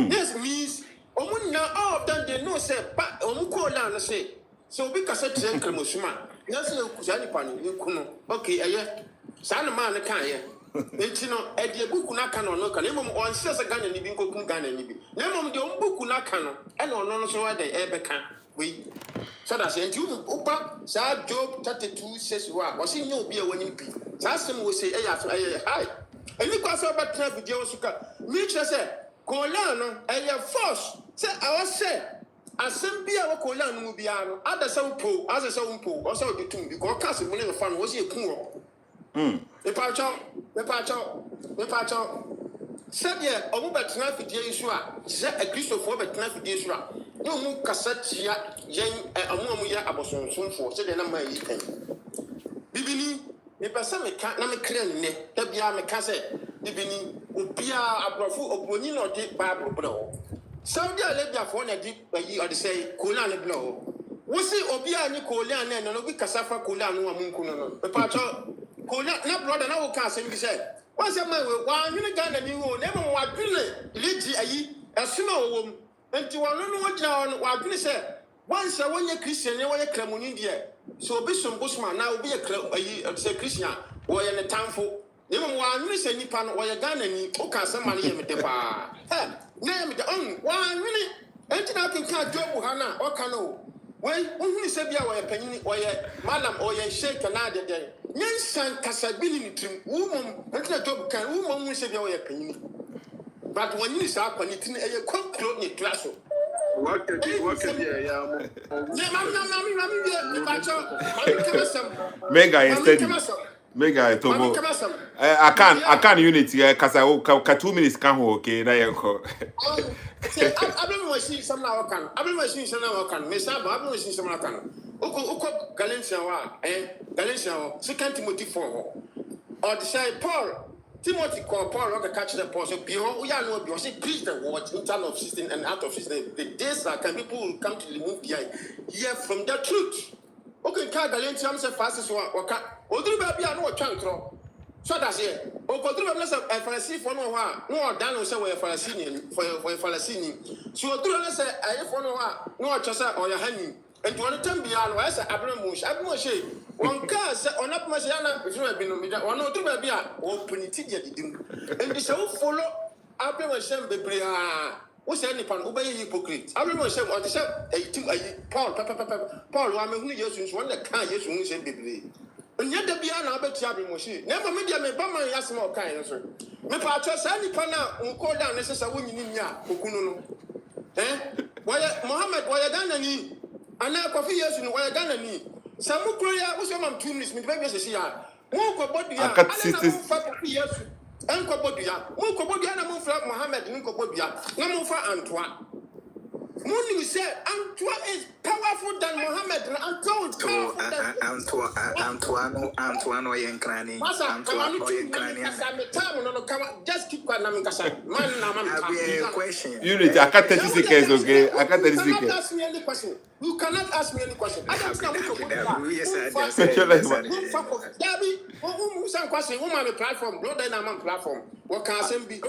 This means omu na all of them they know say but omu Kolan say so be cassette yankel musuma. Yes, Kusani Pan, you kuno. Okay, San man can ye. It's no, at the book na canon, no can on says a gun and living cooking gun and living. Name the own book na canon, and on so they ever can. We so that's it. You Upa, Sir Job 32 says, was in your beer when you be. Sassam will say, hi. And you pass over trap with Josuka. Mitchell said, Colano, and your force. Say, I was said. Assembly our Colan will be other some pool, as a sound pool, or so the two, because Castle winning a fun was a pool. The patch said, yeah, over Tnafi Jesua, said a Christopher but Tnafi Jesua. No more cassette, young Amonia Aboson, soon for, said the number 8. Bibini, the person can't not clear, that be a cassette, Bibini, Ubia, a brofu of Bonino did Bible blow. Saudi Arabia for a deep or the say Kolan blow. We see Obia ni Kolan and no be Casafa Kolan no Munkuno. The patch Kolan not brother now can say said. Once a man will one you gun and you will never want to lead a small woman. And you want to know what now what said. Once a 1 year Christian, you want a clam in India. So be some bushman now be a club say Christian or in a town for. Never one you say Nipan or a gun and you can some money in the bar. Name the one minute. And I can catch Job Hana or Cano. When you say, be a penny or a madam or a shake another day. Yan son Casabini to woman, and the job can woman will say, a penny. But when you start when it's a cook clothing class. What can you Mega instead. Mega tobo. I can't unit here cause I 2 minutes can okay na yeko. I don't want to see some now can. I don't want to see some now can. Me say I don't want to see some now can. Uko Galatians Galatians 2 Timothy 4. Or the say Paul Timothy called Paul not to catch the Paul. So behold, we are no be say preach the word in terms of system and out of system. The days that can people will come to remove the hear from the truth. Okay, Galatians say fast so waka. Oduru baby I know what try So that's it. O control na say e Pharisee for no ha. No dan no say we Pharisee for Pharisee. So o control na say e for no ha. No o chose o ya hani. Enti won tam bia no say Abraham she. Won ka say onapoma say na ifuru bi no mi da. Won o ba bia o puniti dia didim. Enti say o follow Abraham shem bebre ha. O say nipa no be hypocrite. Abraham shem o say Paul Paul wa me hunu Jesus won the kan Jesus hunu say bebre. Nya da bia na abetia bi mo shi na ma media me ba man yasema o kan so me pa atwa sa nipa na unko da ne sesa wonyini nya okunu no waya Muhammad waya Ghana ni ana kofi Yesu ni waya Ghana ni samu kroya wo so mam 2 minutes me be be sesi ya mo ko bodu ya ana na fa kofi Yesu en ko bodu ya na mo fra Muhammad ni ko bodu ya na mo fa Antoine. Morning said Antoine is powerful than Muhammad. Antoine is powerful than Antoine or Yankrani. Just keep quiet. Man, question. Unity, I can't 30 seconds, okay? I can't 30 seconds. You cannot ask me any question. You cannot ask me any question. I don't know platform. No, then I'm on platform. What can I be?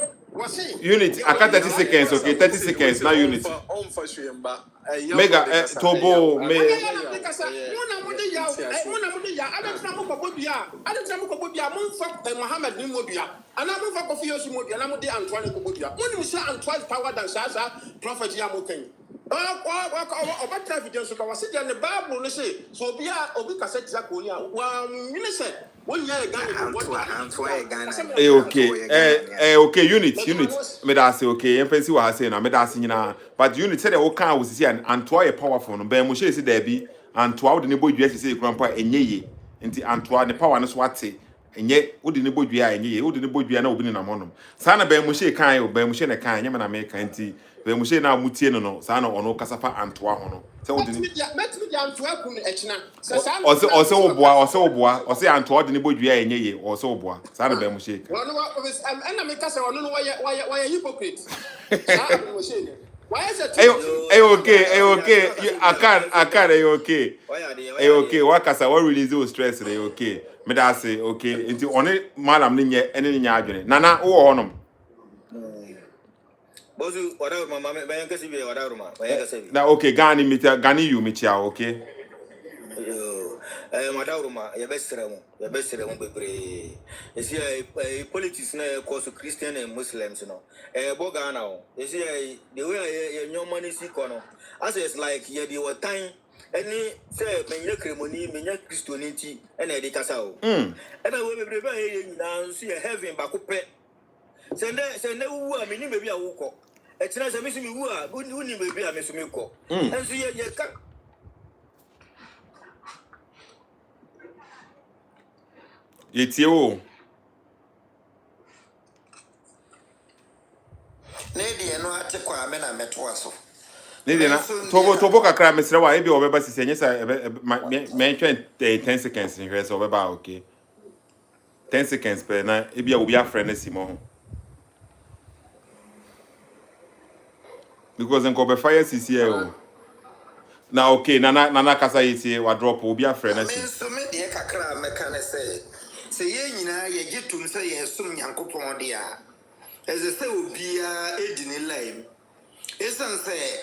Unity, I can't 30 seconds, okay? 30 seconds, now Unity. Mega, Tobo, me. Okay, unit. Me da say okay. Empensi wa say na me da say nyina. But unit said the kan was see and Antoine powerful no. Ben mo she say there be Antoine wo de ne bodua say krampa enyeye. Nti Antoine ne power no so ate. Enye wo de ne bodua enyeye. Wo de ne bodua na obi ne namonom. Sa na ben mo she kan o ben mo she ne kan nyema na me kan nti ben mo she na mutie no no. Sa na ono kasafa Antoine ho no. Se wo de ne Antoine kun echina. Ose oboa. Ose Antoine de ne bodua enyeye. Ose oboa. Sa na ben mo she. And I make us why hypocrite. Why is it? Okay. I can't. Okay. What kasa what release you stress? Okay. Me da say okay. Inti oni madam ni nye ene nya adwene. Nana wo honom. Bozu wada mama me bayan kasi be wada ruma. Bayan kasi. Na okay. Gani you metia okay. Madaruma ya besere mo bebre esi politics na cause Christian and Muslims no boga na o esi the way your money si kono as it's like ye the time any say menya kremoni menya Christianity and e dey kasa o and we bebre ba ye nyina so ye heaven ba ko pe sende wu a meni bebi a wo ko e tena se mi so mi wu a uni bebi a me so mi ko enso ye ka Yetie o. Nedi eno ate kwa me na meto aso. Nedi na tobo kakra mesre wa e bi obeba sisi enye sa me 10 seconds in here so obeba okay. 10 seconds per na e bi obi afre na simo ho. Because en ko be fire sisi e o. Na okay nana kasa yetie wa drop obi afre na sisi. Me so me de kakra me kan say ye nyina ye gitum say ye som Nyankopon de a eze say obia edini live esan say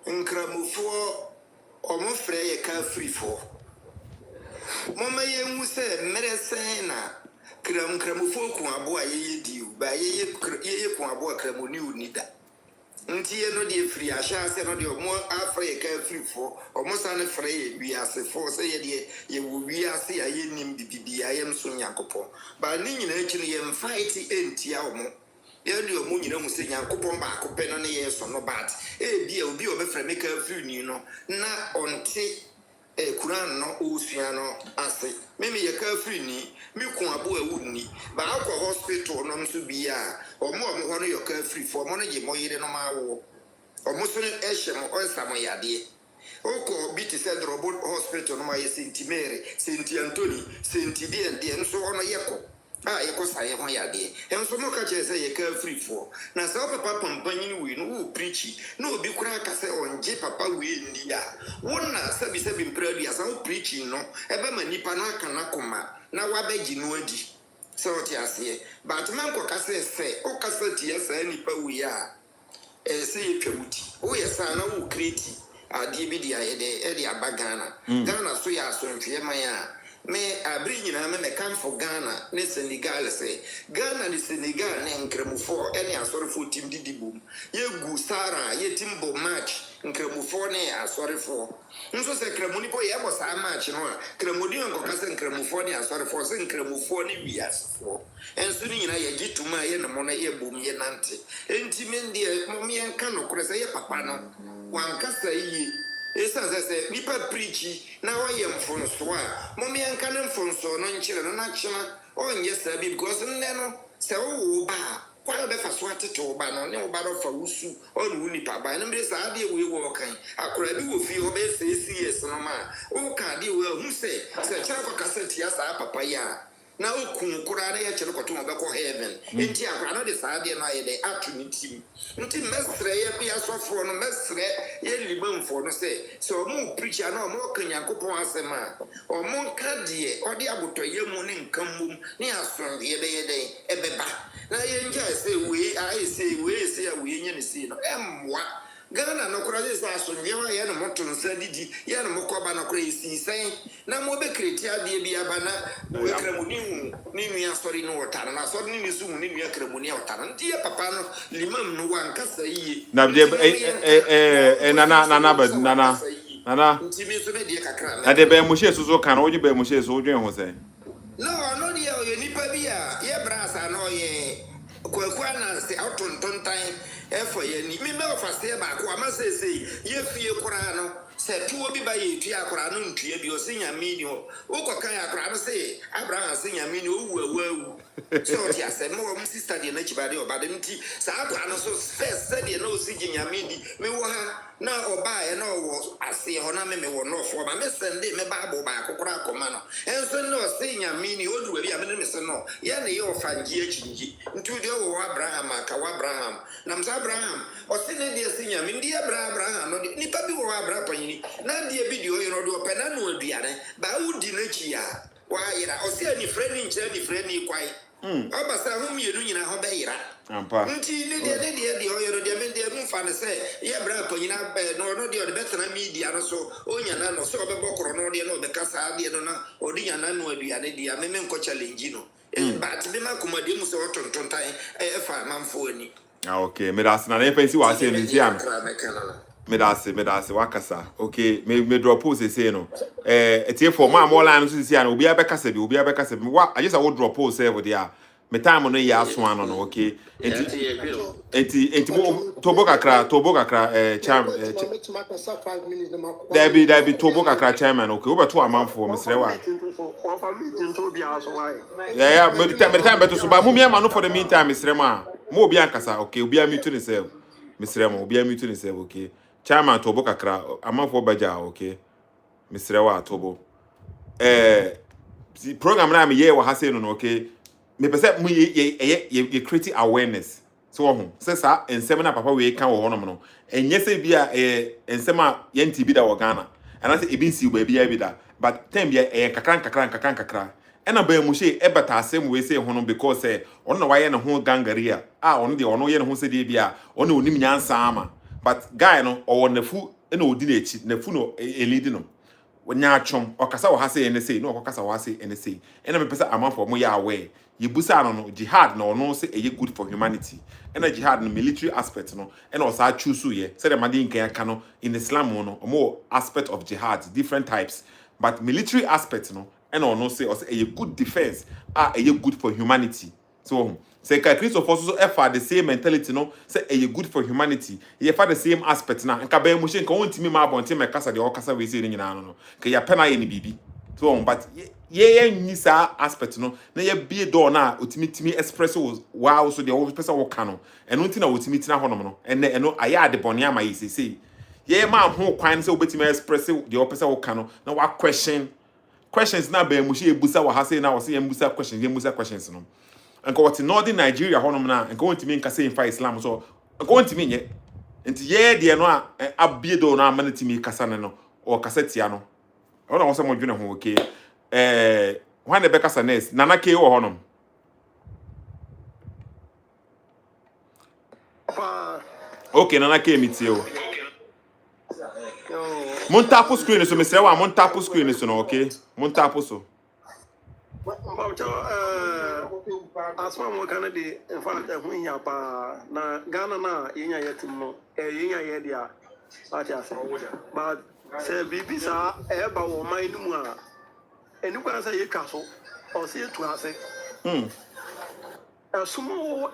nkramufo omofre ye ka frifo mama ye hu say meresen na nkramufo ku abo a ye diu ba ye ku abo kramoni unida nti ye no de free asha se no de omo afre ka frifo omo san frɛ ye wiase fo se ye de ye wo wiase a ye nim bibia ye mso Nyankopon ba ni nyina echi no ye fight entia omo ye de omo nyina hu se Nyankopon ba akopɛ no ne ye so no bat bia obi obefrɛ me ka free ni no na onte Kuran no osua no ase meme ye ka free ni mi ku abo awuni ba akɔ hospital no nso bia omo ho no ye ka free for omo no ye moyire no ma wo omo so no ehye mo onsa mo yade oko bi ti se drobo hospital no ma ye sentimere senti Anthony senti die nso ono ye ko ye ko sa ye ho yade enso mo ka che se ye ka free for na se papa pampanyin wi no wo preach no obi kura ka se onje papa wi ni ya wona sabi mpradu ya sa wo preaching no ebe ma nipa na aka na koma na wabegi no adi So what you say, but man ko kase say, o kase tie say nipa wi a say twawuti. O yes na wo create ade bi dia e de abagana. Ghana so ya so ntwe man a me abri nyina me come for Ghana ne Senegal say Ghana ne Senegal ne nkremufo ene asorefo tim didibum ye gu Sara ye timbo match nkremufo ne asorefo nso se kremuni po ye bo sa match no a kremudi nko kase nkremufo ne asorefo se nkremufo ne wiasfo enso ni nyina ye gituma ye ne mo na ye bom ye nante enti mendie mo me enka no kore se ye papa no wankasa yi esa se nipa preachi na wayem fonso a mommy enka fonso no nkyere no na kyema onye sabi because nne no se wo ba kwa be fa so atete ba no ne wo ba do fa wusu onu uni pa ba na mbe sa ade we wo kan akora bi wo fi wo be se yes no ma wo ka ade we hu se kyera kwa kaseti ya sa papa ya na okun kura na ye kyere kwato be ko heaven enti akora no de sa ade na ye de atunity nti mestre ye bi asofo no mestre ye libamfo no se so mo preacher na mo kanyankopon asema o mo nka de o de aboto ye mu ne nkamum ne ason ye be ye de ebeba na ye nja se we ai se ya we nye ne se no emwa Ghana no kura this aso nyewa ye no moto nsa didi ye no mokoba na kura isisen na mo be kreti ade bi abana we kramuni ni nua sori no otara na sori ni su ni nua kramuni otara ndi ye papa no limam no wankasa yi na de nana ntimi so be de kakra na de be mo hye so kan wo be mo hye so dwen ho se no de ye nipa bi a ye brasa no ye kwa na se autontontan efo ye ni mi me ofase ba ko ama sese ye fie kura no Sethoo bi ba ye tu akura no ntue bi o se nyame ni o ukokan akura no se Abraham se nyame ni o wu so ti ase mo mo sister de na chibade obade nti sa akura no so first se de na o si nyame di me wo ha na oba ye na wo ase ho na me wo no fo ba me sende me bible ba akura akoma no enso no se nyame ni o duwa bi a me se no ye na ye ofangie achinji ntu de wo Abraham aka wa Abraham na msa Abraham o se ne de se nyame ndi Abraham no nipa bi wo Abraham panyini na de bi de o yero de o pena no aduane ba wudi na chi ya wa yira o se ni freni nche ni freni kwai abasa ho mienu nyina ho be yira ampa nti ne de o yero de me de mu fa ne se ye Abraham panyina no de o de betena media no so onya na no so be bokoro no de no be kasa de no na o de nya na no aduane dia me nko challenge no but be ma komade mu se o tontontan fa manfo ani okay me das na fancy wa se nzi am me das wakasa okay me drop pose say no etie for ma mo line so say no obi abekasa bi wa I just I would drop pose say there me time no ya so ano no okay enti mo tobo kakra cham there be tobo kakra chairman okay over to amanfo me sere wa yeah me time beto so ba mo me no for the meantime me sere ma mo obi ankasa okay obi am to himself me sere ma obi am to himself okay chairman tobo kakra amanfo baja okay me sere wa tobo program na me ye wa ha say no okay me pese mu ye create awareness so ho se sa ensem na papa we kan wo honom no enye se bia ensem a ye nti bi da wo Ghana ana se ebi nsi ba bia bi da but time bia kakran ena ba mu she e beta asem we say honom because ono na waye ne ho gangaria ono de ono ye ne ho se de bia ono onim nyansa ama but guy no owo nafu ena odi na echi nafu no elidi no wonya atwom okasa wo ha say ene say no okasa wo ha say ene say ena me pesa amanfo mo ya aware yibusa no jihad no no say eye good for humanity ena jihad no military aspect no ena osa choose ye say the madi nkan aka no in Islam no more aspect of jihad different types but military aspect no ena no say eye good defense eye good for humanity so say Christopher also for the same mentality no say eye good for humanity ye for the same aspect na nka ba mu she nka wontimi ma bonte me kasa de okasa we say nyina no ka ya pena ye ni bibi so but ye nyisa aspect no na ye bie door na otimi express wow so de wo pesa wo ka no eno nti na otimi tina honom no eno aya de bone ama yesese ye ma ho kwan se obetimi express de wo pesa wo ka no na wa questions na ba mu she ebusa wa ha say na wo say ebusa questions no nka what northern Nigeria honom na nka wontimi nka say fa Islam so nka wontimi nye nti ye de no a abie door na amanatimi kasa no o kasa tia no ona wo se mo dwene ho okay when the Becca Sanes, Nana K or Honum. Okay, Nana came it you. Montapo screen so me say wa montapo screen so no okay. Montapo so. As one more Canada, in fact, when you are na Ghana na yenya yetim no yenya yedia. But say bibi sa eba wo man mu a enu kwa say yetwa so o say etu ase. Esumo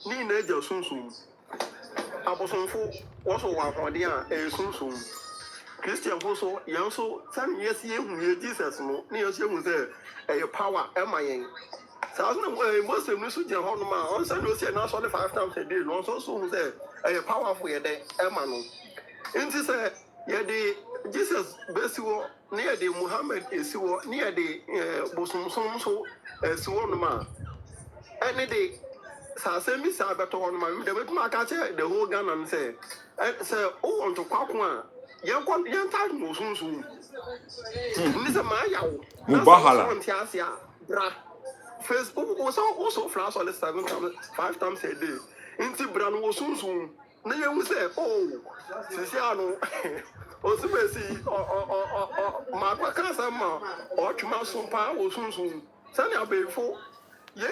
ni na eja sunsun. Abosonfo wo so wa hode a sunsun. Christian so yan so san yes ye hu ye Jesus no ni yes ye hu say e power e ma yen. So Muslim no so je ho no ma on say no say na so 5 times a day no so hu say e powerful ye dey e ma no. Nti say ye dey Jesus besiwo ni ye dey Muhammad esiwo ni ye dey bosomsom so esiwo no ma. Any day sa say mi sa beto no ma de betuma ka che the whole Ghana and say o want to kwako a yan tag mo sunsun ni se ma yawo Mubahala bra Facebook also flash all 5 times a day inti bra no sunsun na ye hu say sisi ano o se be si ma kwa kansa ma o twuma so pa o sunsun sani abefo ye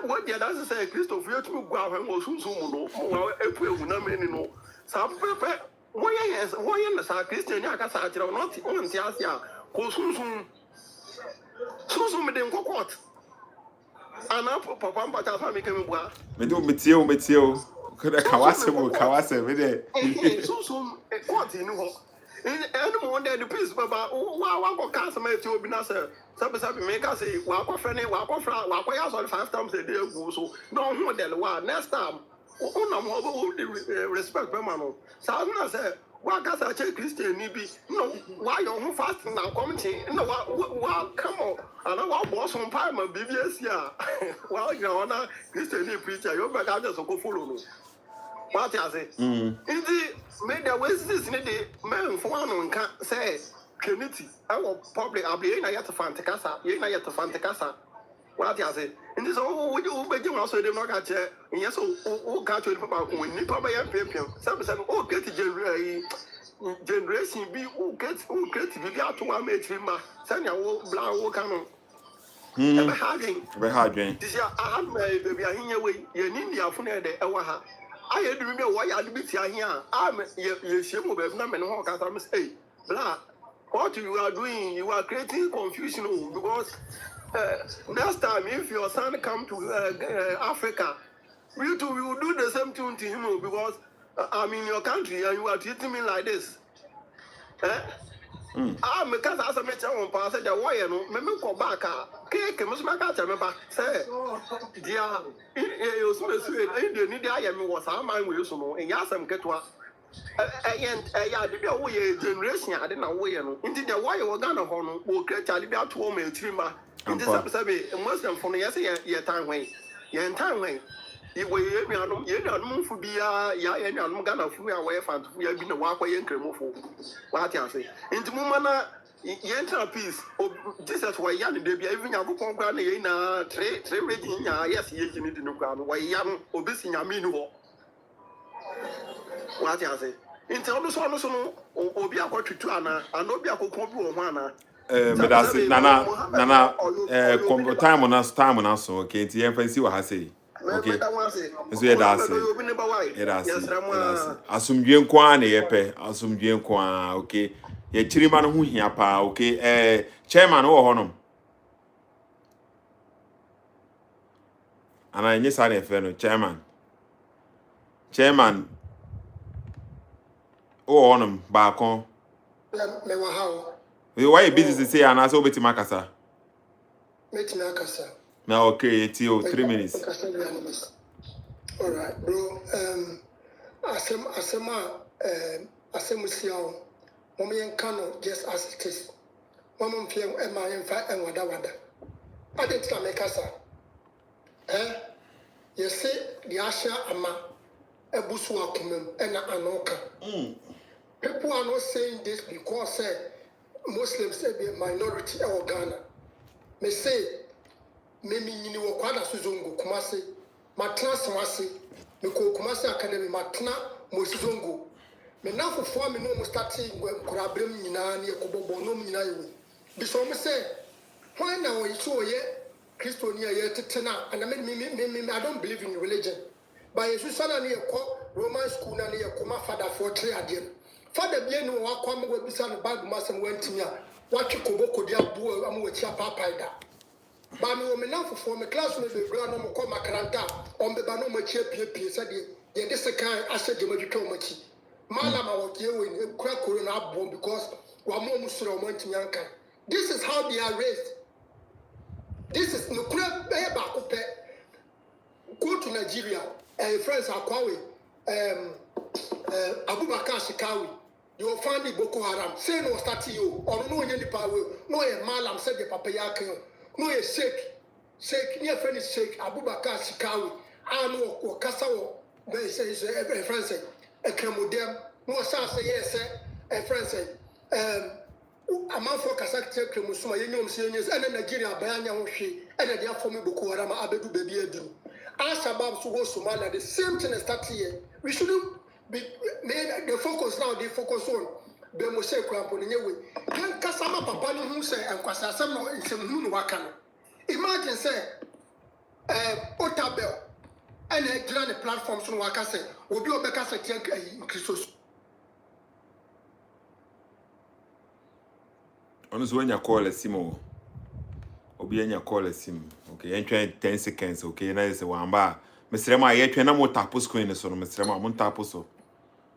what the others say Christopher you to go and go sunsun no epu ewu na meni no sa pepe why na Christian ya ka sa kire not on ti asia ko sunsun me den kokot ana papa mpata fa me kemi bua me do metio kawase me de sunsun court ni ho enu mo de the peace baba wa go cancel me ti obi na say sabi me ka say wa ko frene wa ko ya so 5 times a day go so no hu de wa next time una mo go respect be man no sa na say wa ka sa che Christian ni bi no wa your hu fast na community no wa come on and wa boss on pa ma BBS ya wa you na Christian ni preacher you be ka just go follow no what you say indeed me the way this ni the men for one nka say community I will public abi na yet fantakasa ye na yet fantakasa what you say in this we be jam so dem no ka che yes o ka che papa ko ni papa ya pepem say o get generation bi o get bi ato wa metri ma say na wo bla wo ka no be harding this year I had my baby ahinya we ye ni India fo na de e wa ha I do me why I be here I'm ye shame be na me no ka sa me say bla what you are doing you are creating confusion because next time if your son come to Africa we will do the same thing to him because I'm in your country and you are treating me like this because as a matter on pass the wire no me go back ke me so maka cha me ba say dia you so the need I am was am we so no en ya sam ketwa ya de bia wo ye generation ade na wo ye no nti the wire wo Ghana ho no wo kra cha de bia to ma etirima nti sabe Muslim for no yes ye tan when ye tan when we ye mi anu ye na nu fu bia ya ye na nu Ghana fu ya we fa fu ya bi na wa kwa ye nkremofo wa ti ase nti mu mana ye enter peace Jesus wa ya ne de bia even yakopon kwa na ye na tre region nya yes ye gini di no kwa no wa ya no obesi nya mi ni ho wa ti ase nti odo so no obi akotwetwe ana obi akokon bi wo ho ana me da se nana time na so okay nti ye fancy wa ha say okay so ye da se asumdwe nko a na ye pe asumdwe nko a okay ye chirima no ho hia pa okay chairman wo ho no ana nye sa na fe no chairman wo ho no ba kon me wa ha why busy say ana so beti makasa metina akasa na okay ti 3 minutes all right bro asem siao mom yen kano just as it is mom mfie e ma yen fa en wada adentina mekasa you say the asha ama ebusu akomem ena anoka people are not saying this because Muslims say be a minority in Ghana. Me say, me nyini wo kwada suzongo kumase, ma class wase, me ko Kumasi Academy matna Mosizongo me na fofo me no mo starting nkorabrem nyina ne ekobobo no nyina yewe bi so me say why now we so ye Christonia ye tetena and I don't believe in religion but you sana ne ekọ Roman school na ne ekoma father for 3 ade father bi enu wa kwa mo bisa no Bible masem wantimi a watwe koboko dia buo am wachi papa ida ba me wo me na fofo me class no be bra no mo ko makaranta on be ba no mo chi apie se de ye de sekan ase de mo twetwa mo chi malama wo tie we ni kura koro na abom because wa mo musoro mo ntimi anka. This is how they are raised. This is no kura be ba ko pe go to Nigeria friends Akwawe Abubakar Shikawi you will find the Boko Haram say no start you or no any power no a malam said the papa yakin no a sheikh near friend is Sheikh Abubakar Shikawi I know or Kasawo they say a friend say a camudem no say yes a friend say a man for Kasak Musuma you serious and Nigeria Bayanya Hoshi and the former Boko Haram Abedu baby edu Al-Shabaab to go Somalia the same thing start here we shouldn't be the focus now they focus on the Moshe Krampo in your way. Can Kasama Papa who say and Kwasasam no in some moon wakano. Imagine say Otabel and a grand platform from Wakase will be a Becassa Christos. Honestly, when you call a Simo, Obi and you call a Sim, okay, and 10 seconds, okay, and I say one bar. Mr. Rema, yet when I'm more tapo screen, so Mr. Rema, I'm tapo so.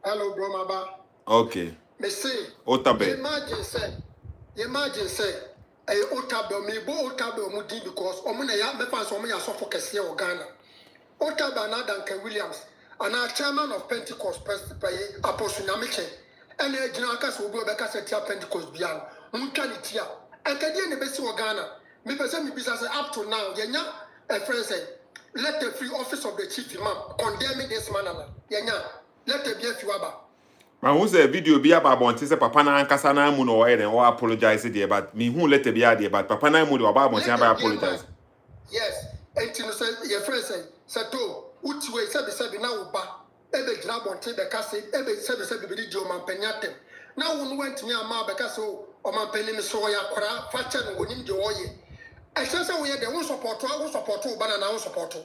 Hello, Bromaba. Okay. Me say, Otabe. Imagine say, Otabe, me bo Otabe mudi because Omuna ya me pass Omuna so for Kessia or Ghana. Otabe na Duncan Williams, and our chairman of Pentecost Apostle Namiche, and a Janakas will go back as a Pentecost beyond Munkanitia, and Canadian Embassy or Ghana. Me person me business up to now, Yenya, a friend say, let the free office of the chief imam condemn this man. Yenya, let the be a few abba. Man, who's a video be about Bonte say Papa na ankasa na mu no and or apologize there, but me who let be there, but Papa na mu do about Bonte apologize. Yes, and you say your friend say, Sethoo, which way sabi now ba, ebe grab Bonte the case, ebe sabi be do man penyatem. Now when went to me a ma because o man penim so ya kwara facha no wonim de oye. I say we dey won support Obana na won support.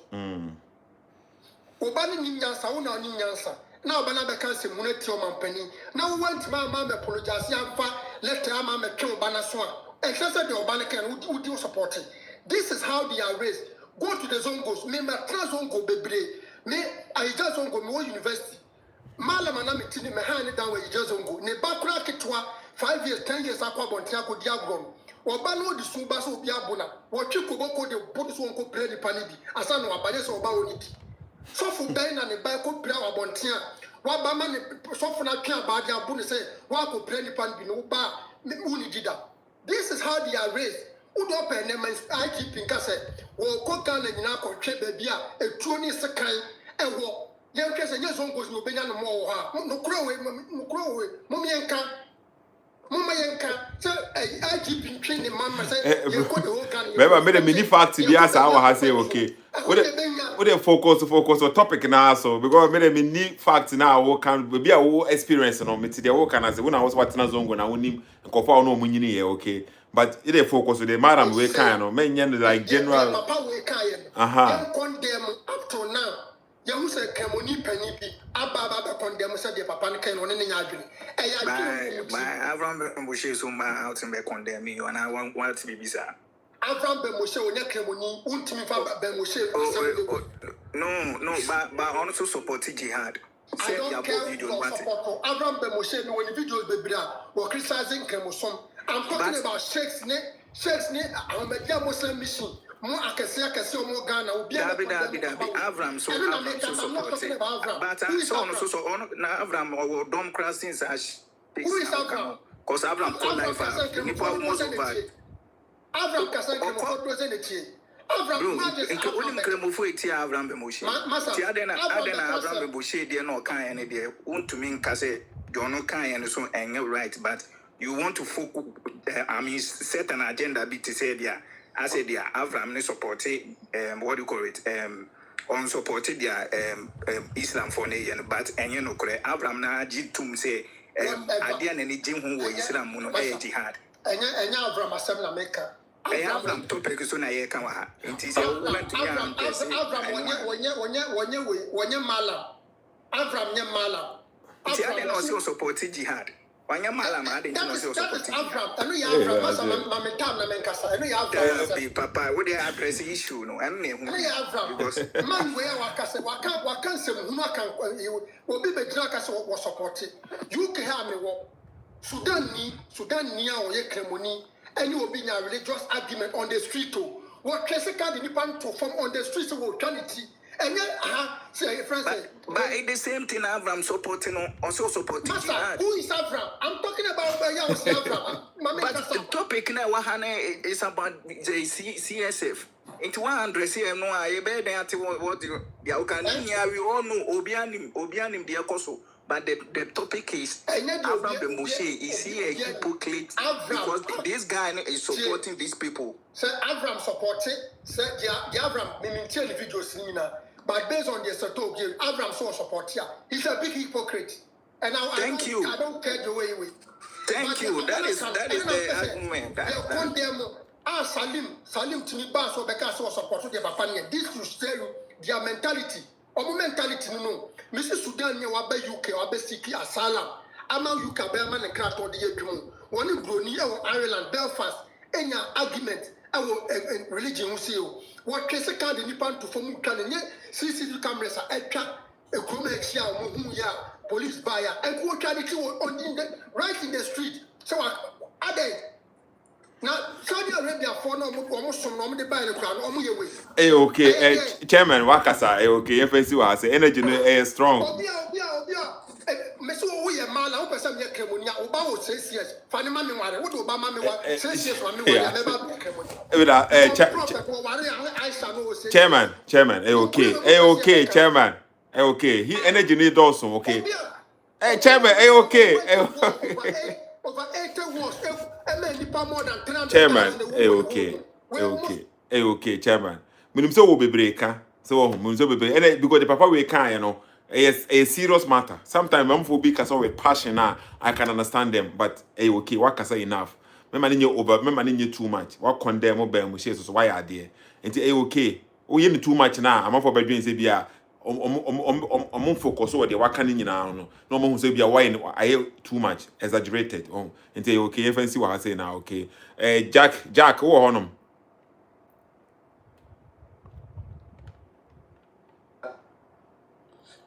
Obana ni nyansa wona ni nyansa. Na Obana be kan se munati o mampani. Na want ma me apologize amfa let am me twe Obana so a. I say the Obana can who support. This is how they are raised. Go to the Zongos. Me Zongo bebre. Me I just Zongo me university. Malama na me tini me hand down where you just Zongo. Ne bakura kitwa 5 years 10 years akwa bontia ko diagrom. Oba no di suba so obi abona wo twe koboko de bodu so nko play di panibi asa no abanye so oba onidi so fu ben na ne ba ko play abontia wa ba ma ne so fu na twa ba di abu ne say wa ko play di panibi no ba unidi da. This is how they are raised. Udo pe ne man IGP nka say wo ko Ghana nyina ko twe ba bia etuo ni sekan ewo ye twe say nyeso ngozi no benya no mo ha no kro we mo mi enka Mama yanka so IGP train the mama say you go the can remember made a mini fact be as I was say okay what the focus on topic now so because made a mini fact now we can be a whole experience no me the work can say when I was watching Zongo na woni nkofa no munyini here okay but it dey focus with the madam we kind no men like general papa we kind condemn up to now ya who say kemoni panipi ababa condemn say the papa kan no ne nya adwene my Avram Bemoshe so ma out and be condemn me and I want to be bisa Avram Bemoshe onya kemoni untimi fa Bemoshe no but also support jihad. I don't care what Avram Bemoshe no when videos bebra or criticizing kemosom. I'm talking about sheikhs ne Ahmadiyya Muslim mission. Mo akese o mo Ghana obi Avram so support but so na Avram or dom crossings as who is Avram? Cause Avram call life Avram kasa kemo present Avram Avram kremofo eti Avram Bemoshe ti adena Avram Bemoshe de no kan ene de untumi nka say John kan ene so enye right but you want to focus set an agenda bit to say there I said there Avram ne support what do you call it on supported their Islam for nation, but and you know, Abraham na jitum say Adian and Jim who were Islam mono jihad. And Abraham Assembly America. Abraham topic is on a Kamaha. It is Abraham when you malam. Abraham nye malam. Abraham also supported jihad. When you malam, I didn't know supported Abraham. I know you Abraham. Mama Tam na menkasa. I know you Abraham. Papa, what they address issue no? I know Abraham. Because man where wakase wakan se hunu kan obi be jina kase wo support. UK ha me wo Sudan ni a oye kremoni any obi nya religious argument on the street to what classical the nipan to form on the streets of eternity. And then, say, friends, but the same thing Abraham supporting, also supporting. Who is Abraham? I'm talking about Abraham. But the topic now is about the CSF. Into 100 CM, no, I bet that what you can hear, we all know Obianim, the Akoso. But the topic is Abraham the Moshe. Is he a hypocrite? Because this guy is supporting these people. Sir, Abraham supported. Sir, the Abraham, maintain the videos, but based on the Sethoo, Abraham so support here. He's a big hypocrite. And now I don't care the way we. Thank you. That is the argument. Salim to me, Bass or Becca so support the Bapania. This will tell you their mentality. Or mentality, no. Mrs. Sudan, you are UK or Besiki Asylum. I'm a UK Berman and Crat or the Edmund. One in Brunei or Ireland, Belfast, any argument, our religion will see you. What case a card in Nipan to form Canadian, CCTV cameras are a trap, a commercial, police buyer, and quote charity on right in the street. So are they? Now, Saudi Arabia for no almost some normally buy the crown on your way. Okay, Chairman, Wakasa, okay, FSU has energy is strong. Meso we a man, I person ye Cremonia, Obama 6 years. Fanny Mammy, what Obama 6 years from me, Chairman, okay, Chairman, okay, he energy need also, okay. Hey, Chairman, okay. Over 80 wars, more than 300. Chairman, okay, Chairman. Minimum will be breaker, so Munzo be and because the papa we can, you know. It's a serious matter. Sometimes I'm for big with passion now. I can understand them, but okay, what can say enough? Remember you too much. What condemn or bear so why are there? And okay, we need too much now. I'm for bedroom say be focus over the what can you now? No one say be why I too much exaggerated. Oh, and say okay, if I see what I say now, okay. Jack, who on him?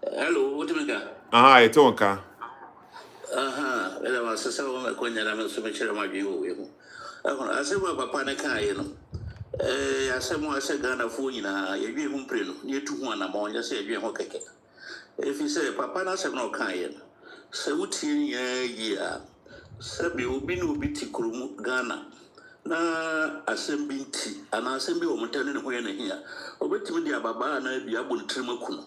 Hello, what do you got? It's okay. There was a several Quenya so much of my view. I said, well, Papa Naka, I said, more I said, Ghana for you now, you be home print, you 2 1 among you say, you okay. If you say, Papa, I said, no kind. So, what year, Sabi will be no bitty Ghana. Na assembly tea, and assembly of Montana when here, or wait to me, Baba and I be able to trim a kuno.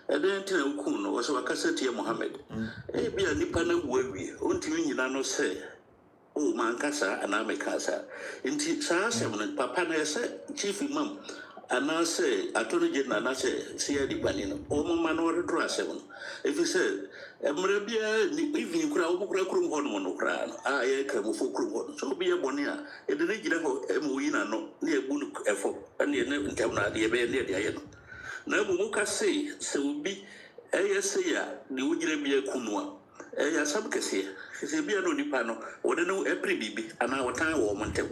And then Kuno was a cassette Mohammed. Eh, be a nipana worry, until you know say, oh, Mancasa and Amecasa. Indeed, Sassaman, Papa said, Chief Imam, and I say, Attorney General, and I say, see a dipanino, or man or a dress. If you said, Emrebia, if you crowd, one crown, I come for crew, so be a bonia, and the region of Emuina, no, near Bunuk effort, and near Nevin, near the na muka say so be say the wujire be kunwa sam kese se bia no nipa no wo de no every bibi ana wotan wo montem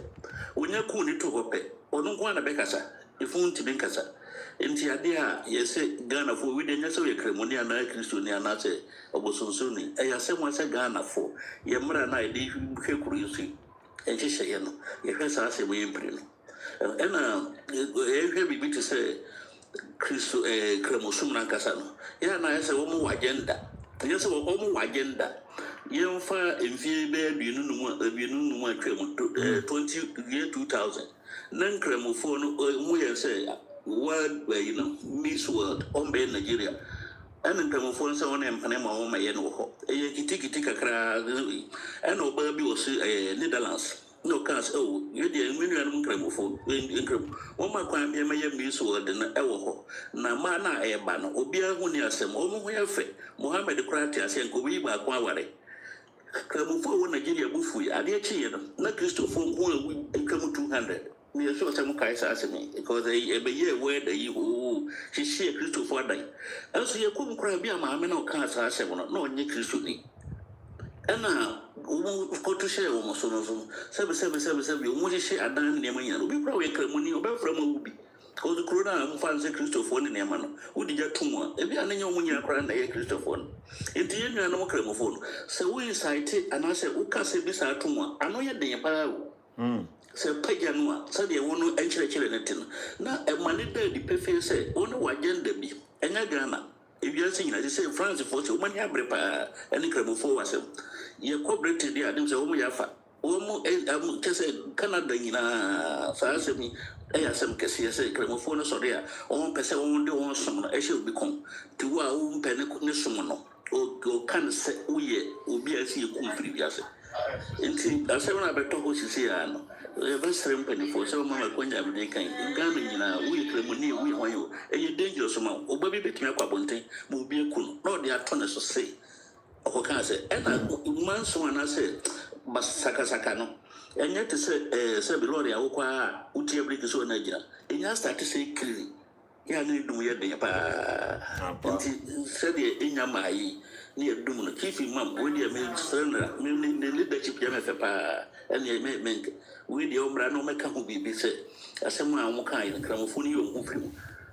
wonya ku ni to hope onu kwa na bekasa ifunti benkasa enti ade a yese Ghana fo we de nya so ye kremoni ana Kristo ni ana se obosonso ni sem wa se Ghana fo ye mra na ide hwekuru yusi enche hye no ye hwesa se we impre no ena hwe bibi to say Kristo kremosum na kasa no ya na yese wo mu agenda yese wo mu agenda yemfa emfie be aduenu numu atwem 2000 nan kremofo no mu yese world Miss World on be Nigeria and kremofo nse won empane ma wo maye no ho kitikiti kakra and oba bi wo Netherlands no cars. Oh, you did a million cramofo in cram. One my crime, you may have missed word in Ewo. Namana Ebano, Obia Huniasem, Omo Mohammed the Cratias and Kubiba Quawari. Cramofo Nigeria Bufu, Adia not Christopher who come 200. Me so some guys ask me because they every year where they she share Christopher day. As you come cry be a mamma no cars are 7 no any Christian. And now, go to share almost so 777 you share a damn name and be probably money about from a movie. Because the Corona fancy Christopher in Yamano, who did your tumor, if you are in when you are crying a Christopher. In the end, you are no cremophone. So we cited and I said, who can say this our tumor? I know you're the Empire. So Pajanua, so they won't enter anything. Now, a money day, the PFA say, only what gender be, and I gana. If you are saying, I say, Francis for you, money I prepare any cremophone was you cooperated the Adams of Yafa. I'm just a Canada in a Sassami, some Cassia, cremophone, so there, all person only one summer, I shall become to our own penny or can say, we will be as you come previous. Indeed, as I better who she say, I know. Best penny for so mama when you have taken Ghana, we money, we want you, and you dangerous amount, or baby between a quabonte, will be a cool, not the attorneys to say. Or can I say, and I once one I said, but Sakasakano, and yet to say, Sabiloria, Oka, Utia Brick is so Niger, and you start to say clearly. Ya need do ya de pa. Said in your mai near Dumuna, chief mum, when you make surrender, meaning the leadership Yamafa, and you may make with the Ombra no make who be said. As someone who kind of gramophone you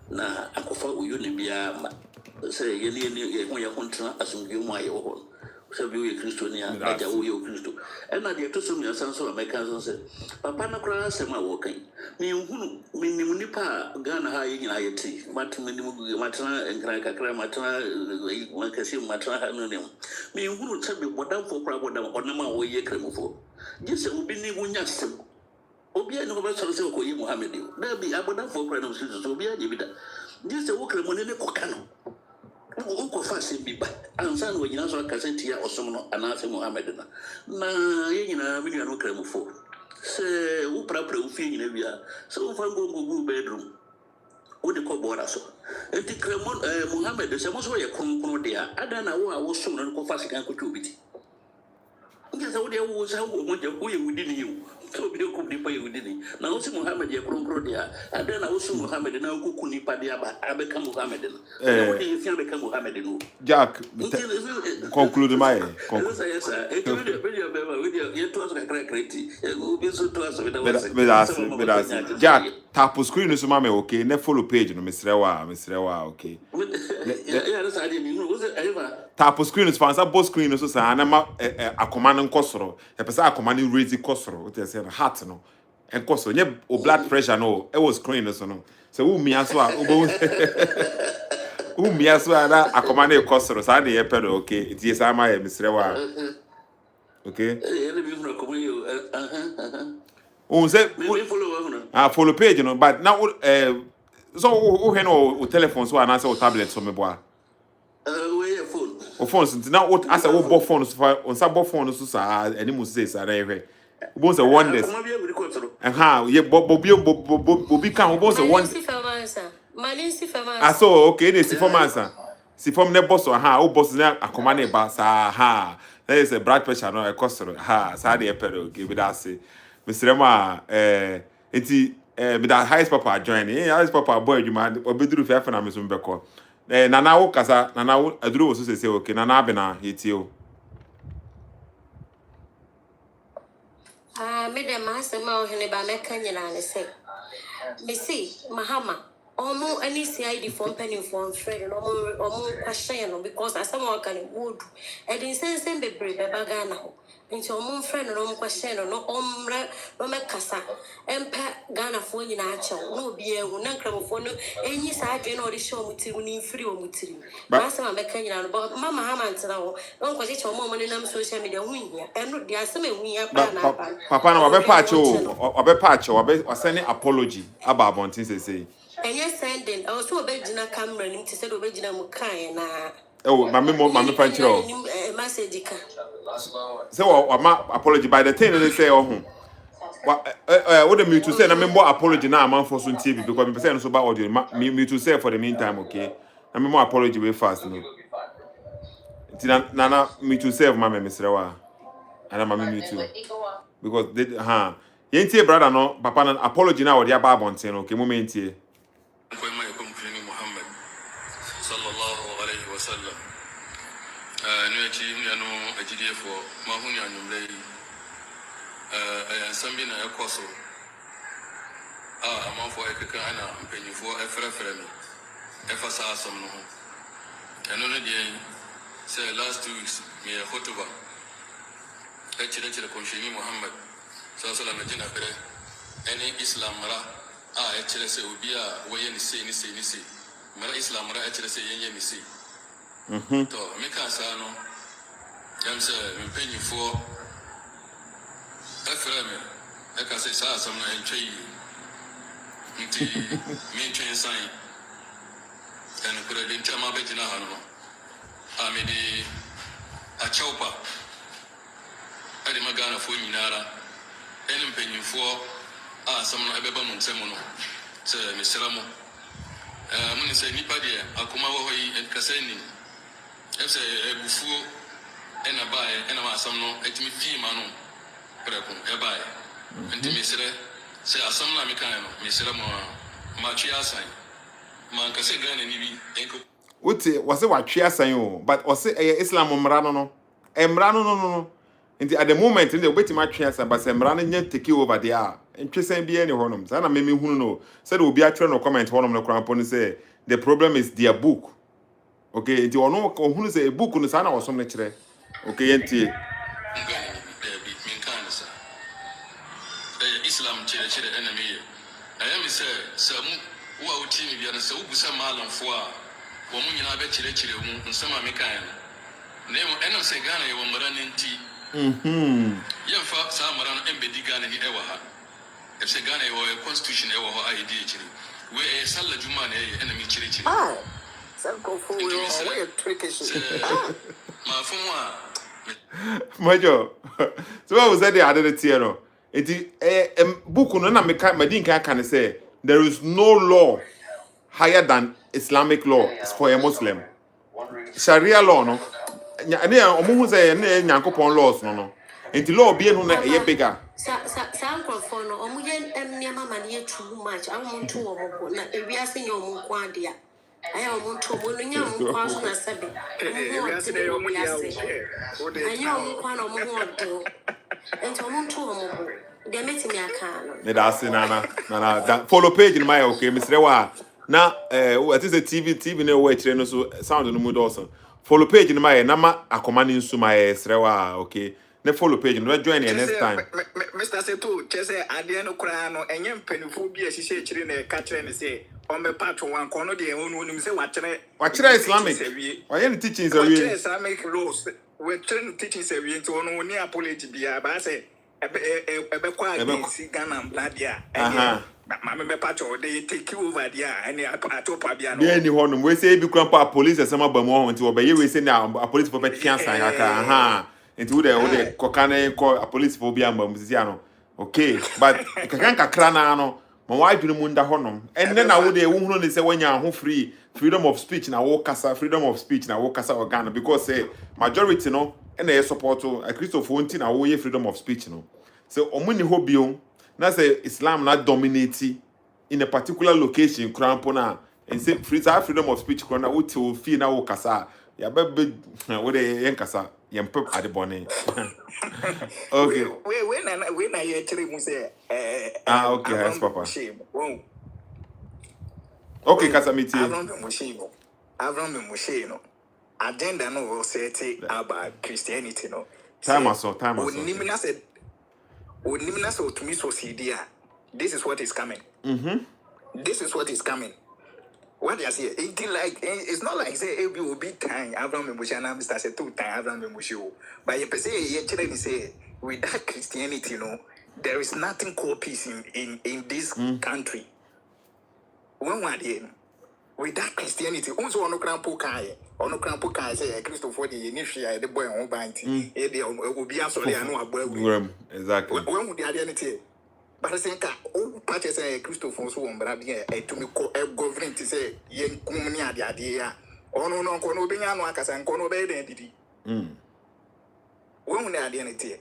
na Akofa Unibia say, you when you're contra as you my own. So be a Christian, like a Christo. And I get to some your sons or my cousins said, Papa no cross am I walking. Me who Munipa Ghana high in IIT, Matana and Krakakra Matana, one can see Matana Hanonium. Me who tell me what I'm for crab or number way a creme for. Just it will be Nibunyas. Obia no better say for you, Mohammed. There be abundant for crime of sisters, Obia Divida. Just a walker money cocano. Uncle Fassi be back, and son when you answer Cassentia or someone and answer Mohammed. Na, you know, we are no creme for. Say, who properly feel in Avia, so far go bedroom. What the call Boraso. And the Cremon Mohammed, the same way a crumple there. I don't know who I was soon and go fast and contribute. Yes, all there was how we within you. So be a company pay within it. Now, see Mohammed, your crumple there. And then I also Mohammed and now Kukuni Padia, I become Mohammed. If you become Mohammed, Jack, conclude my Jack, tap screen is mammy, okay, ne follow page, no Miss Rewa, okay. Tap screen is fancy, both screen is a command and costro, a person commanding raising costro, what they say, heart no, and costro, yeah, blood pressure, no, it was screen or no. So, who me as well, who me as well, a command a costro, so I did pedo, okay, it is I my Miss Rewa, okay. Oh, say, follow page, you know, but now, so who know telephones or answer tablets from me, boy. Phones now what as a what phones for on some phones so any must say are was a wonders and how ye Bobby can was a wonder so okay this for answer see from the boss or how boss now a command bus ha there is a blood pressure no a cost ha sad a pedo give it us Mr. Rema enti with that highest papa joining highest papa boy you man obedru fe fa na me so mbeko Nana wo kasa Nana wo aduru wo so say okay Nana abena hitio me dem asema o hene ba meka nyina ne say me see mahama omo ani CID for penny for friend no omo kwahye no because asema o kan wood e din sense bebre be bagana ho nti omo friend no omo kwahye no omra no mekasa empa Ghana fo nyina ache no obi ehu na nkramofo no enyi sa adwe na odi hye omutiri ni mfiri omutiri asema meka nyina no mama hama ntena ho no nkwaje che omo ne nam social media hu hia eno de asema hu hia pa na papa na wabepacho wasene apology aba abontin say and yes, sending also a bedina camera to say obedina mukai na mame panchiro message so apology by the thing they say What the me to say na me more apology na am for so TV because me say no so ba audio me to say for the meantime, okay? Na me more apology way fast no. Nana me to save my mesrewa. And I'm me too. Because they Yenti brother no papa na apology na odi aba abonten okay moment here. Muhammad sallallahu alaihi wasallam. No achi me no agidie for ma hu nya nwumre sambi na ekoso amanfo ekeka ana mpanyifo efrefre me efasa asom no ho. Eno no de say last 2 weeks me hotuba echire konshini Muhammad sallallahu alaihi wasallam bere any Islam ra echire se obi a woye ni sei mara Islam ra echire se yenye ni sei to me ka sa no yam se mpanyifo efre me eka se sa asam na entwe nti me ntwe san en kure de ntama be jina hanu amedi a chaupa ade magana fo nyinara en mpanyifo asam na ebeba mu nsemu no se mesramo muni se nipa de akoma wo hoyi en kasani ese ebufuo ena bae ena ma asam no etimi fi ma no preko ebae enti mesre se asam na me kan no mesre mo ma twi asan man kase gane ni bi enko Uti was what twi asan o but o say Islam mra no no nti at the moment they obeti ma twi asan but mra no nya take over there ntwesan bi any honom say na me hunu no say the obi atwe no comment honom no krampo no say the problem is their book. Okay, nti ono hunu say a book no say na osom ne kire. Okay, yenti Islam chere enemy ayami say samu wa utimi bia na se ubusa malamfo a wo mu nyina be chere mu nsema me kan na enam se Ghana ye wo mara nti yemfa sa mara no embedi Ghana ni ewa ha e se Ghana ye wo constitution ewa ho ID chere we e salla juma na ye enemy chere ah sanko fu we trickish ma fumwa Majo. So what was that the other tier no? It book no na medin can say there is no law higher than Islamic law for a Muslim. Sharia law no. Anya omo say na Nyankopon laws no. Enti law be no na bigger. Sanko no omo ye niam ma na too much. I want to omo na ewiase nye omo kwa dia. I want to monunya omo so na sabe. Ewiase na omo dia o. Ayo omo kwa na omo ho do. Enti omo to omo de metimi aka no. Me da say na follow page in my okay Mr. Wa. Na what is the TV na we kire no so sound no mu also. Follow page in my na ma akoma ni nsu my srewa okay. Na follow page no join the next time. Mr. Sethoo chese ade no kra no enye mpanifo bi ahihye kire na ka kire ne say on me part one kono de onu nim say wa kire Islamic. Why any teachings are we Islamic laws we kire teachings are we nti onu ni apology bia ba say ebe kwa against Ghana bladia mama me pacho they take over there any atopa bia no any honum we say bi krampa police asema ba mo nti obaye we say na police for bet fiansan aka nti wo de kokane ko police for bia mbam sisi ano okay but kakan kakra na no ma wa adwene mu nda honum enne na wo de wo hunu ne say wanya ho freedom of speech na wo kasa freedom of speech na wo kasa organ because say majority no na ye support a Christopher nti na wo ye freedom of speech no so omuni hobio na say Islam na dominate in a particular location krampo na and say freedom of speech kona wo te feel na wo kasa ya be wo de yen kasa yen pep at the bonnet. Okay we na ye tire mu say okay yes papa okay kasa miti Avram Moshe no agenda no set about Christianity no time also onimina said onimina so to me so see this is what is coming this is what is coming what they say it's not like say it will be time Avram Moshe and Mr. Sethoo time Avram Moshe but you say ye children say with that Christianity no there is nothing called peace in this country when one day with that Christianity also ono krampo kai say Christopher the initial the boy on banti e dey obi asori anu agbagu exactly when would the identity But I think patches a Christopher so on Brabia to me government to say yen kumania the idea. Oh no kono being an wakas and kono identity. Woman identity.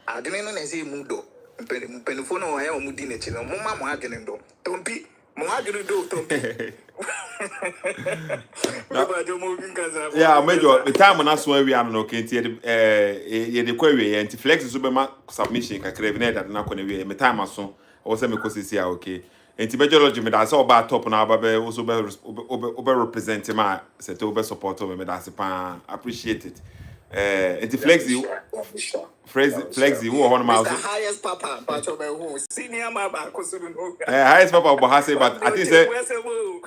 I didn't say mudo. Penifono I am mudinity no mamma agendo. Don't be Moagino don't be. Yeah, major the time when I swear we are no can't the query and flex superman submission can crave that na kone we me time aso o se me kosi okay enti meteorology me da say oba top na aba also be represent my Sethoo be support me da pa appreciate it enti flexi who on my highest papa but who senior mama highest papa but has but I think say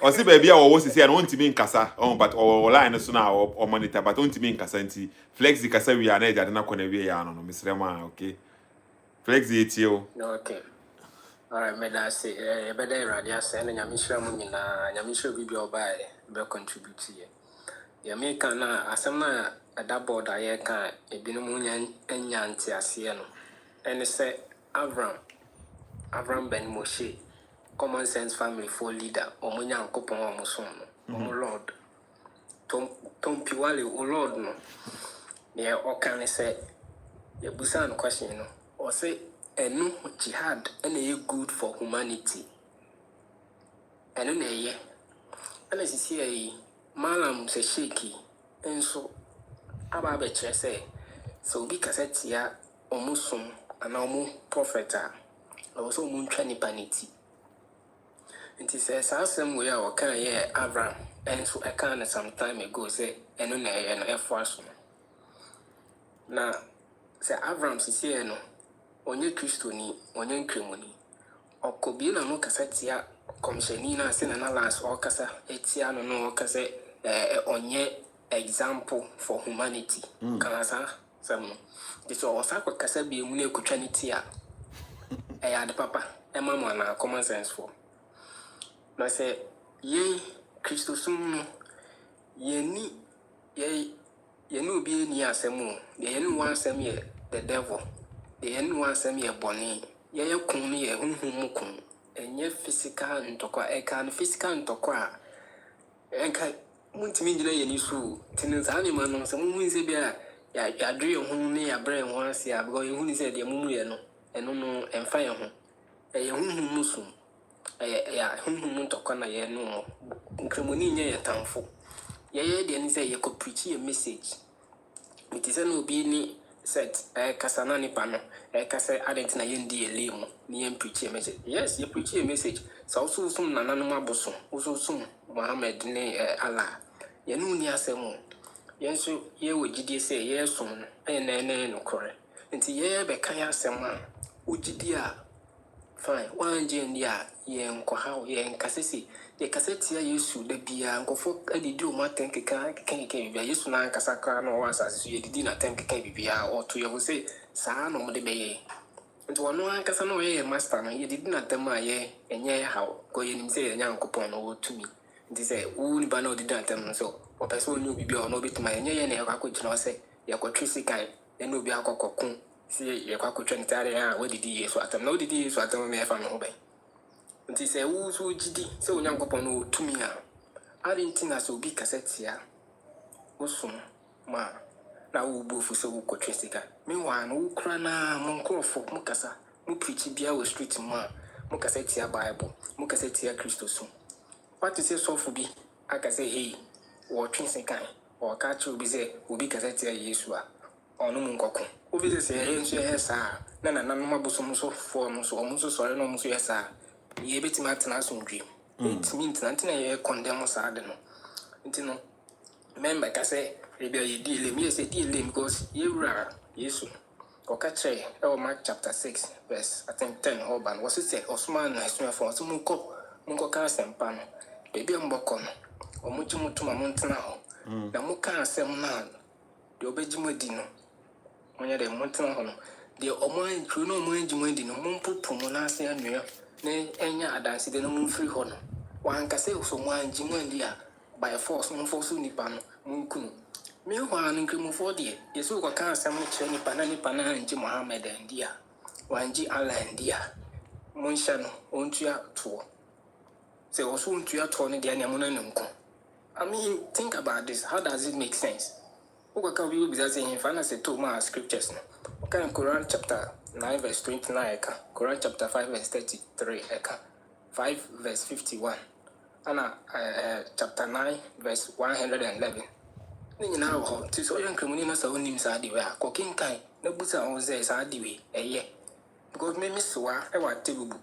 o si baby o wo sisi na ontimi nkasa but o line so na o monitor but ontimi nkasa nti flexi kasa wi na eja na kona wi ya no misre ma okay flexi etio okay alright me da say better radio say na nyamishra mu nyina nyamishra bibi obae be contribute here ya me kan na asem na ada board aye kan ebinum nya nti ase no ene say Avram Ben Moshe common sense family for leader omunya nkopon omuson no Lord Tom Piwale o Lord no ne o kan say ye busan question no o say enu jihad ene good for humanity enu na ye ene sisi ayi malam se sheki enso aba be kire say so obi kasetia omuson ana omu prophet also moon training panity. It is a sasem we are can ye Avram and so I can some time ago say and on a force. Now say Avram si no onye Christo ni onye nkrimoni or Kobina no casetia commissionina sin and alas or casa etiano no case onye example for humanity. Canasa some this was a casabi mune kuchanitia. I had papa, a mamma, and common sense for. I say, ye, Christosum, ye no be near Samu, the end one semi the devil, the end one semi a bonny, ye kun ye mukun, and ye physical and toqua, a can physical and toqua. And can multimedia any so, tenants animal on some wins a bear, ya dream whom near a brain once, ya going who is a demuno. And no and fire home. A musum. A tokana ye no Crimoni ye townful. Ye then say you could preach a message. It is no be set a Casanani panel, a Casa Adentina Yendi Limo, near preach a message. Yes, you preach a message. So soon Nanama Bosom, also soon Mohammed ne Allah. Ye no near Samo. Yes, ye would say yes soon, and no correct. Until ye be Kaya Sama. Ujidia fine one jendia ye nko how ye nkasesi ye kaseti ya Yesu da bia nkofo adidi o maten keka bia Yesu na nkasaka na o asase ye didi na tem keka bia o to ye ho say saa no mo de beye nti wono ankasa na o ye master no ye didi na tem a ye enye how ko ye nim say ye nya nkopon no wotumi nti say wo ni ba na o didi na tem no so o pese onu obi bia o no bituma enye ye na ye akogina o say ye ko twisi kan ye no obi akokokun see ye kwako twentare what did ye so atam no did ye so atam me fa me ho bai nti se wo so gidi se onyankopon no tumi a arentina so bi kasetia osum ma na wo bofu so wo kwetwesika me wa no wo kra na mo nkrofo mo kasa mo preach bia wo street ma mo kasetia bible mo kasetia Christo so what is so for bi aka say hey wo twesika o ka chi obi say obi kasetia Yesu a onu mo nkoko obi say hey nso yesa na no mabuso so for no so omo so sori no mo so yesa ye betima tena so ndwe it means na ye condemn sa de no ntino member ka say rebel ye deal me say deal because ye wura Yesu okache Mark chapter 6 verse I think 10 Orban was it say Osman na so for so munko ka sempa no bebi mboko no omo jimutuma mo ntena ho na mo ka asem na de obejimodi no onye de montana hono de oman kru no oman jimandi no mompopo mo na ase anua na enya adanse de no mfiri hono wan ka se so mo anjimandi a by force mo force nipa no munkunu me ho an nkremofo de yesu ko ka asem kire nipa na anji Muhammad andia wanji alandia monhyɛ no ɔntua toɔ sɛ ɔso ntua toɔ no deɛ nea mo no ne nko I mean, think about this. How does it make sense? What can we be saying? If I say two more scriptures, okay, Quran chapter 9 verse 29, Quran chapter 5 verse 33, 5 verse 51, and chapter 9 verse 111. You know, to so young criminals are only inside the way. Cooking kind, no boots are on there inside the way. Yeah, because me miss wa ewa tebubu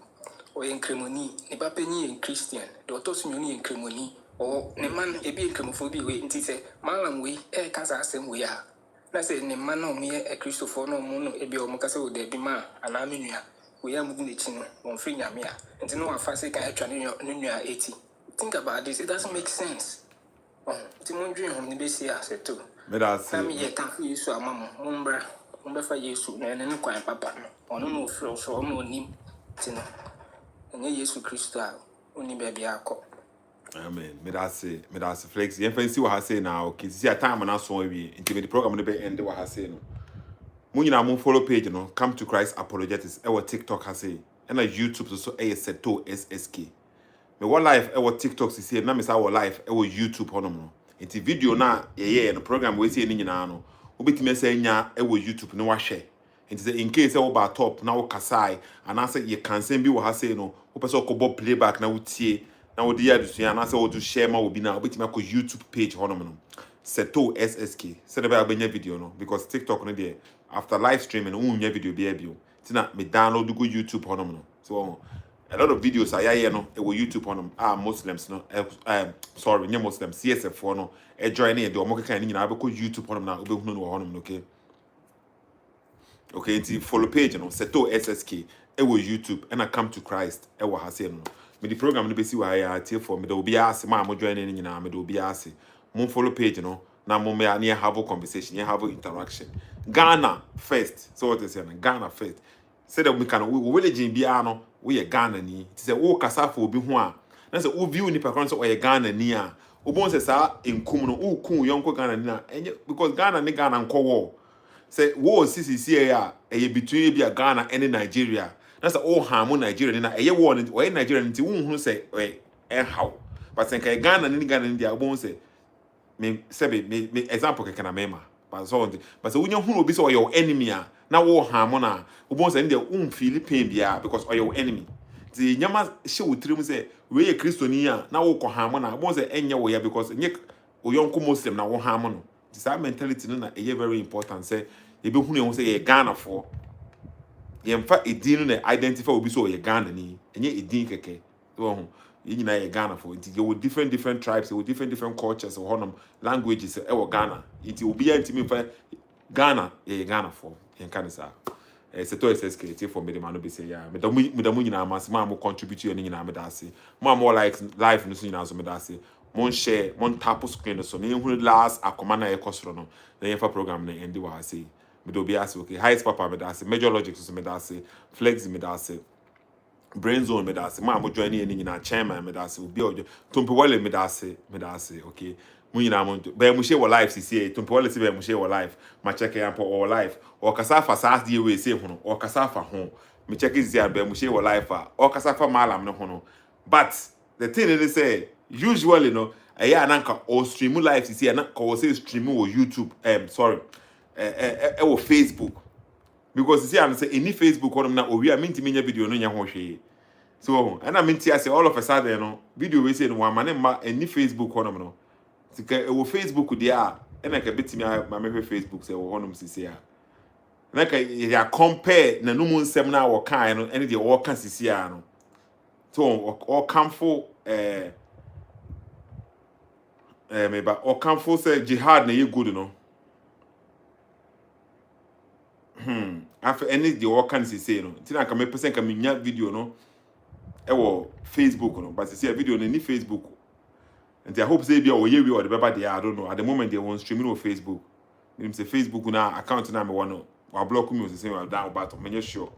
or in crimony, ne papeni in Christian, the autosuni in crimony. Or ne man a big homophobia way until say, Malam we, casa same we are. Na say, ne man no me a Christopher no mono, a biomocasa de bima, and Aminia. We are moving the chin on free Yamia, and to know a fancy guy training 80. Think about this, it doesn't make sense. Oh, Timon dream on the base here, said too. But I say, Sammy, you can't feel so, mamma, umbra, for you soon, and no quite papa, or no flow, so no name, Tino. And yes, Christa, only baby I call. Amen. Me that say flex. You fancy what I say now. Okay, see a time and I saw we into the program the end what I say no. Mo nyina mo follow page no. Come to Christ Apologetics. Our TikTok I say. And YouTube so Sethoossk. Me what live our TikTok see na me say our live our YouTube hono no. Into video na ye no program we say ni nyina no. Obetime say nya our YouTube no wa share. Into say in case we ba top na wo kasai and I say you can send bi what I say no. Wo person ko bob playback na wo tie. Now the other and I say to share my will now but my YouTube page honoman Sethoossk. Send about a video no because TikTok no there after live streaming and video be able tina me download go YouTube honoman. So a lot of videos I hear no it will YouTube honum Muslims no sorry nye Muslims CSF for no e join e do mo kan ni na be ko YouTube honum na obe hunu no honum okay okay it's follow page no Sethoossk e will YouTube and I come to Christ e will hase no me the program no be see why I tell for me there will be ask ma mo join ni nyina me there will be ask mo follow page no na mo me na have a conversation have interaction Ghana first so what is saying Ghana first say that we can we village bia no we Ghana ni say wo kasa for obi ho a na say wo view ni pakron so we Ghana ni a obon say sa enkum no wo kun yonko Ghana ni na because Ghana ni Ghana nko wo say wo CCC a between bia Ghana and Nigeria. That's all harm Nigeria ni na eye wo ni o Nigeria nti wonhu say how but say Ghana ni Ghana ni dia obon say me example ke kana mema but so but when you hu obi say o your enemy a na wo harm na obon say ndia feel pain bia because o your enemy the nyama she wutrim say we ye Christoni a na wo ko harm na obon say enye wo ya because nye o yonko Muslim na wo harm no this mentality no na eye very important say e be hu ne say ye Ghana for yemfa edin no identify obi so ye Ghana ni enye edin keke so you know Ghana for it with different tribes with different cultures or honum languages Ghana it will be anti for Ghana Ghana for in Canada Sethoossk for me the man be say yeah me da mu nyina mas ma mo contribute to nyina me da say mo more like live no so nyina so me da say mon share mon tap screen so me hu last akoma na e kosoro no na yefa program na end wa say me do be ask okay highest papa me da say major logic so me da say flex me da say brain zone me da say ma mo join ni nyina chairman me da say obi ojo tompewale me da say okay mu nyina mo be mu share wo live cc tompewale se be mu share wo live ma check am for live o kasafa saas die we say ho no o kasafa ho me check is there be mu share wo live o kasafa malam no ho no but the thing is say usually no ananka o stream live cc na ko say stream wo YouTube sorry wo Facebook because you see I say any Facebook or na owi a minti menya video no nya ho hwe so and I minti I say all of a sudden no video we say no one man ma any Facebook or no tika wo Facebook dia e na ka betimi ma me Facebook say wo honom sisi a na ka ya compare na no mu nsem na wo kan no ene de wo kan sisi a no so o kamfo meba o kamfo say jihad na ye good no after any the work can say no tina ka me person ka minya video no wo Facebook no but see a video no ni Facebook and I hope say be o ye we or the baba there I don't know at the moment they want streaming on Facebook me say Facebook na account na me one wa block me say we down but me sure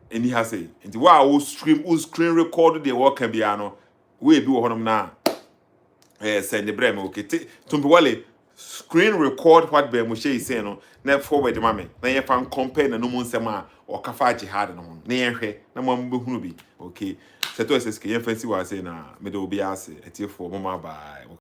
any has say and why we screen record the work can be ano we be wo honom na send the brem okay tompewale screen record what Bemushe is saying, no, never forward the mammy. Now you found compare and no moon or kafa jihad no. Near here, no one be okay. Sethoossk, you fancy what I say now, middle be asked, at your for mama by.